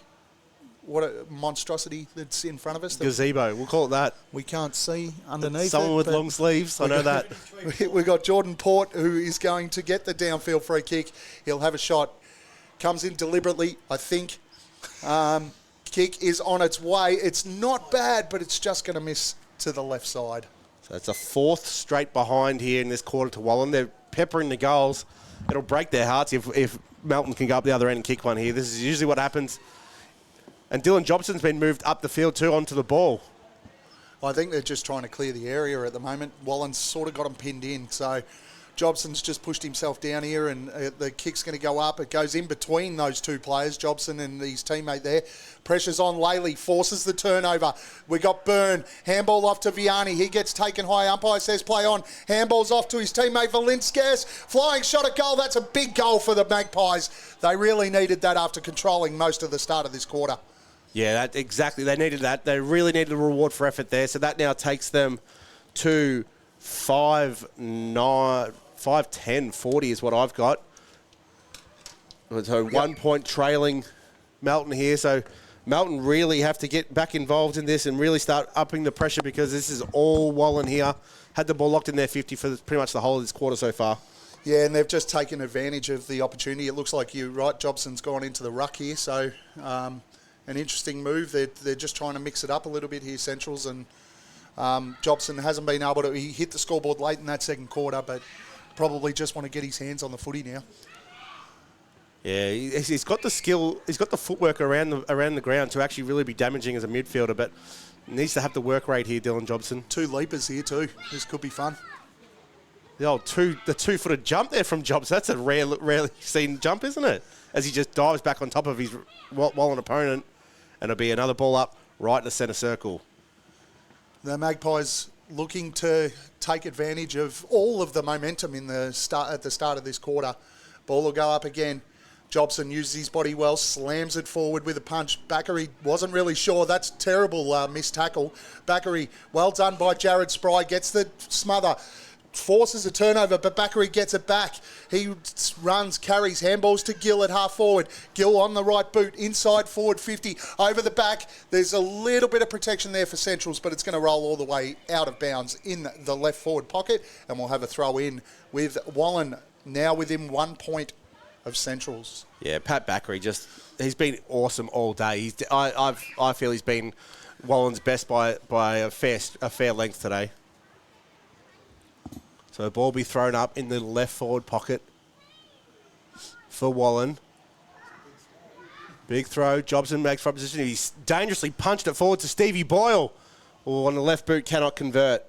What a monstrosity that's in front of us. Gazebo, we'll call it that. We can't see underneath Someone with long sleeves, I know that. We've got Jordan Port, who is going to get the downfield free kick. He'll have a shot. Comes in deliberately, I think. Kick is on its way. It's not bad, but it's just going to miss to the left side. So it's a 4th straight behind here in this quarter to Wallan. They're peppering the goals. It'll break their hearts if Melton can go up the other end and kick one here. This is usually what happens. And Dylan Jobson's been moved up the field too onto the ball. I think they're just trying to clear the area at the moment. Wallan's sort of got him pinned in. So Jobson's just pushed himself down here, and the kick's going to go up. It goes in between those two players, Jobson and his teammate there. Pressure's on Laley, forces the turnover. We got Byrne. Handball off to Vianney. He gets taken high. Umpire says play on. Handball's off to his teammate Valinskas. Flying shot at goal. That's a big goal for the Magpies. They really needed that after controlling most of the start of this quarter. Yeah, exactly. They needed that. They really needed a reward for effort there. So that now takes them to 5-10-40 is what I've got. So 1 point trailing Melton here. So Melton really have to get back involved in this and really start upping the pressure, because this is all Wallan here. Had the ball locked in their 50 for pretty much the whole of this quarter so far. Yeah, and they've just taken advantage of the opportunity. It looks like you're right. Jobson's gone into the ruck here. So... an interesting move. They're just trying to mix it up a little bit here, Centrals, and Jobson hasn't been able to. He hit the scoreboard late in that second quarter, but probably just want to get his hands on the footy now. Yeah, he's got the skill. He's got the footwork around the ground to actually really be damaging as a midfielder, but needs to have the work rate here, Dylan Jobson. 2 leapers here too. This could be fun. The 2-footed jump there from Jobson. That's a rarely seen jump, isn't it? As he just dives back on top of his Wallan opponent. And it'll be another ball up right in the centre circle. The Magpies looking to take advantage of all of the momentum at the start of this quarter. Ball will go up again. Jobson uses his body well, slams it forward with a punch. Bakary wasn't really sure. That's terrible missed tackle. Bakary, well done by Jared Spry, gets the smother. forces a turnover, but Bakary gets it back. He runs, carries, handballs to Gill at half forward. Gill on the right boot, inside forward 50, over the back. There's a little bit of protection there for Centrals, but it's going to roll all the way out of bounds in the left forward pocket, and we'll have a throw in with Wallan now within 1 point of Centrals. Yeah, Pat Bakary he's been awesome all day. I feel he's been Wallan's best by a fair length today. So the ball will be thrown up in the left forward pocket for Wallan. Big throw. Jobson makes front position. He's dangerously punched it forward to Stevie Boyle. On the left boot, cannot convert.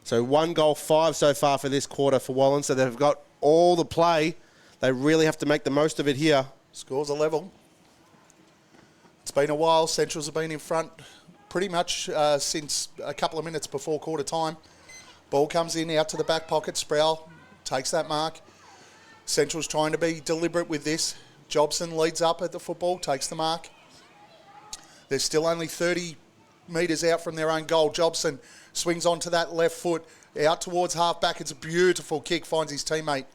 So 1 goal, 5 so far for this quarter for Wallan. So they've got all the play. They really have to make the most of it here. Scores a level. It's been a while. Centrals have been in front pretty much since a couple of minutes before quarter time. Ball comes in out to the back pocket. Sproul takes that mark. Central's trying to be deliberate with this. Jobson leads up at the football, takes the mark. They're still only 30 metres out from their own goal. Jobson swings onto that left foot, out towards half back. It's a beautiful kick, finds his teammate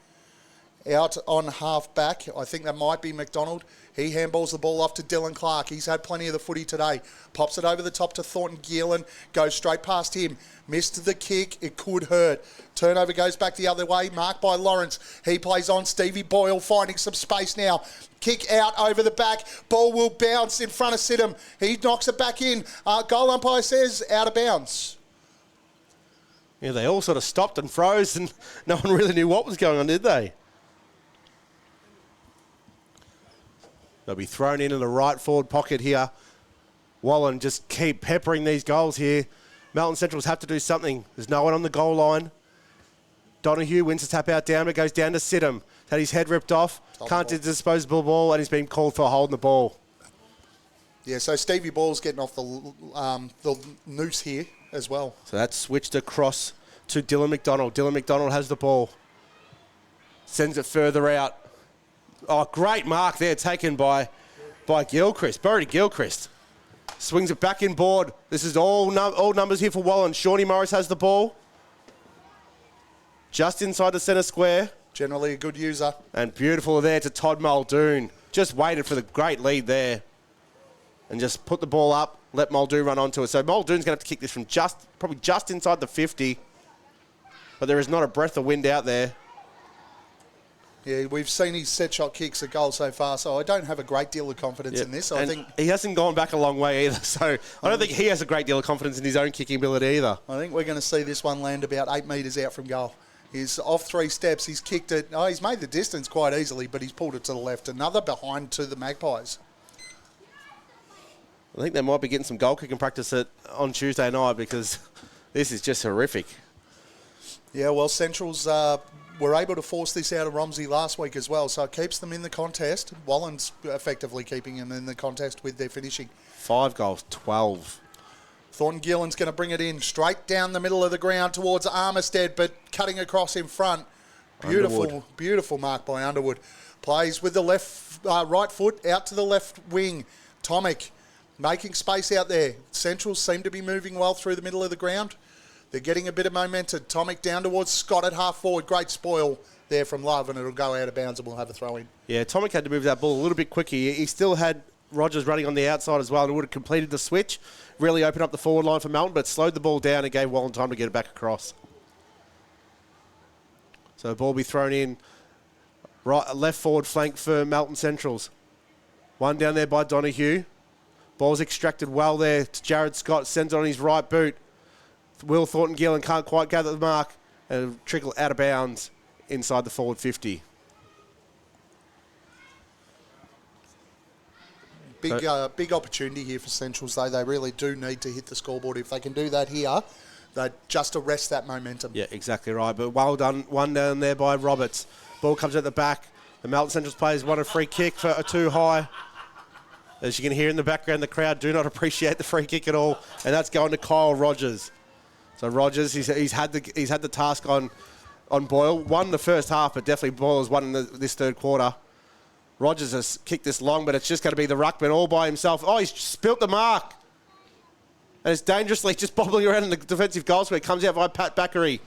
out on half back. I think that might be McDonald. He handballs the ball off to Dylan Clark. He's had plenty of the footy today. Pops it over the top to Thornton Geelan. Goes straight past him. Missed the kick. It could hurt. Turnover goes back the other way. Marked by Lawrence. He plays on. Stevie Boyle finding some space now. Kick out over the back. Ball will bounce in front of Sidham. He knocks it back in. Goal umpire says out of bounds. Yeah, they all sort of stopped and froze and no one really knew what was going on, did they? They'll be thrown in the right forward pocket here. Wallan just keep peppering these goals here. Melton Centrals have to do something. There's no one on the goal line. Donahue wins the tap out down, but goes down to Sidham. Had his head ripped off. Can't do the disposable ball, and he's been called for holding the ball. Yeah, so Stevie Ball's getting off the noose here as well. So that's switched across to Dylan McDonald. Dylan McDonald has the ball. Sends it further out. Oh, great mark there taken by Gilchrist, Burry Gilchrist. Swings it back in board. This is all numbers here for Wallan. Shawnee Morris has the ball. Just inside the centre square. Generally a good user. And beautiful there to Todd Muldoon. Just waited for the great lead there. And just put the ball up, let Muldoon run onto it. So Muldoon's going to have to kick this from probably just inside the 50. But there is not a breath of wind out there. Yeah, we've seen his set shot kicks a goal so far, so I don't have a great deal of confidence in this. I think he hasn't gone back a long way either, so I don't think he has a great deal of confidence in his own kicking ability either. I think we're going to see this one land about 8 metres out from goal. He's off 3 steps. He's kicked it. Oh, he's made the distance quite easily, but he's pulled it to the left. Another behind to the Magpies. I think they might be getting some goal kicking practice on Tuesday night because this is just horrific. Yeah, well, Centrals were able to force this out of Romsey last week as well, so it keeps them in the contest. Wallan's effectively keeping them in the contest with their finishing. 5 goals, 12. Thornton Gillen's going to bring it in straight down the middle of the ground towards Armistead, but cutting across in front. Beautiful, beautiful mark by Underwood. Plays with the right foot out to the left wing. Tomic making space out there. Centrals seem to be moving well through the middle of the ground. They're getting a bit of momentum. Tomic down towards Scott at half forward. Great spoil there from Love, and it'll go out of bounds and we'll have a throw in. Yeah, Tomic had to move that ball a little bit quicker. He still had Rogers running on the outside as well and would have completed the switch. Really opened up the forward line for Melton, but slowed the ball down and gave Wallan time to get it back across. So the ball will be thrown in. Left forward flank for Melton Centrals. One down there by Donahue. Ball's extracted well there to Jared Scott. Sends it on his right boot. Will Thornton Gillen can't quite gather the mark and trickle out of bounds inside the forward 50. Big opportunity here for Centrals, though. They really do need to hit the scoreboard. If they can do that here, they just arrest that momentum. Yeah, exactly right. But well done. One down there by Roberts. Ball comes at the back. The Melton Centrals players want a free kick for a too high. As you can hear in the background, the crowd do not appreciate the free kick at all. And that's going to Kyle Rogers. So Rogers, he's had the task on Boyle. Won the first half, but definitely Boyle has won in this third quarter. Rogers has kicked this long, but it's just going to be the ruckman all by himself. Oh, he's spilt the mark. And it's dangerously just bobbling around in the defensive goal square. Comes out by Pat Bakary.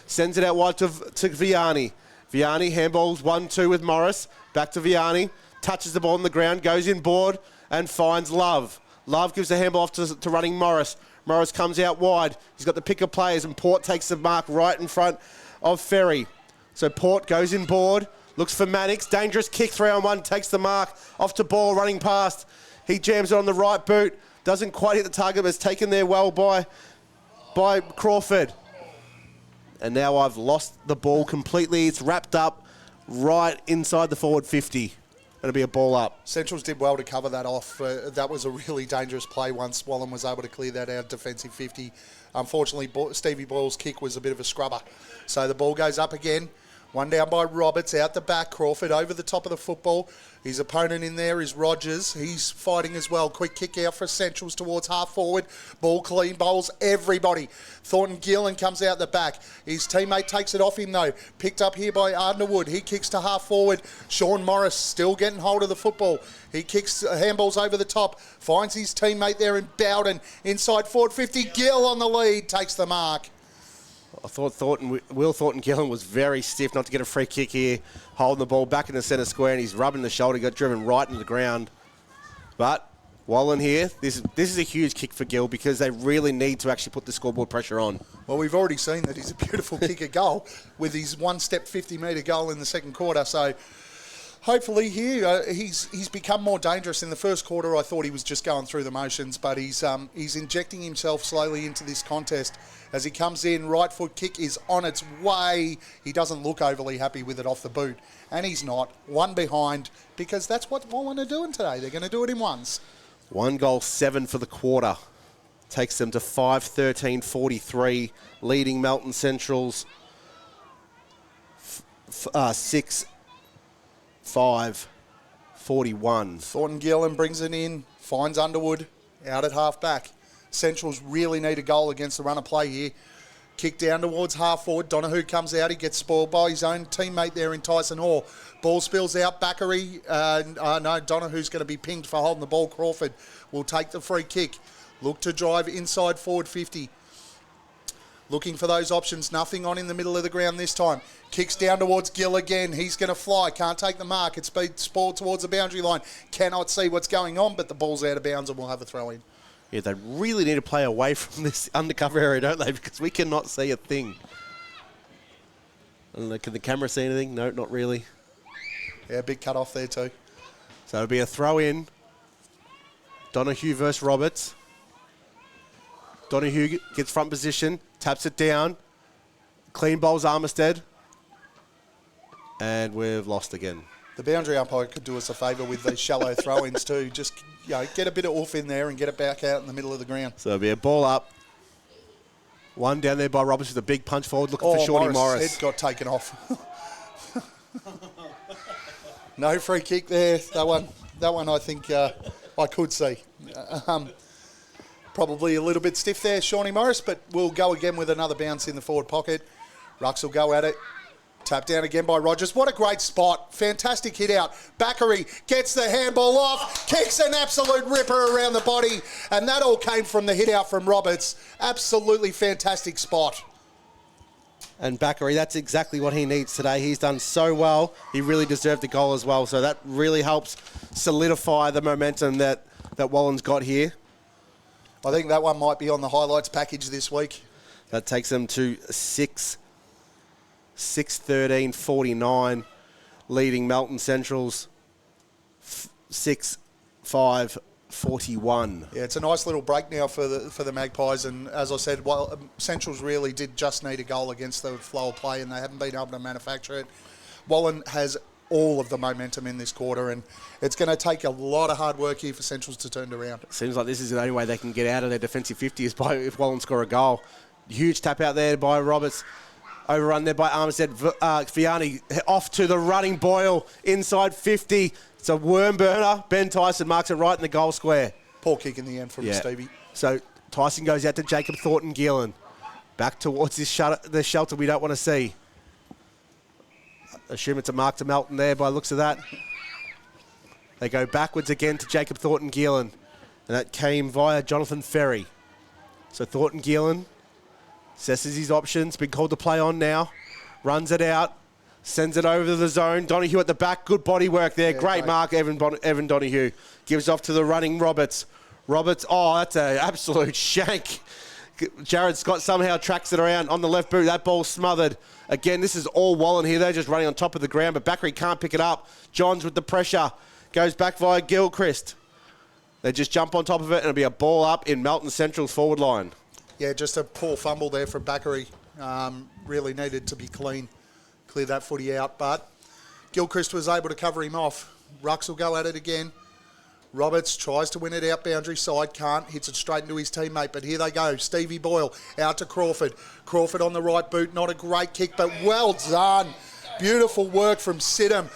Sends it out wide to Vianney. Vianney handballs 1-2 with Morris. Back to Vianney. Touches the ball on the ground. Goes in board and finds Love. Love gives the handball off to running Morris. Morris comes out wide. He's got the pick of players, and Port takes the mark right in front of Ferry. So Port goes in board, looks for Mannix. Dangerous kick, 3-on-1, takes the mark. Off to Ball, running past. He jams it on the right boot. Doesn't quite hit the target, but it's taken there well by Crawford. And now I've lost the ball completely. It's wrapped up right inside the forward 50. Going to be a ball up. Centrals did well to cover that off. That was a really dangerous play once Wallan was able to clear that out defensive 50. Unfortunately, Stevie Boyle's kick was a bit of a scrubber. So the ball goes up again. One down by Roberts, out the back. Crawford over the top of the football. His opponent in there is Rogers. He's fighting as well. Quick kick out for Centrals towards half forward. Ball clean, bowls everybody. Thornton Gillen comes out the back. His teammate takes it off him though. Picked up here by Underwood. He kicks to half forward. Sean Morris still getting hold of the football. He kicks handballs over the top. Finds his teammate there in Bowden. Inside forward 50. Gill on the lead. Takes the mark. I thought Will Thornton Gillen was very stiff not to get a free kick here, holding the ball back in the centre square, and he's rubbing the shoulder, got driven right into the ground. But Wallan here, this is a huge kick for Gill because they really need to actually put the scoreboard pressure on. Well, we've already seen that he's a beautiful kicker goal with his one-step 50-metre goal in the second quarter. So hopefully here he's become more dangerous. In the first quarter, I thought he was just going through the motions, but he's injecting himself slowly into this contest. As he comes in, right foot kick is on its way. He doesn't look overly happy with it off the boot. And he's not. One behind, because that's what Wallan are doing today. They're going to do it in ones. 1 goal, 7 for the quarter. Takes them to 5-13-43, leading Melton Centrals 6-5-41. Thornton Gillen brings it in, finds Underwood out at half back. Centrals really need a goal against the run of play here. Kick down towards half forward. Donahue comes out. He gets spoiled by his own teammate there in Tyson Hall. Ball spills out. Backery. No, Donahue's going to be pinged for holding the ball. Crawford will take the free kick. Look to drive inside forward 50. Looking for those options. Nothing on in the middle of the ground this time. Kicks down towards Gill again. He's going to fly. Can't take the mark. It's been spoiled towards the boundary line. Cannot see what's going on, but the ball's out of bounds and we'll have a throw in. Yeah, they really need to play away from this undercover area, don't they? Because we cannot see a thing. I don't know, can the camera see anything? No, not really. Yeah, big cut off there too. So it'll be a throw in. Donahue versus Roberts. Donahue gets front position, taps it down. Clean bowls Armistead. And we've lost again. The boundary umpire could do us a favour with these shallow throw-ins too. Just get a bit of oof in there and get it back out in the middle of the ground. So it'll be a ball up. One down there by Roberts with a big punch forward, looking for Shawnee Morris. Head got taken off. No free kick there. That one I think I could see. Probably a little bit stiff there, Shawnee Morris, but we'll go again with another bounce in the forward pocket. Rux will go at it. Tap down again by Rogers. What a great spot. Fantastic hit out. Backery gets the handball off, kicks an absolute ripper around the body, and that all came from the hit out from Roberts. Absolutely fantastic spot. And Backery, that's exactly what he needs today. He's done so well. He really deserved the goal as well. So that really helps solidify the momentum that Wallan's got here. I think that one might be on the highlights package this week. That takes them to 6-13-49, leading Melton Centrals 6-5-41. Yeah, it's a nice little break now for the Magpies, and as I said, Centrals really did just need a goal against the flow of play, and they haven't been able to manufacture it. Wallan has all of the momentum in this quarter, and it's going to take a lot of hard work here for Centrals to turn it around. Seems like this is the only way they can get out of their defensive 50 is if Wallan score a goal. Huge tap out there by Roberts. Overrun there by Armstead. Vianney off to the running Boyle inside 50. It's a worm burner. Ben Tyson marks it right in the goal square. Poor kick in the end from Stevie. So Tyson goes out to Jacob Thornton Gillen. Back towards the shelter we don't want to see. Assume it's a mark to Melton there by the looks of that. They go backwards again to Jacob Thornton Gillen. And that came via Jonathan Ferry. So Thornton Gillen Assesses his options. Been called to play on now. Runs it out. Sends it over to the zone. Donahue at the back. Good body work there. Yeah, great mark, Evan Donahue. Gives off to the running Roberts. Roberts, oh, that's an absolute shank. Jared Scott somehow tracks it around on the left boot. That ball smothered. Again, this is all Wallan here. They're just running on top of the ground, but Bakary can't pick it up. Johns with the pressure. Goes back via Gilchrist. They just jump on top of it, and it'll be a ball up in Melton Central's forward line. Yeah, just a poor fumble there from Bakary. Really needed to be clear that footy out, but Gilchrist was able to cover him off. Rucks will go at it again. Roberts tries to win it out boundary side, can't, hits it straight into his teammate, but here they go. Stevie Boyle out to Crawford. Crawford on the right boot, not a great kick, but well done. Beautiful work from Sidham.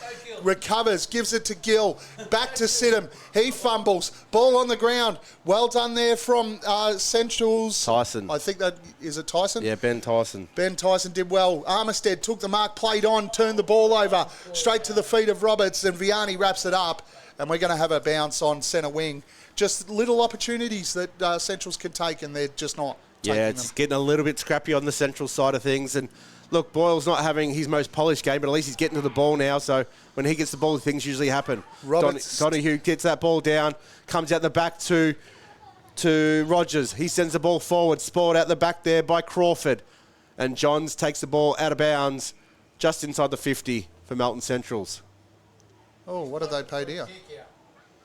Recovers, gives it to Gill. Back to Sidham. He fumbles. Ball on the ground. Well done there from Central's. Tyson. I think that, is it Tyson? Yeah, Ben Tyson. Ben Tyson did well. Armistead took the mark, played on, turned the ball over. Straight to the feet of Roberts, and Vianney wraps it up. And we're going to have a bounce on centre wing. Just little opportunities that Centrals can take, and they're just not taking them. Yeah, it's getting a little bit scrappy on the Central side of things. And look, Boyle's not having his most polished game, but at least he's getting to the ball now. So when he gets the ball, things usually happen. Donahue gets that ball down, comes out the back to Rogers. He sends the ball forward, spoiled out the back there by Crawford. And Johns takes the ball out of bounds just inside the 50 for Melton Centrals. Oh, what have they paid here?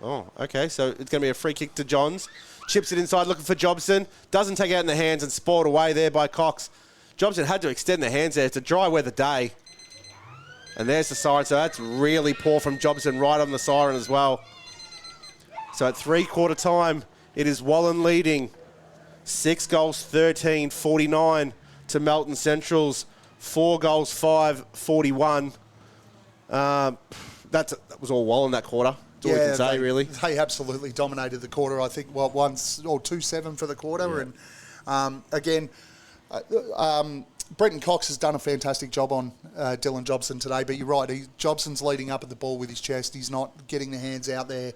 Oh, okay. So it's going to be a free kick to Johns. Chips it inside looking for Jobson. Doesn't take it out in the hands and spoiled away there by Cox. Jobson had to extend the hands there. It's a dry weather day. And there's the siren. So that's really poor from Jobson right on the siren as well. So at three-quarter time, it is Wallan leading. 6 goals, 13-49 to Melton Central's. 4 goals, 5-41. That was all Wallan that quarter. That's all we can say, really. They absolutely dominated the quarter. I think, 2-7 for the quarter. Yeah. And again, Brenton Cox has done a fantastic job on Dylan Jobson today, but you're right. Jobson's leading up at the ball with his chest. He's not getting the hands out there.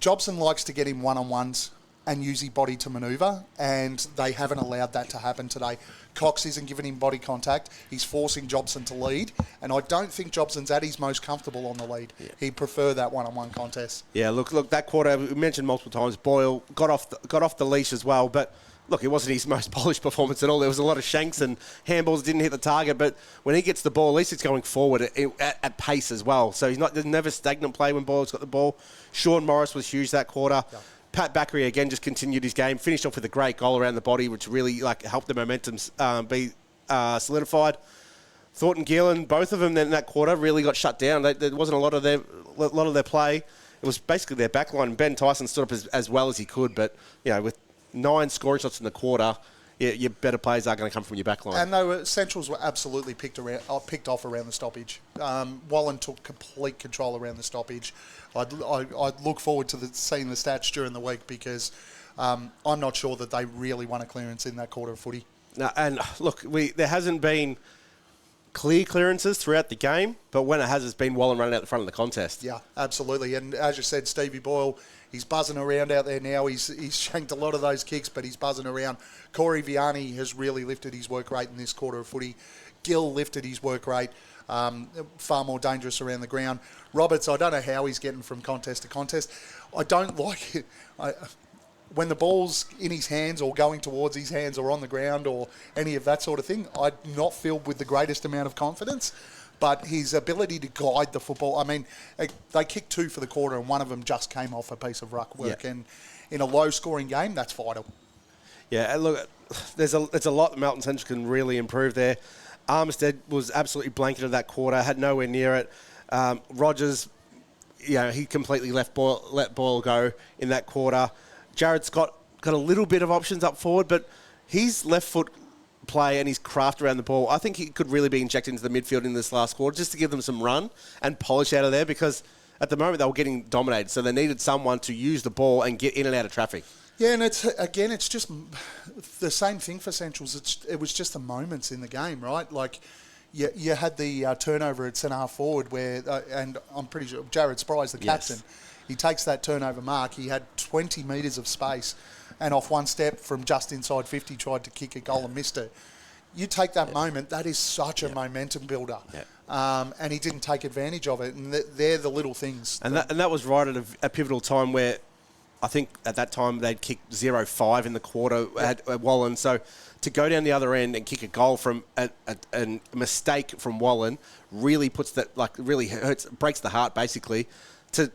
Jobson likes to get him one-on-ones and use his body to manoeuvre, and they haven't allowed that to happen today. Cox isn't giving him body contact. He's forcing Jobson to lead, and I don't think Jobson's at his most comfortable on the lead. Yeah. He'd prefer that one-on-one contest. Yeah, look, that quarter, we mentioned multiple times, Boyle got off the leash as well, but look, it wasn't his most polished performance at all. There was a lot of shanks and handballs that didn't hit the target, but when he gets the ball, at least it's going forward at pace as well. So there's never stagnant play when Boyle's got the ball. Sean Morris was huge that quarter. Yeah. Pat Bakary again just continued his game, finished off with a great goal around the body, which really helped the momentum be solidified. Thornton Gillen, both of them in that quarter really got shut down. There wasn't a lot of their play. It was basically their backline. Ben Tyson stood up as well as he could, but with 9 scoring shots in the quarter, your better players are going to come from your backline. And Centrals were absolutely picked off around the stoppage. Wallan took complete control around the stoppage. I'd look forward to seeing the stats during the week because I'm not sure that they really won a clearance in that quarter of footy. No, and look, there hasn't been clear clearances throughout the game, but when it has, it's been Wallan running out the front of the contest. Yeah, absolutely. And as you said, Stevie Boyle, he's buzzing around out there now. He's shanked a lot of those kicks, but he's buzzing around. Corey Vianney has really lifted his work rate in this quarter of footy. Gill lifted his work rate. Far more dangerous around the ground. Roberts, I don't know how he's getting from contest to contest. I don't like it. When the ball's in his hands or going towards his hands or on the ground or any of that sort of thing, I'm not filled with the greatest amount of confidence. But his ability to guide the football, I mean, they kicked 2 for the quarter and one of them just came off a piece of ruck work. Yeah. And in a low-scoring game, that's vital. Yeah, look, there's a lot that Melton Central can really improve there. Armistead was absolutely blanketed that quarter, had nowhere near it. Rogers, he completely let Boyle go in that quarter. Jared Scott got a little bit of options up forward, but his left foot play and his craft around the ball, I think he could really be injected into the midfield in this last quarter just to give them some run and polish out of there because at the moment they were getting dominated, so they needed someone to use the ball and get in and out of traffic. Yeah, and it's just the same thing for Centrals. It was just the moments in the game, right? Like, you had the turnover at centre-half forward where, and I'm pretty sure Jared Spry's the captain. Yes. He takes that turnover mark. He had 20 metres of space and off one step from just inside 50 tried to kick a goal and missed it. You take that moment, that is such a momentum builder. And he didn't take advantage of it. And they're the little things. And that was right at a pivotal time where I think at that time they'd kicked 0-5 in the quarter at Wallan. So to go down the other end and kick a goal from a mistake from Wallan really puts that, really hurts, breaks the heart basically. To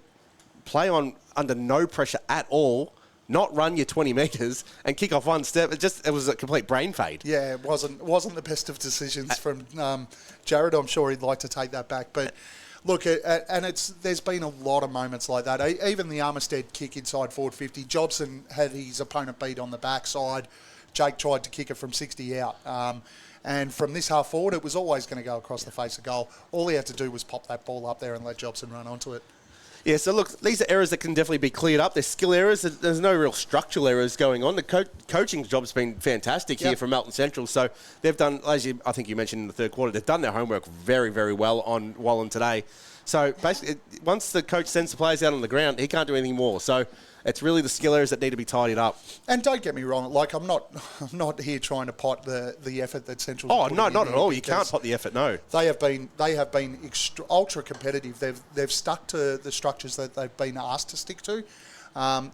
play on under no pressure at all, not run your 20 metres and kick off one step. It was a complete brain fade. Yeah, it wasn't the best of decisions from Jared. I'm sure he'd like to take that back. But look, there's been a lot of moments like that. Even the Armistead kick inside forward 50, Jobson had his opponent beat on the backside. Jake tried to kick it from 60 out. And from this half forward, it was always going to go across the face of goal. All he had to do was pop that ball up there and let Jobson run onto it. Yeah, so look, these are errors that can definitely be cleared up. They're skill errors. There's no real structural errors going on. The coaching job's been fantastic here from Melton Central. So they've done, I think you mentioned in the third quarter, they've done their homework very, very well on Wallan today. So basically, once the coach sends the players out on the ground, he can't do anything more. So it's really the skill areas that need to be tidied up. And don't get me wrong, I'm not here trying to pot the effort that Central. Oh no, not at all. You can't pot the effort. No, they have been ultra competitive. They've stuck to the structures that they've been asked to stick to.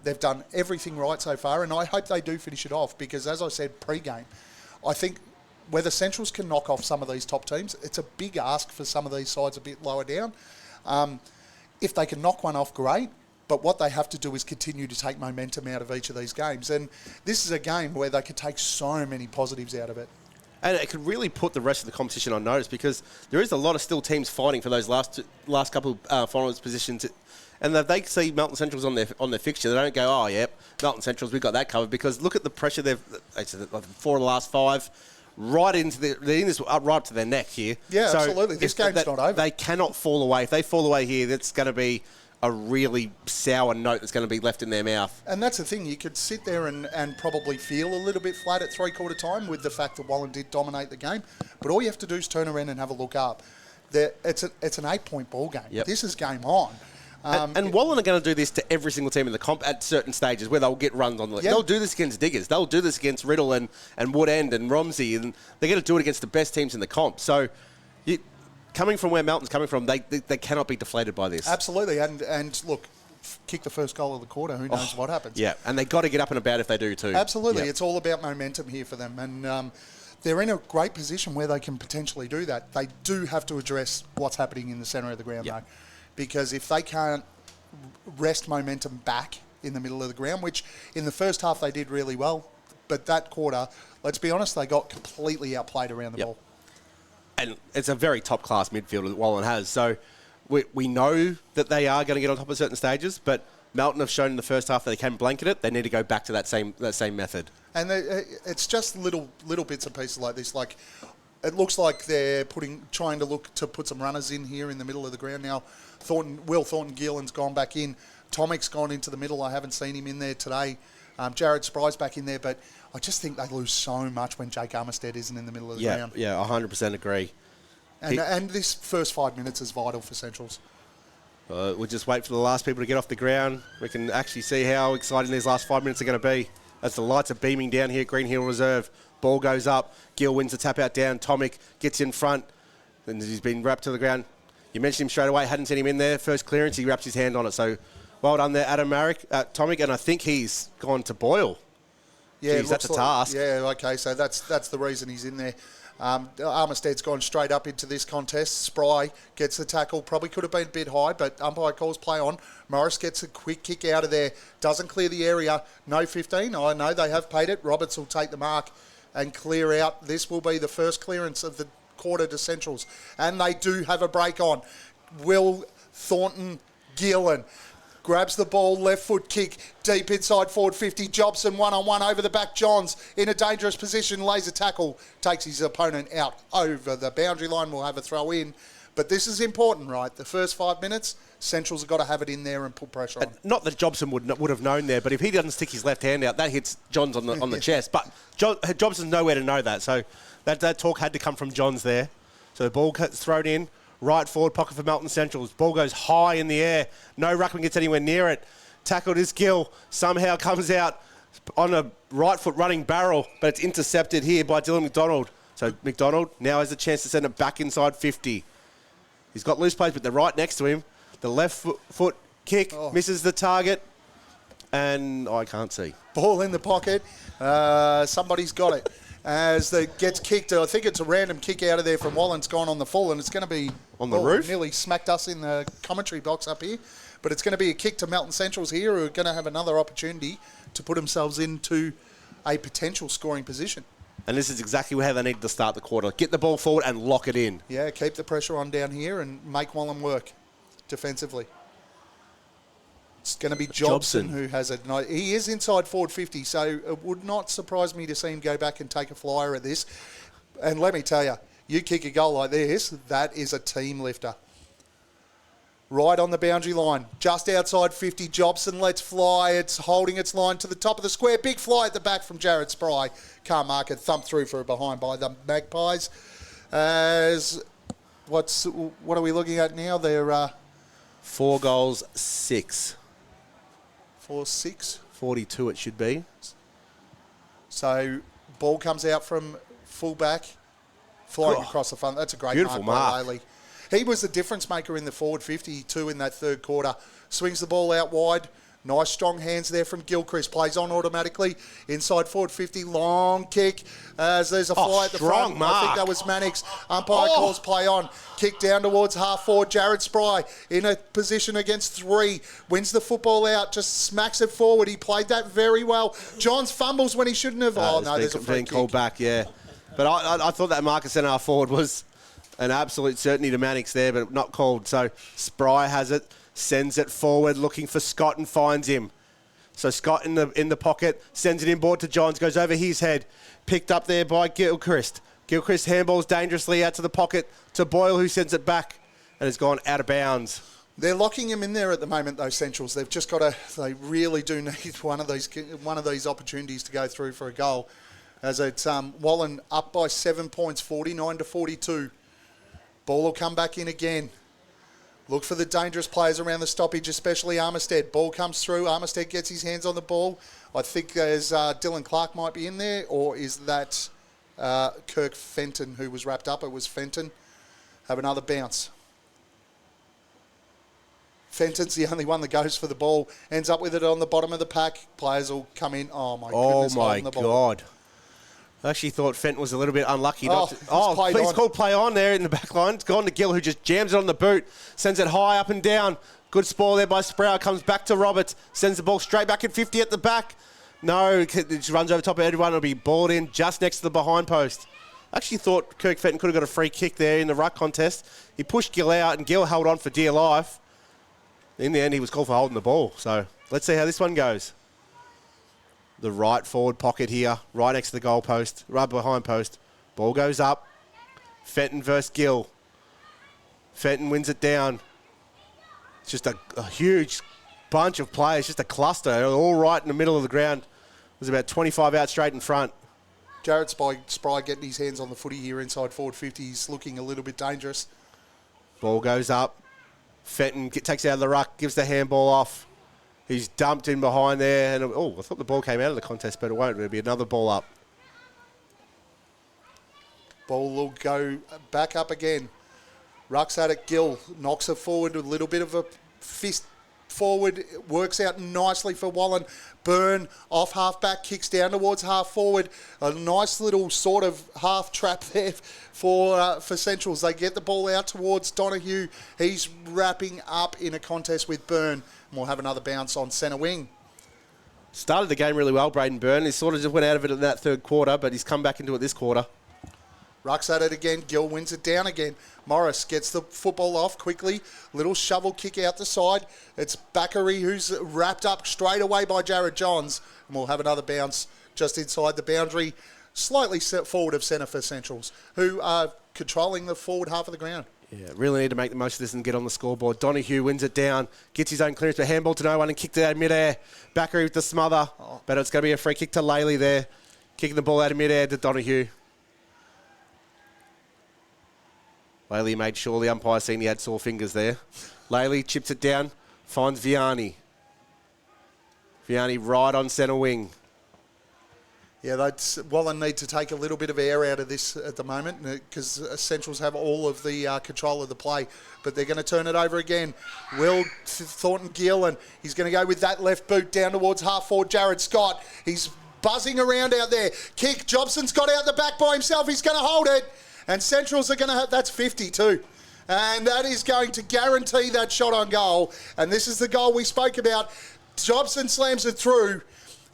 They've done everything right so far, and I hope they do finish it off because, as I said pre-game, I think whether Centrals can knock off some of these top teams, it's a big ask for some of these sides a bit lower down. If they can knock one off, great. But what they have to do is continue to take momentum out of each of these games. And this is a game where they could take so many positives out of it. And it could really put the rest of the competition on notice because there is a lot of still teams fighting for those last couple finals positions. And if they see Melton Central's on their fixture, they don't go, oh, yep, Melton Central's, we've got that covered. Because look at the pressure they've 4 of the last 5. Right into they're in this right up to their neck here. Yeah, so absolutely. This game's not over. They cannot fall away. If they fall away here, that's going to be a really sour note that's going to be left in their mouth. And that's the thing. You could sit there and probably feel a little bit flat at three-quarter time with the fact that Wallan did dominate the game. But all you have to do is turn around and have a look up. It's an 8-point ball game. Yep. This is game on. And Wallan are going to do this to every single team in the comp at certain stages where they'll get runs on the... Yep. They'll do this against Diggers. They'll do this against Riddle and Woodend and Romsey. And they're going to do it against the best teams in the comp. So... coming from where Melton's coming from, they cannot be deflated by this. Absolutely, and look, kick the first goal of the quarter, who knows what happens. Yeah, and they've got to get up and about if they do too. Absolutely, It's all about momentum here for them, and they're in a great position where they can potentially do that. They do have to address what's happening in the centre of the ground, though, because if they can't wrest momentum back in the middle of the ground, which in the first half they did really well, but that quarter, let's be honest, they got completely outplayed around the ball. And it's a very top-class midfielder that Wallan has. So we know that they are going to get on top of certain stages, but Melton have shown in the first half that they can blanket it. They need to go back to that same method. And it's just little bits and pieces like this. Like it looks like they're trying to put some runners in here in the middle of the ground now. Will Thornton-Gillen's gone back in. Tomic's gone into the middle. I haven't seen him in there today. Jared Spry's back in there, but I just think they lose so much when Jake Armistead isn't in the middle of the ground. Yeah, 100% agree. And this first 5 minutes is vital for Centrals. We'll just wait for the last people to get off the ground. We can actually see how exciting these last 5 minutes are going to be. As the lights are beaming down here at Green Hill Reserve. Ball goes up. Gill wins the tap out down. Tomic gets in front. And he's been wrapped to the ground. You mentioned him straight away. Hadn't seen him in there. First clearance, he wraps his hand on it. So well done there, Adam Tomic. And I think he's gone to Boyle. Yeah, jeez, that's a task. Yeah, okay, so that's the reason he's in there. Armistead's gone straight up into this contest. Spry gets the tackle. Probably could have been a bit high, but umpire calls play on. Morris gets a quick kick out of there. Doesn't clear the area. No 15. I know they have paid it. Roberts will take the mark and clear out. This will be the first clearance of the quarter to Centrals. And they do have a break on. Will Thornton-Gillen grabs the ball, left foot kick, deep inside forward 50. Jobson one-on-one over the back. Johns in a dangerous position, lays a tackle, takes his opponent out over the boundary line. We'll have a throw in. But this is important, right? The first 5 minutes, Central's have got to have it in there and put pressure on. Not that Jobson would have known there, but if he doesn't stick his left hand out, that hits Johns on the chest. But Jobson's nowhere to know that. So that talk had to come from Johns there. So the ball gets thrown in. Right forward pocket for Melton Centrals. Ball goes high in the air. No ruckman gets anywhere near it. Tackled is Gill. Somehow comes out. on a right foot running barrel, but it's intercepted here by Dylan McDonald. So McDonald now has a chance to send it back inside 50. He's got loose plays, but they're right next to him. The left foot kick misses the target, and I can't see. Ball in the pocket. Somebody's got it. As it gets kicked, I think it's a random kick out of there from Wallan. It's gone on the full, and it's going to be... On the roof? Nearly smacked us in the commentary box up here. But it's going to be a kick to Melton Centrals here, who are going to have another opportunity to put themselves into a potential scoring position. And this is exactly how they need to start the quarter. Get the ball forward and lock it in. Yeah, keep the pressure on down here and make Wallan work defensively. It's going to be Jobson who has it. He is inside forward 50, so it would not surprise me to see him go back and take a flyer at this. And let me tell you, you kick a goal like this, that is a team lifter. Right on the boundary line, just outside 50, Jobson lets fly. It's holding its line to the top of the square. Big fly at the back from Jared Spry. Can't mark it. Thump through for a behind by the Magpies. As what are we looking at now? They're 4 goals, 6. 4-6. 42 it should be. So ball comes out from fullback, flying across the front. That's a great beautiful mark by mark. Laley. He was the difference maker in the forward 52 in that third quarter. Swings the ball out wide. Nice strong hands there from Gilchrist. Plays on automatically. Inside forward 50. Long kick. As there's a fly at the front. Mark. I think that was Mannix. Umpire calls play on. Kick down towards half forward. Jared Spry in a position against 3. Wins the football out. Just smacks it forward. He played that very well. Johns fumbles when he shouldn't have. There's a free kick. Called back, yeah. But I thought that Marcus centre forward was an absolute certainty to Mannix there, but not called. So Spry has it, sends it forward, looking for Scott and finds him. So Scott in the pocket, sends it inboard to Johns, goes over his head. Picked up there by Gilchrist. Gilchrist handballs dangerously out to the pocket to Boyle, who sends it back and has gone out of bounds. They're locking him in there at the moment, those Centrals. They've just got to, they really do need one of these opportunities to go through for a goal. As it's Wallan up by 7 points, 49-42. Ball will come back in again. Look for the dangerous players around the stoppage, especially Armistead. Ball comes through. Armistead gets his hands on the ball. I think there's Dylan Clark might be in there, or is that Kirk Fenton who was wrapped up? It was Fenton. Have another bounce. Fenton's the only one that goes for the ball. Ends up with it on the bottom of the pack. Players will come in. Oh, my goodness. Oh, my God. I actually thought Fenton was a little bit unlucky. Please call play on there in the back line. It's gone to Gill, who just jams it on the boot, sends it high up and down. Good spoil there by Sproul. Comes back to Roberts, sends the ball straight back at 50 at the back. No, it just runs over top of everyone. It'll be balled in just next to the behind post. I actually thought Kirk Fenton could have got a free kick there in the ruck contest. He pushed Gill out, and Gill held on for dear life. In the end, he was called for holding the ball. So let's see how this one goes. The right forward pocket here, right next to the goal post, right behind post. Ball goes up. Fenton versus Gill. Fenton wins it down. It's just a huge bunch of players, just a cluster, all right in the middle of the ground. There's about 25 out straight in front. Jared Spry getting his hands on the footy here inside forward 50. He's looking a little bit dangerous. Ball goes up. Fenton takes it out of the ruck, gives the handball off. He's dumped in behind there. And I thought the ball came out of the contest, but it won't. It'll be another ball up. Ball will go back up again. Rucks at it. Gill knocks it forward with a little bit of a fist forward. Works out nicely for Wallan. Byrne off half back, kicks down towards half forward. A nice little sort of half trap there for Centrals. They get the ball out towards Donahue. He's wrapping up in a contest with Byrne. And we'll have another bounce on centre wing. Started the game really well, Braden Byrne. He sort of just went out of it in that third quarter, but he's come back into it this quarter. Rucks at it again. Gill wins it down again. Morris gets the football off quickly. Little shovel kick out the side. It's Bakary who's wrapped up straight away by Jared Johns. And we'll have another bounce just inside the boundary, slightly set forward of centre for Centrals, who are controlling the forward half of the ground. Yeah, really need to make the most of this and get on the scoreboard. Donahue wins it down, gets his own clearance, but handball to no one and kicked it out of midair. Bakary with the smother, but it's going to be a free kick to Laley there. Kicking the ball out of midair to Donahue. Laley made sure the umpire seen he had sore fingers there. Laley chips it down, finds Vianney. Vianney right on centre wing. Yeah, Wallan need to take a little bit of air out of this at the moment because Centrals have all of the control of the play. But they're going to turn it over again. Will Thornton-Gill, and he's going to go with that left boot down towards half forward Jared Scott. He's buzzing around out there. Kick, Jobson's got out the back by himself. He's going to hold it. And Centrals are going to have, that's 50 too. And that is going to guarantee that shot on goal. And this is the goal we spoke about. Jobson slams it through.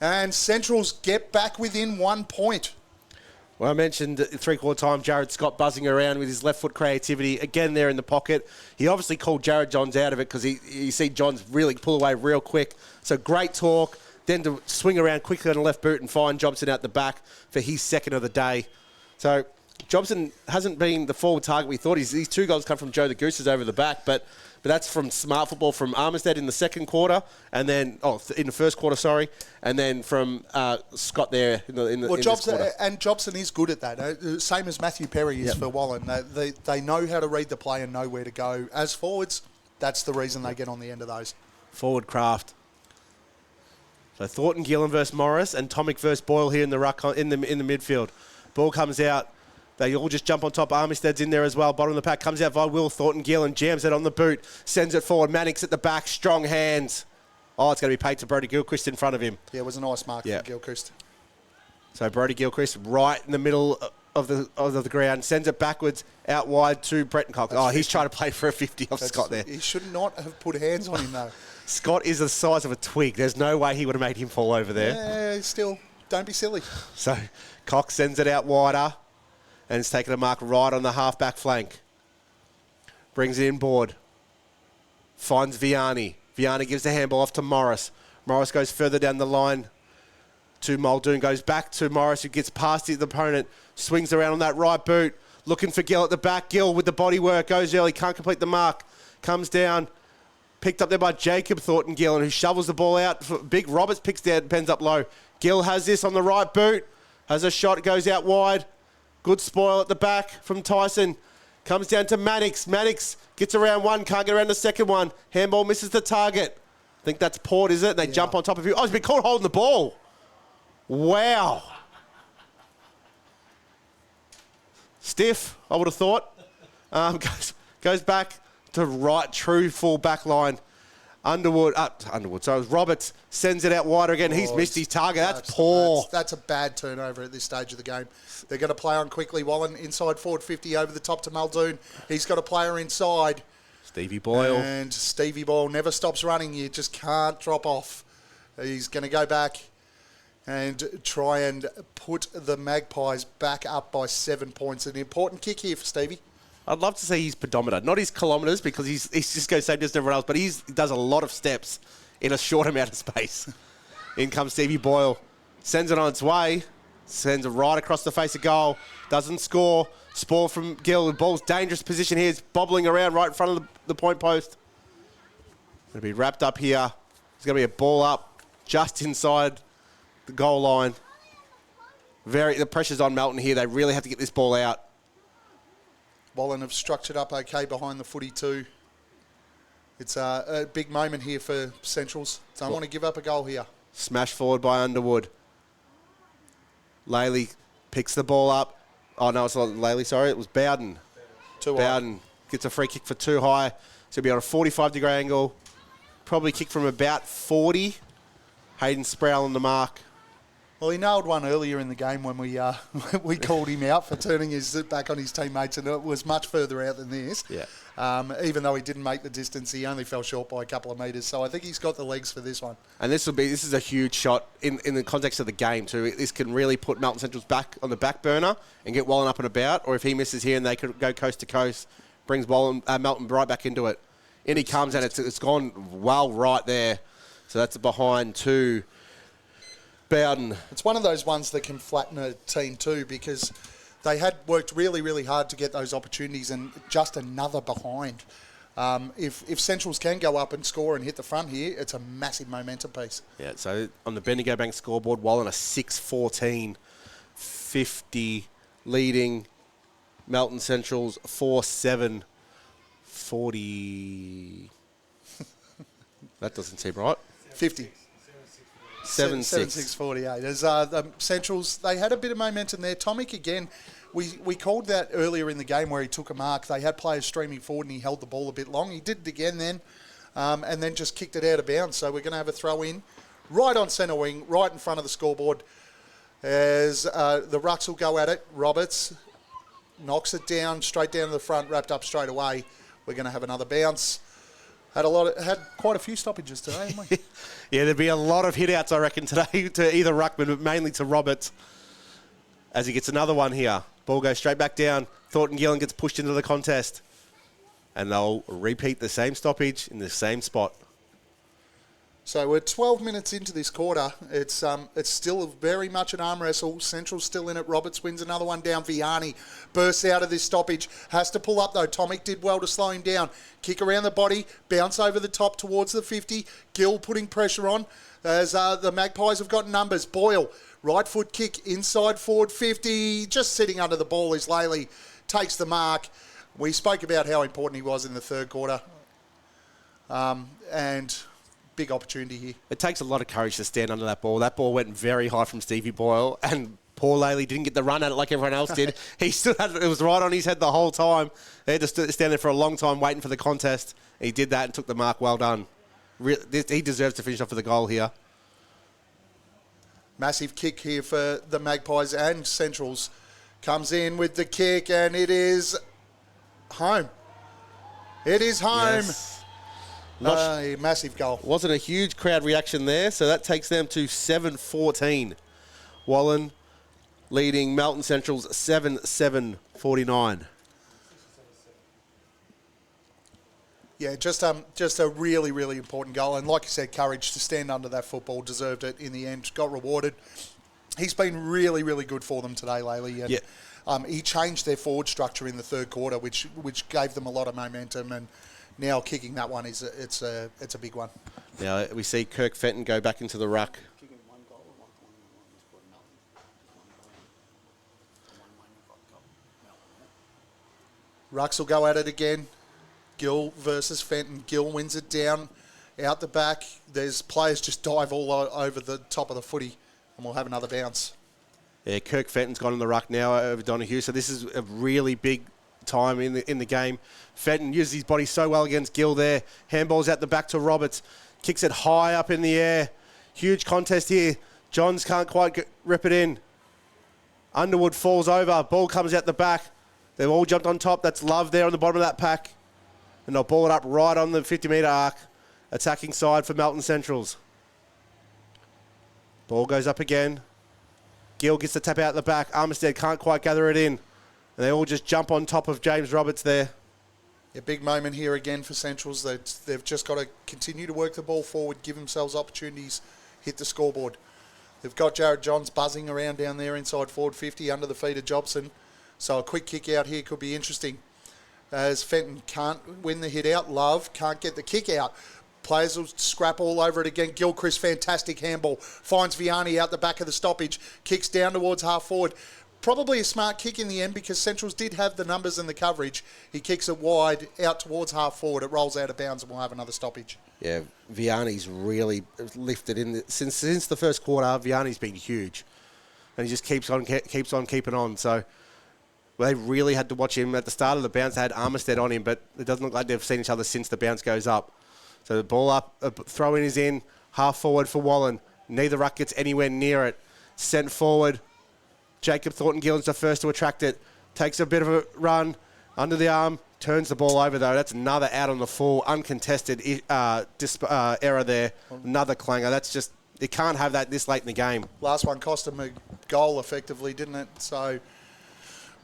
And Centrals get back within 1 point. Well, I mentioned at three-quarter time, Jared Scott buzzing around with his left foot creativity. Again, there in the pocket. He obviously called Jared Johns out of it because you see Johns really pull away real quick. So great talk. Then to swing around quickly on the left boot and find Jobson out the back for his second of the day. So Jobson hasn't been the forward target we thought. These 2 goals come from Joe the Gooses over the back, but that's from smart football from Armistead in the second quarter, and then in the first quarter, sorry, and then from Scott there in this quarter. And Jobson is good at that. Same as Matthew Perry is for Wallan. They know how to read the play and know where to go. As forwards, that's the reason they get on the end of those. Forward craft. So Thornton Gillen versus Morris and Tomic versus Boyle here in the ruck in the midfield. Ball comes out. They all just jump on top. Armistead's in there as well. Bottom of the pack comes out by Will Thornton-Gill, jams it on the boot, sends it forward. Mannix at the back, strong hands. Oh, it's going to be paid to Brody Gilchrist in front of him. Yeah, it was a nice mark from Gilchrist. So Brody Gilchrist right in the middle of the ground, sends it backwards out wide to Bretton Cox. He's trying to play for a 50 off Scott there. He should not have put hands on him though. Scott is the size of a twig. There's no way he would have made him fall over there. Yeah, still, don't be silly. So Cox sends it out wider. And it's taken a mark right on the half-back flank. Brings it inboard. Finds Vianney. Vianney gives the handball off to Morris. Morris goes further down the line to Muldoon. Goes back to Morris, who gets past the opponent. Swings around on that right boot. Looking for Gill at the back. Gill with the body work. Goes early. Can't complete the mark. Comes down. Picked up there by Jacob Thornton-Gill, who shovels the ball out. Big Roberts picks down, pens up low. Gill has this on the right boot. Has a shot. Goes out wide. Good spoil at the back from Tyson. Comes down to Mannix. Mannix gets around one, can't get around the second one. Handball misses the target. I think that's Port, is it? They jump on top of you. Oh, he's been caught holding the ball. Wow. Stiff, I would have thought. Goes back to right, true full back line. Underwood. So it was Roberts, sends it out wider again. He's missed his target. That's poor. That's a bad turnover at this stage of the game. They're going to play on quickly. Wallan inside forward 50 over the top to Muldoon. He's got a player inside. Stevie Boyle. And Stevie Boyle never stops running. You just can't drop off. He's going to go back and try and put the Magpies back up by 7 points. An important kick here for Stevie. I'd love to see his pedometer. Not his kilometres, because he's just goes same distance as everyone else, but he does a lot of steps in a short amount of space. In comes Stevie Boyle. Sends it on its way. Sends it right across the face of goal. Doesn't score. Spoil from Gill. The ball's dangerous position here. It's bobbling around right in front of the point post. Going to be wrapped up here. There's going to be a ball up just inside the goal line. The pressure's on Melton here. They really have to get this ball out. Wallan have structured up okay behind the footy too. It's a big moment here for Centrals. Don't want to give up a goal here. Smash forward by Underwood. Laley picks the ball up. Oh, no, it's not Laley, sorry. It was Bowden. Bowden gets a free kick for too high. So it'll be on a 45-degree angle. Probably kick from about 40. Hayden Sproul on the mark. Well, he nailed one earlier in the game when we called him out for turning his back on his teammates, and it was much further out than this. Yeah. Even though he didn't make the distance, he only fell short by a couple of metres. So I think he's got the legs for this one. And this is a huge shot in the context of the game too. This can really put Melton Central's back on the back burner and get Wallan up and about. Or if he misses here and they could go coast to coast, brings Melton right back into it. In he comes and it's gone well right there. So that's behind to Bowden. It's one of those ones that can flatten a team too, because they had worked really, really hard to get those opportunities, and just another behind. If Centrals can go up and score and hit the front here, it's a massive momentum piece. Yeah, so on the Bendigo Bank scoreboard, Wallan a 6-14, 50 leading Melton Centrals 4-7, 40. That doesn't seem right. 50. 7-6. 7-6-48. As the Centrals, they had a bit of momentum there. Tomic, again, we called that earlier in the game where he took a mark. They had players streaming forward and he held the ball a bit long. He did it again then, and then just kicked it out of bounds. So we're going to have a throw in right on centre wing, right in front of the scoreboard. As the Rucks will go at it. Roberts knocks it down, straight down to the front, wrapped up straight away. We're going to have another bounce. Had quite a few stoppages today, haven't we? Yeah, there'd be a lot of hit-outs, I reckon, today to either Ruckman, but mainly to Roberts. As he gets another one here. Ball goes straight back down. Thornton Gillen gets pushed into the contest. And they'll repeat the same stoppage in the same spot. So we're 12 minutes into this quarter. It's still very much an arm wrestle. Central's still in it. Roberts wins another one down. Vianney bursts out of this stoppage. Has to pull up though. Tomic did well to slow him down. Kick around the body. Bounce over the top towards the 50. Gill putting pressure on as the Magpies have got numbers. Boyle, right foot kick inside forward 50. Just sitting under the ball is Laley. Takes the mark. We spoke about how important he was in the third quarter. And big opportunity here. It takes a lot of courage to stand under that ball. That ball went very high from Stevie Boyle, and poor Laley didn't get the run at it like everyone else did. He still had it was right on his head the whole time. They had to stand there for a long time waiting for the contest. He did that and took the mark. Well done. He deserves to finish off with a goal here. Massive kick here for the Magpies and Centrals. Comes in with the kick, and it is home. It is home. Yes. A massive goal. Wasn't a huge crowd reaction there, so that takes them to 7-14. Wallan leading Melton Centrals 7-7-49. Yeah, just a really, really important goal. And like you said, courage to stand under that football, deserved it in the end, got rewarded. He's been really, really good for them today, Laley. And he changed their forward structure in the third quarter, which gave them a lot of momentum. And now kicking that one, it's a big one. Now we see Kirk Fenton go back into the ruck. Rucks will go at it again. Gill versus Fenton. Gill wins it down out the back. There's players just dive all over the top of the footy, and we'll have another bounce. Yeah, Kirk Fenton's gone in the ruck now over Donahue, so this is a really big time in the game. Fenton uses his body so well against Gill there. Handball's out the back to Roberts. Kicks it high up in the air. Huge contest here. Johns can't quite rip it in. Underwood falls over. Ball comes out the back. They've all jumped on top. That's Love there on the bottom of that pack. And they'll ball it up right on the 50-metre arc. Attacking side for Melton Centrals. Ball goes up again. Gill gets the tap out the back. Armistead can't quite gather it in. And they all just jump on top of James Roberts there. A big moment here again for Centrals. They've just got to continue to work the ball forward, give themselves opportunities, hit the scoreboard. They've got Jared Johns buzzing around down there inside forward 50 under the feet of Jobson. So a quick kick out here could be interesting. As Fenton can't win the hit out. Love can't get the kick out. Players will scrap all over it again. Gilchrist, fantastic handball. Finds Vianney out the back of the stoppage. Kicks down towards half forward. Probably a smart kick in the end because Centrals did have the numbers and the coverage. He kicks it wide out towards half forward. It rolls out of bounds and we'll have another stoppage. Yeah, Vianney's really lifted in. Since the first quarter, Vianney's been huge. And he just keeps on keeping on. So they really had to watch him. At the start of the bounce, they had Armistead on him, but it doesn't look like they've seen each other since the bounce goes up. So the ball up, throw-in is in, half forward for Wallan. Neither ruck gets anywhere near it. Sent forward. Jacob Thornton-Gillen's the first to attract it. Takes a bit of a run under the arm. Turns the ball over, though. That's another out on the full. Uncontested error there. Another clanger. That's just... You can't have that this late in the game. Last one cost him a goal, effectively, didn't it? So,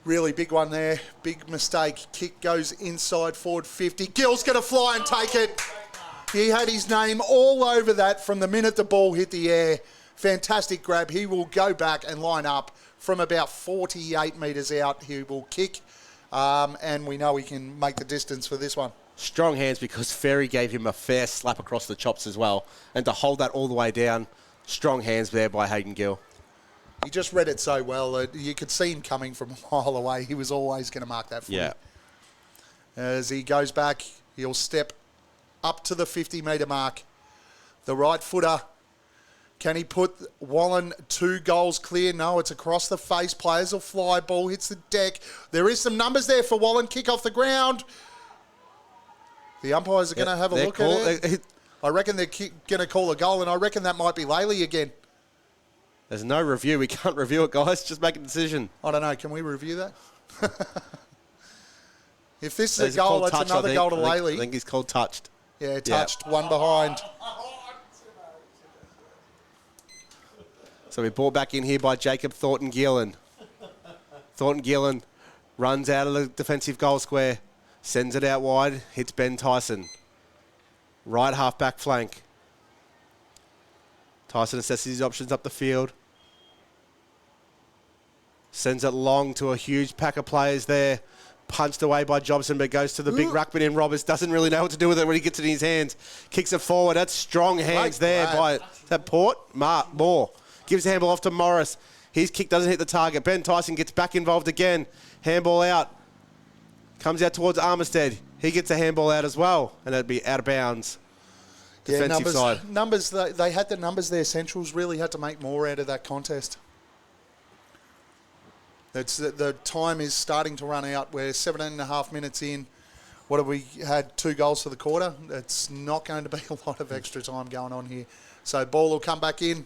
really big one there. Big mistake. Kick goes inside forward 50. Gill's going to fly and take it. He had his name all over that from the minute the ball hit the air. Fantastic grab. He will go back and line up from about 48 metres out. He will kick, and we know he can make the distance for this one. Strong hands because Ferry gave him a fair slap across the chops as well. And to hold that all the way down, strong hands there by Hayden Gill. He just read it so well. You could see him coming from a mile away. He was always going to mark that for Yeah. As he goes back, he'll step up to the 50-metre mark. The right footer Can he put Wallan 2 goals clear? No, it's across the face. Players will fly. Ball hits the deck. There is some numbers there for Wallan. Kick off the ground. The umpires are going to have a look at it. I reckon they're going to call a goal, and I reckon that might be Laley again. There's no review. We can't review it, guys. Just make a decision. I don't know. Can we review that? If this is a goal, that's another goal to Laley. I think he's called touched. Yeah, touched. One behind. So we brought back in here by Jacob Thornton-Gillen. Thornton-Gillen runs out of the defensive goal square, sends it out wide, hits Ben Tyson. Right half back flank. Tyson assesses his options up the field. Sends it long to a huge pack of players there. Punched away by Jobson, but goes to the big ruckman in Roberts. Doesn't really know what to do with it when he gets it in his hands. Kicks it forward. That's strong hands there by that Port. Moore. Gives the handball off to Morris. His kick doesn't hit the target. Ben Tyson gets back involved again. Handball out. Comes out towards Armistead. He gets a handball out as well, and that'd be out of bounds. Defensive side. Numbers. They had the numbers there. Centrals really had to make more out of that contest. The time is starting to run out. We're 17.5 minutes in. What have we had? 2 goals for the quarter. It's not going to be a lot of extra time going on here. So ball will come back in.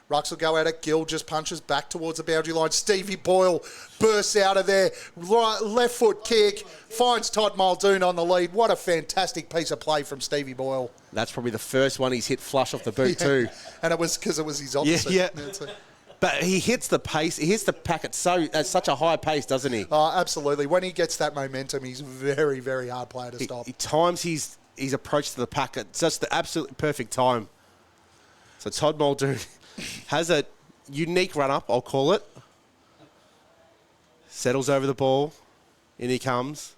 Rucks will go at it. Gill just punches back towards the boundary line. Stevie Boyle bursts out of there. Left foot kick. Finds Todd Muldoon on the lead. What a fantastic piece of play from Stevie Boyle. That's probably the first one he's hit flush off the boot too. And it was because it was his opposite. Yeah. But he hits the pace. He hits the packet at such a high pace, doesn't he? Oh, absolutely. When he gets that momentum, he's a very, very hard player to stop. He times his approach to the packet. Just the absolute perfect time. So Todd Muldoon has a unique run-up, I'll call it. Settles over the ball. In he comes.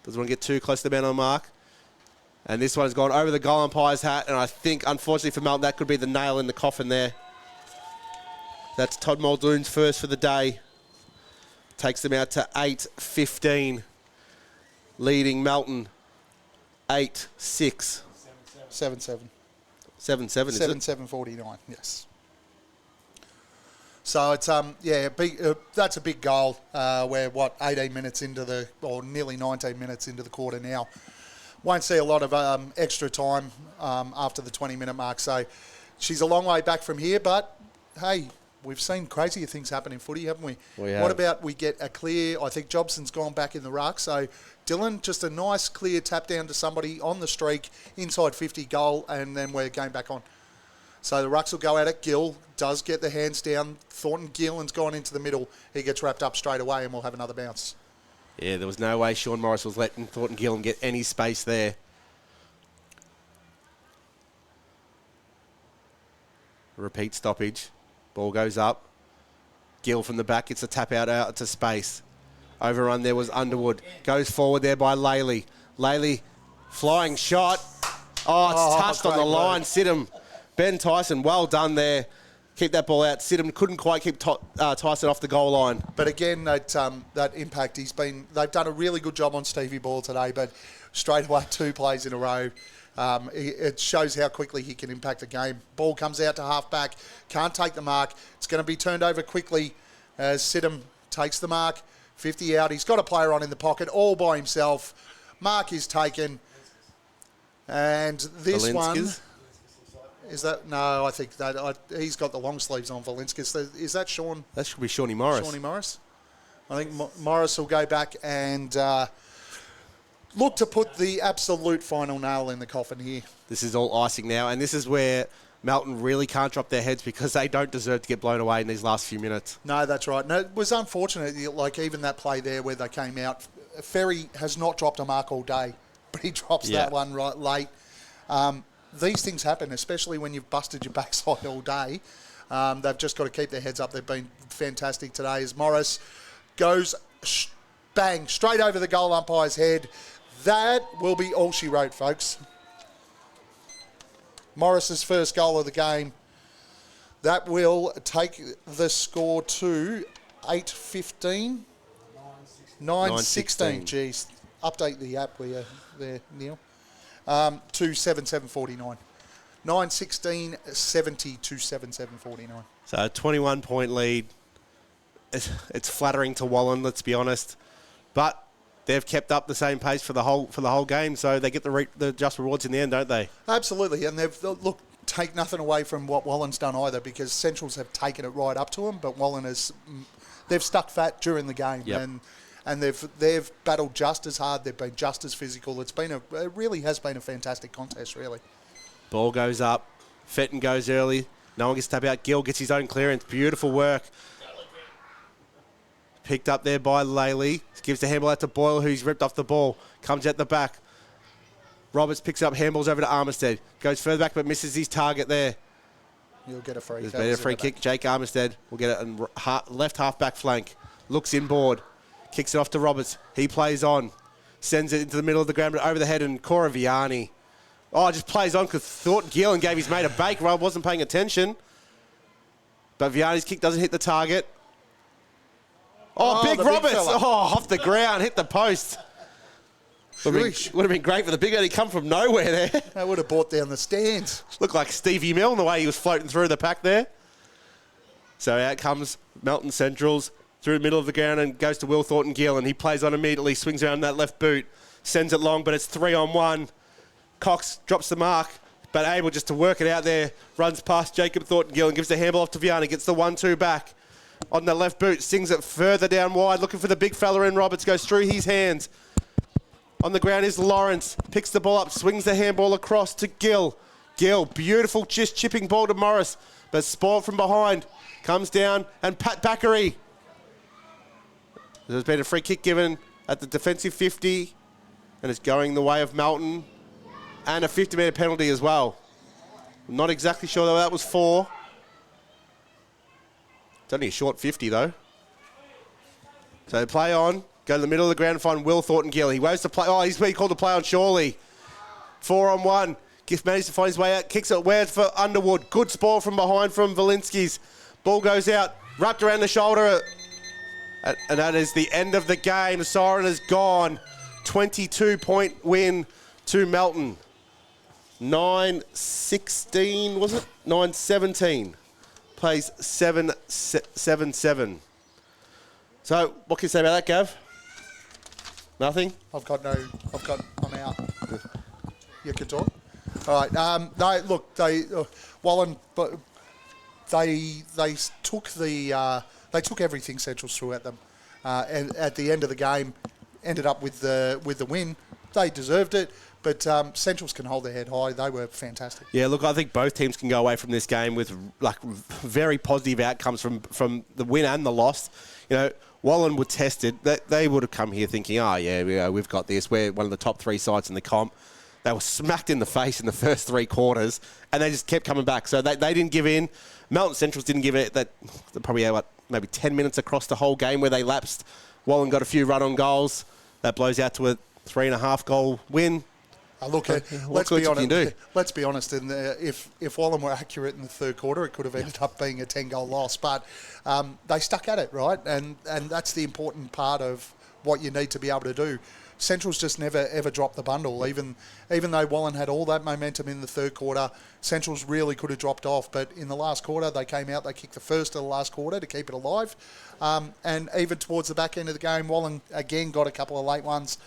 Doesn't want to get too close to the man on the mark. And this one's gone over the goal umpire's hat. And I think, unfortunately for Melton, that could be the nail in the coffin there. That's Todd Muldoon's first for the day. Takes them out to 8-15. Leading Melton 8-6. 7-7. 7-7, is it? 7-7-49, yes. So it's that's a big goal. We're 18 minutes into or nearly 19 minutes into the quarter now. Won't see a lot of extra time after the 20-minute mark. So she's a long way back from here, but hey, we've seen crazier things happen in footy, haven't we? We have. What about we get a clear? I think Jobson's gone back in the ruck. So Dylan, just a nice clear tap down to somebody on the streak, inside 50 goal, and then we're going back on. So the rucks will go at it. Gill does get the hands down. Thornton-Gillen's gone into the middle. He gets wrapped up straight away, and we'll have another bounce. Yeah, there was no way Sean Morris was letting Thornton-Gillen get any space there. Repeat stoppage. Ball goes up. Gill from the back gets a tap out to space. Overrun there was Underwood. Goes forward there by Laley. Laley, flying shot. Oh, it's touched on the line. Sidham. Ben Tyson, well done there. Keep that ball out. Sidham couldn't quite keep Tyson off the goal line. But again, that impact, they've done a really good job on Stevie Ball today, but straight away 2 plays in a row. It shows how quickly he can impact a game. Ball comes out to half-back. Can't take the mark. It's going to be turned over quickly as Sidham takes the mark. 50 out. He's got a player on in the pocket all by himself. Mark is taken. And this one... Is that... No, I think that he's got the long sleeves on, Valinskas. Is that Sean? That should be Shawnee Morris. Shawnee Morris. I think Morris will go back and look to put the absolute final nail in the coffin here. This is all icing now, and this is where Melton really can't drop their heads because they don't deserve to get blown away in these last few minutes. No, that's right. No, it was unfortunate, like even that play there where they came out. Ferry has not dropped a mark all day, but he drops that one right late. These things happen, especially when you've busted your backside all day. They've just got to keep their heads up. They've been fantastic today as Morris goes bang, straight over the goal umpire's head. That will be all she wrote, folks. Morris's first goal of the game. That will take the score to 8-15. 9-16. Jeez. Update the app where you're there, Neil. To 7-7-49. 9-16, 70 to 7-7-49. So a 21-point lead. It's flattering to Wallan, let's be honest. But they've kept up the same pace for the whole game, so they get the just rewards in the end, don't they? Absolutely, and look, take nothing away from what Wallan's done either, because Centrals have taken it right up to them, but Wallan they've stuck fat during the game, and they've battled just as hard. They've been just as physical. It really has been a fantastic contest, really. Ball goes up. Fenton goes early. No one gets to tap out. Gill gets his own clearance. Beautiful work. Picked up there by Laley. Gives the handball out to Boyle, who's ripped off the ball. Comes at the back. Roberts picks up handballs over to Armistead. Goes further back but misses his target there. You'll get a free kick. There's been a free kick. Jake Armistead will get it on left half-back flank. Looks inboard. Kicks it off to Roberts. He plays on. Sends it into the middle of the ground, but over the head, and Cora Vianney. Oh, just plays on because Thornton Gillen gave his mate a bake. Rob wasn't paying attention. But Vianney's kick doesn't hit the target. Oh, big Roberts. Off the ground. Hit the post. Would have been great for the big one. He come from nowhere there. That would have brought down the stands. Looked like Stevie Milne the way he was floating through the pack there. So out comes Melton Centrals through the middle of the ground and goes to Will Thornton Gill, and he plays on immediately, swings around that left boot, sends it long, but it's 3-on-1. Cox drops the mark, but able just to work it out there, runs past Jacob Thornton Gill and gives the handball off to Vianney, gets the 1-2 back. On the left boot, sings it further down wide, looking for the big fella in. Roberts goes through his hands. On the ground is Lawrence, picks the ball up, swings the handball across to Gill. Gill, beautiful just chipping ball to Morris, but spoiled from behind. Comes down, and Pat Backery. There's been a free kick given at the defensive 50, and it's going the way of Melton, and a 50-metre penalty as well. I'm not exactly sure that was for. It's only a short 50, though. So they play on, go to the middle of the ground and find Will Thornton Gill. He waves to play. Oh, he's been called to play on Shawley. 4-on-1. Gift managed to find his way out. Kicks it where for Underwood. Good spoil from behind from Valinski's. Ball goes out. Wrapped around the shoulder. And that is the end of the game. Siren is gone. 22-point win to Melton. 9-16, was it? 9-17. Plays 7-7. So, what can you say about that, Gav? Nothing? I'm out. You can talk. All right. Wallan, but they took everything Centrals threw at them, and at the end of the game, ended up with the win. They deserved it, but Centrals can hold their head high. They were fantastic. Yeah, look, I think both teams can go away from this game with like very positive outcomes from the win and the loss. You know, Wallan were tested. They would have come here thinking, we've got this. We're one of the top 3 sides in the comp. They were smacked in the face in the first 3 quarters, and they just kept coming back. So they didn't give in. Melton Centrals didn't give it. They probably had, maybe 10 minutes across the whole game where they lapsed. Wallan got a few run-on goals. That blows out to a 3.5-goal win. Let's be honest. If Wallan were accurate in the third quarter, it could have ended up being a 10-goal loss. But they stuck at it, right? And that's the important part of what you need to be able to do. Central's just never, ever dropped the bundle. Even though Wallan had all that momentum in the third quarter, Central's really could have dropped off. But in the last quarter, they came out, they kicked the first of the last quarter to keep it alive. And even towards the back end of the game, Wallan again got a couple of late ones.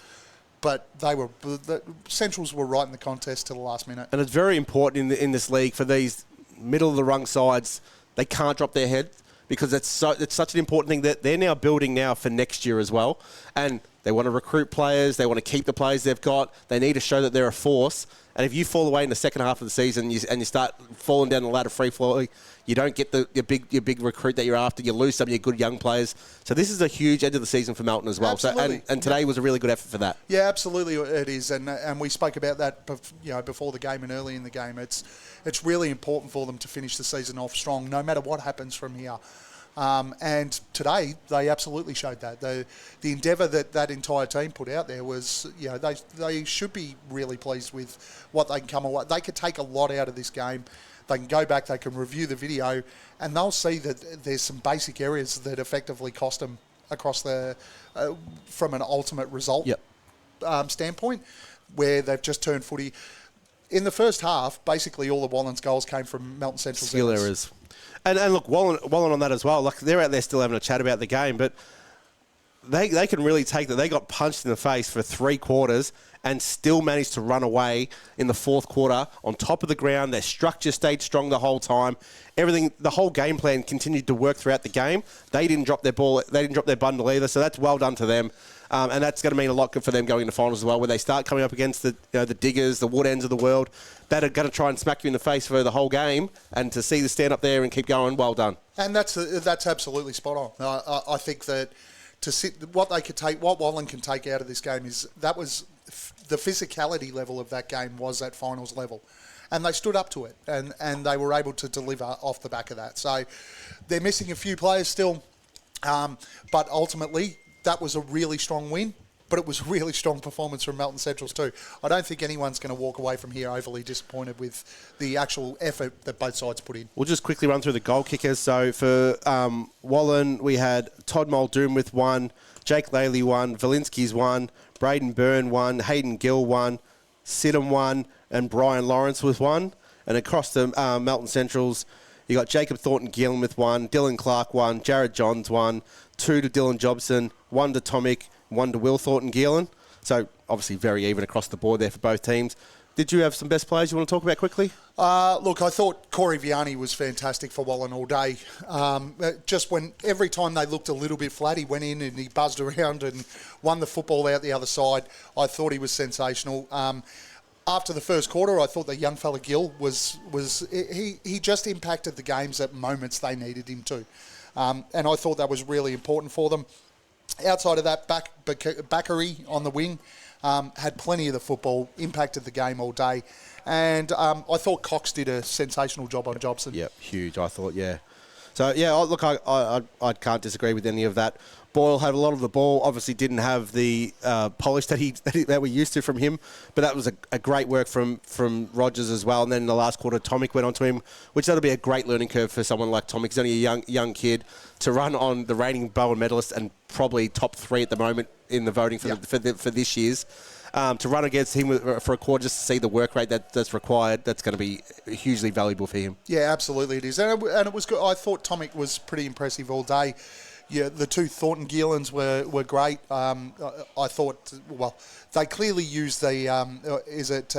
But the Centrals were right in the contest to the last minute. And it's very important in this league for these middle-of-the-rung sides. They can't drop their head because it's such an important thing that they're now building now for next year as well. And they want to recruit players. They want to keep the players they've got. They need to show that they're a force. And if you fall away in the second half of the season and you start falling down the ladder free falling, you don't get your big recruit that you're after. You lose some of your good young players. So this is a huge end of the season for Melton as well. Absolutely. So, and today was a really good effort for that. Yeah, absolutely it is. And we spoke about that before the game and early in the game. It's really important for them to finish the season off strong, no matter what happens from here. And today, they absolutely showed that. The endeavour that entire team put out there was, they should be really pleased with what they can come away. They could take a lot out of this game. They can go back, they can review the video, and they'll see that there's some basic areas that effectively cost them across from an ultimate result standpoint, where they've just turned footy. in the first half, basically all of Wallan's goals came from Melton Central's skill errors. And look, Wallan on that as well. Like, they're out there still having a chat about the game, but they can really take that. They got punched in the face for 3 quarters and still managed to run away in the 4th quarter on top of the ground. Their structure stayed strong the whole time. Everything, the whole game plan continued to work throughout the game. They didn't drop their ball. They didn't drop their bundle either. So that's well done to them. And that's going to mean a lot good for them going into finals as well, where they start coming up against the Diggers, the Wood Ends of the world, that are going to try and smack you in the face for the whole game. And to see the stand up there and keep going, well done. And that's absolutely spot on. I think that what Wallan can take out of this game is that was the physicality level of that game was at finals level. And they stood up to it, and they were able to deliver off the back of that. So they're missing a few players still, but ultimately that was a really strong win, but it was a really strong performance from Melton Centrals too. I don't think anyone's going to walk away from here overly disappointed with the actual effort that both sides put in. We'll just quickly run through the goal kickers. So for Wallan, we had Todd Muldoon with 1, Jake Laley 1, Valinsky's 1, Braden Byrne 1, Hayden Gill 1, Sidham 1, and Brian Lawrence with 1. And across the Melton Centrals, you got Jacob Thornton-Gillen with 1, Dylan Clark 1, Jared Johns 1, 2 to Dylan Jobson, 1 to Tomic, 1 to Will Thornton-Gillen. So obviously very even across the board there for both teams. Did you have some best players you want to talk about quickly? Look, I thought Corey Vianney was fantastic for Wallan all day. Just when every time they looked a little bit flat, he went in and he buzzed around and won the football out the other side. I thought he was sensational. After the first quarter, I thought the young fella Gill he just impacted the games at moments they needed him to. And I thought that was really important for them. Outside of that, Bakary on the wing had plenty of the football, impacted the game all day. And I thought Cox did a sensational job on Jobson. Yep, huge, I thought, yeah. So, yeah, look, I can't disagree with any of that. Boyle had a lot of the ball, obviously didn't have the polish that we're used to from him, but that was a great work from Rogers as well. And then in the last quarter, Tomic went onto him, which that'll be a great learning curve for someone like Tomic. He's only a young kid to run on the reigning Bowen medalist and probably top 3 at the moment in the voting for this year's. To run against him for a quarter, just to see the work rate that's required, that's going to be hugely valuable for him. Yeah, absolutely it is. And it was good. I thought Tomic was pretty impressive all day. Yeah, the 2 Thornton-Gillens were great. I thought, well, they clearly used the, is it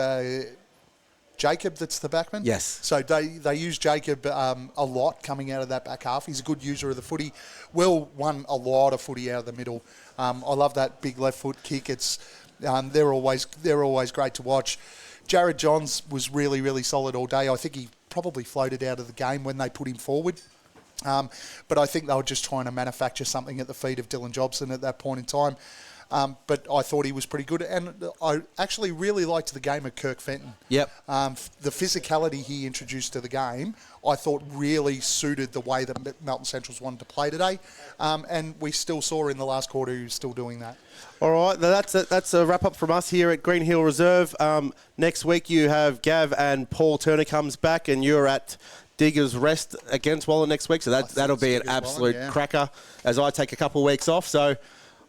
Jacob that's the backman? Yes. So they used Jacob a lot coming out of that back half. He's a good user of the footy. Will won a lot of footy out of the middle. I love that big left foot kick. They're always great to watch. Jared Johns was really, really solid all day. I think he probably floated out of the game when they put him forward. But I think they were just trying to manufacture something at the feet of Dylan Jobson at that point in time. But I thought he was pretty good. And I actually really liked the game of Kirk Fenton. Yep. The physicality he introduced to the game, I thought really suited the way that Melton Centrals wanted to play today. And we still saw in the last quarter he was still doing that. All right, that's a wrap-up from us here at Green Hill Reserve. Next week you have Gav and Paul Turner comes back, and you're at Diggers Rest against Wallan next week, so that'll be an absolute cracker as I take a couple of weeks off, so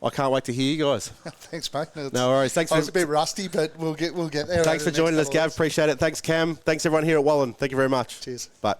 I can't wait to hear you guys. Thanks, mate. No worries. Thanks. I was a bit rusty, but we'll get there. Thanks for joining us, Gav. Appreciate it. Thanks, Cam. Thanks, everyone here at Wallan. Thank you very much. Cheers. Bye.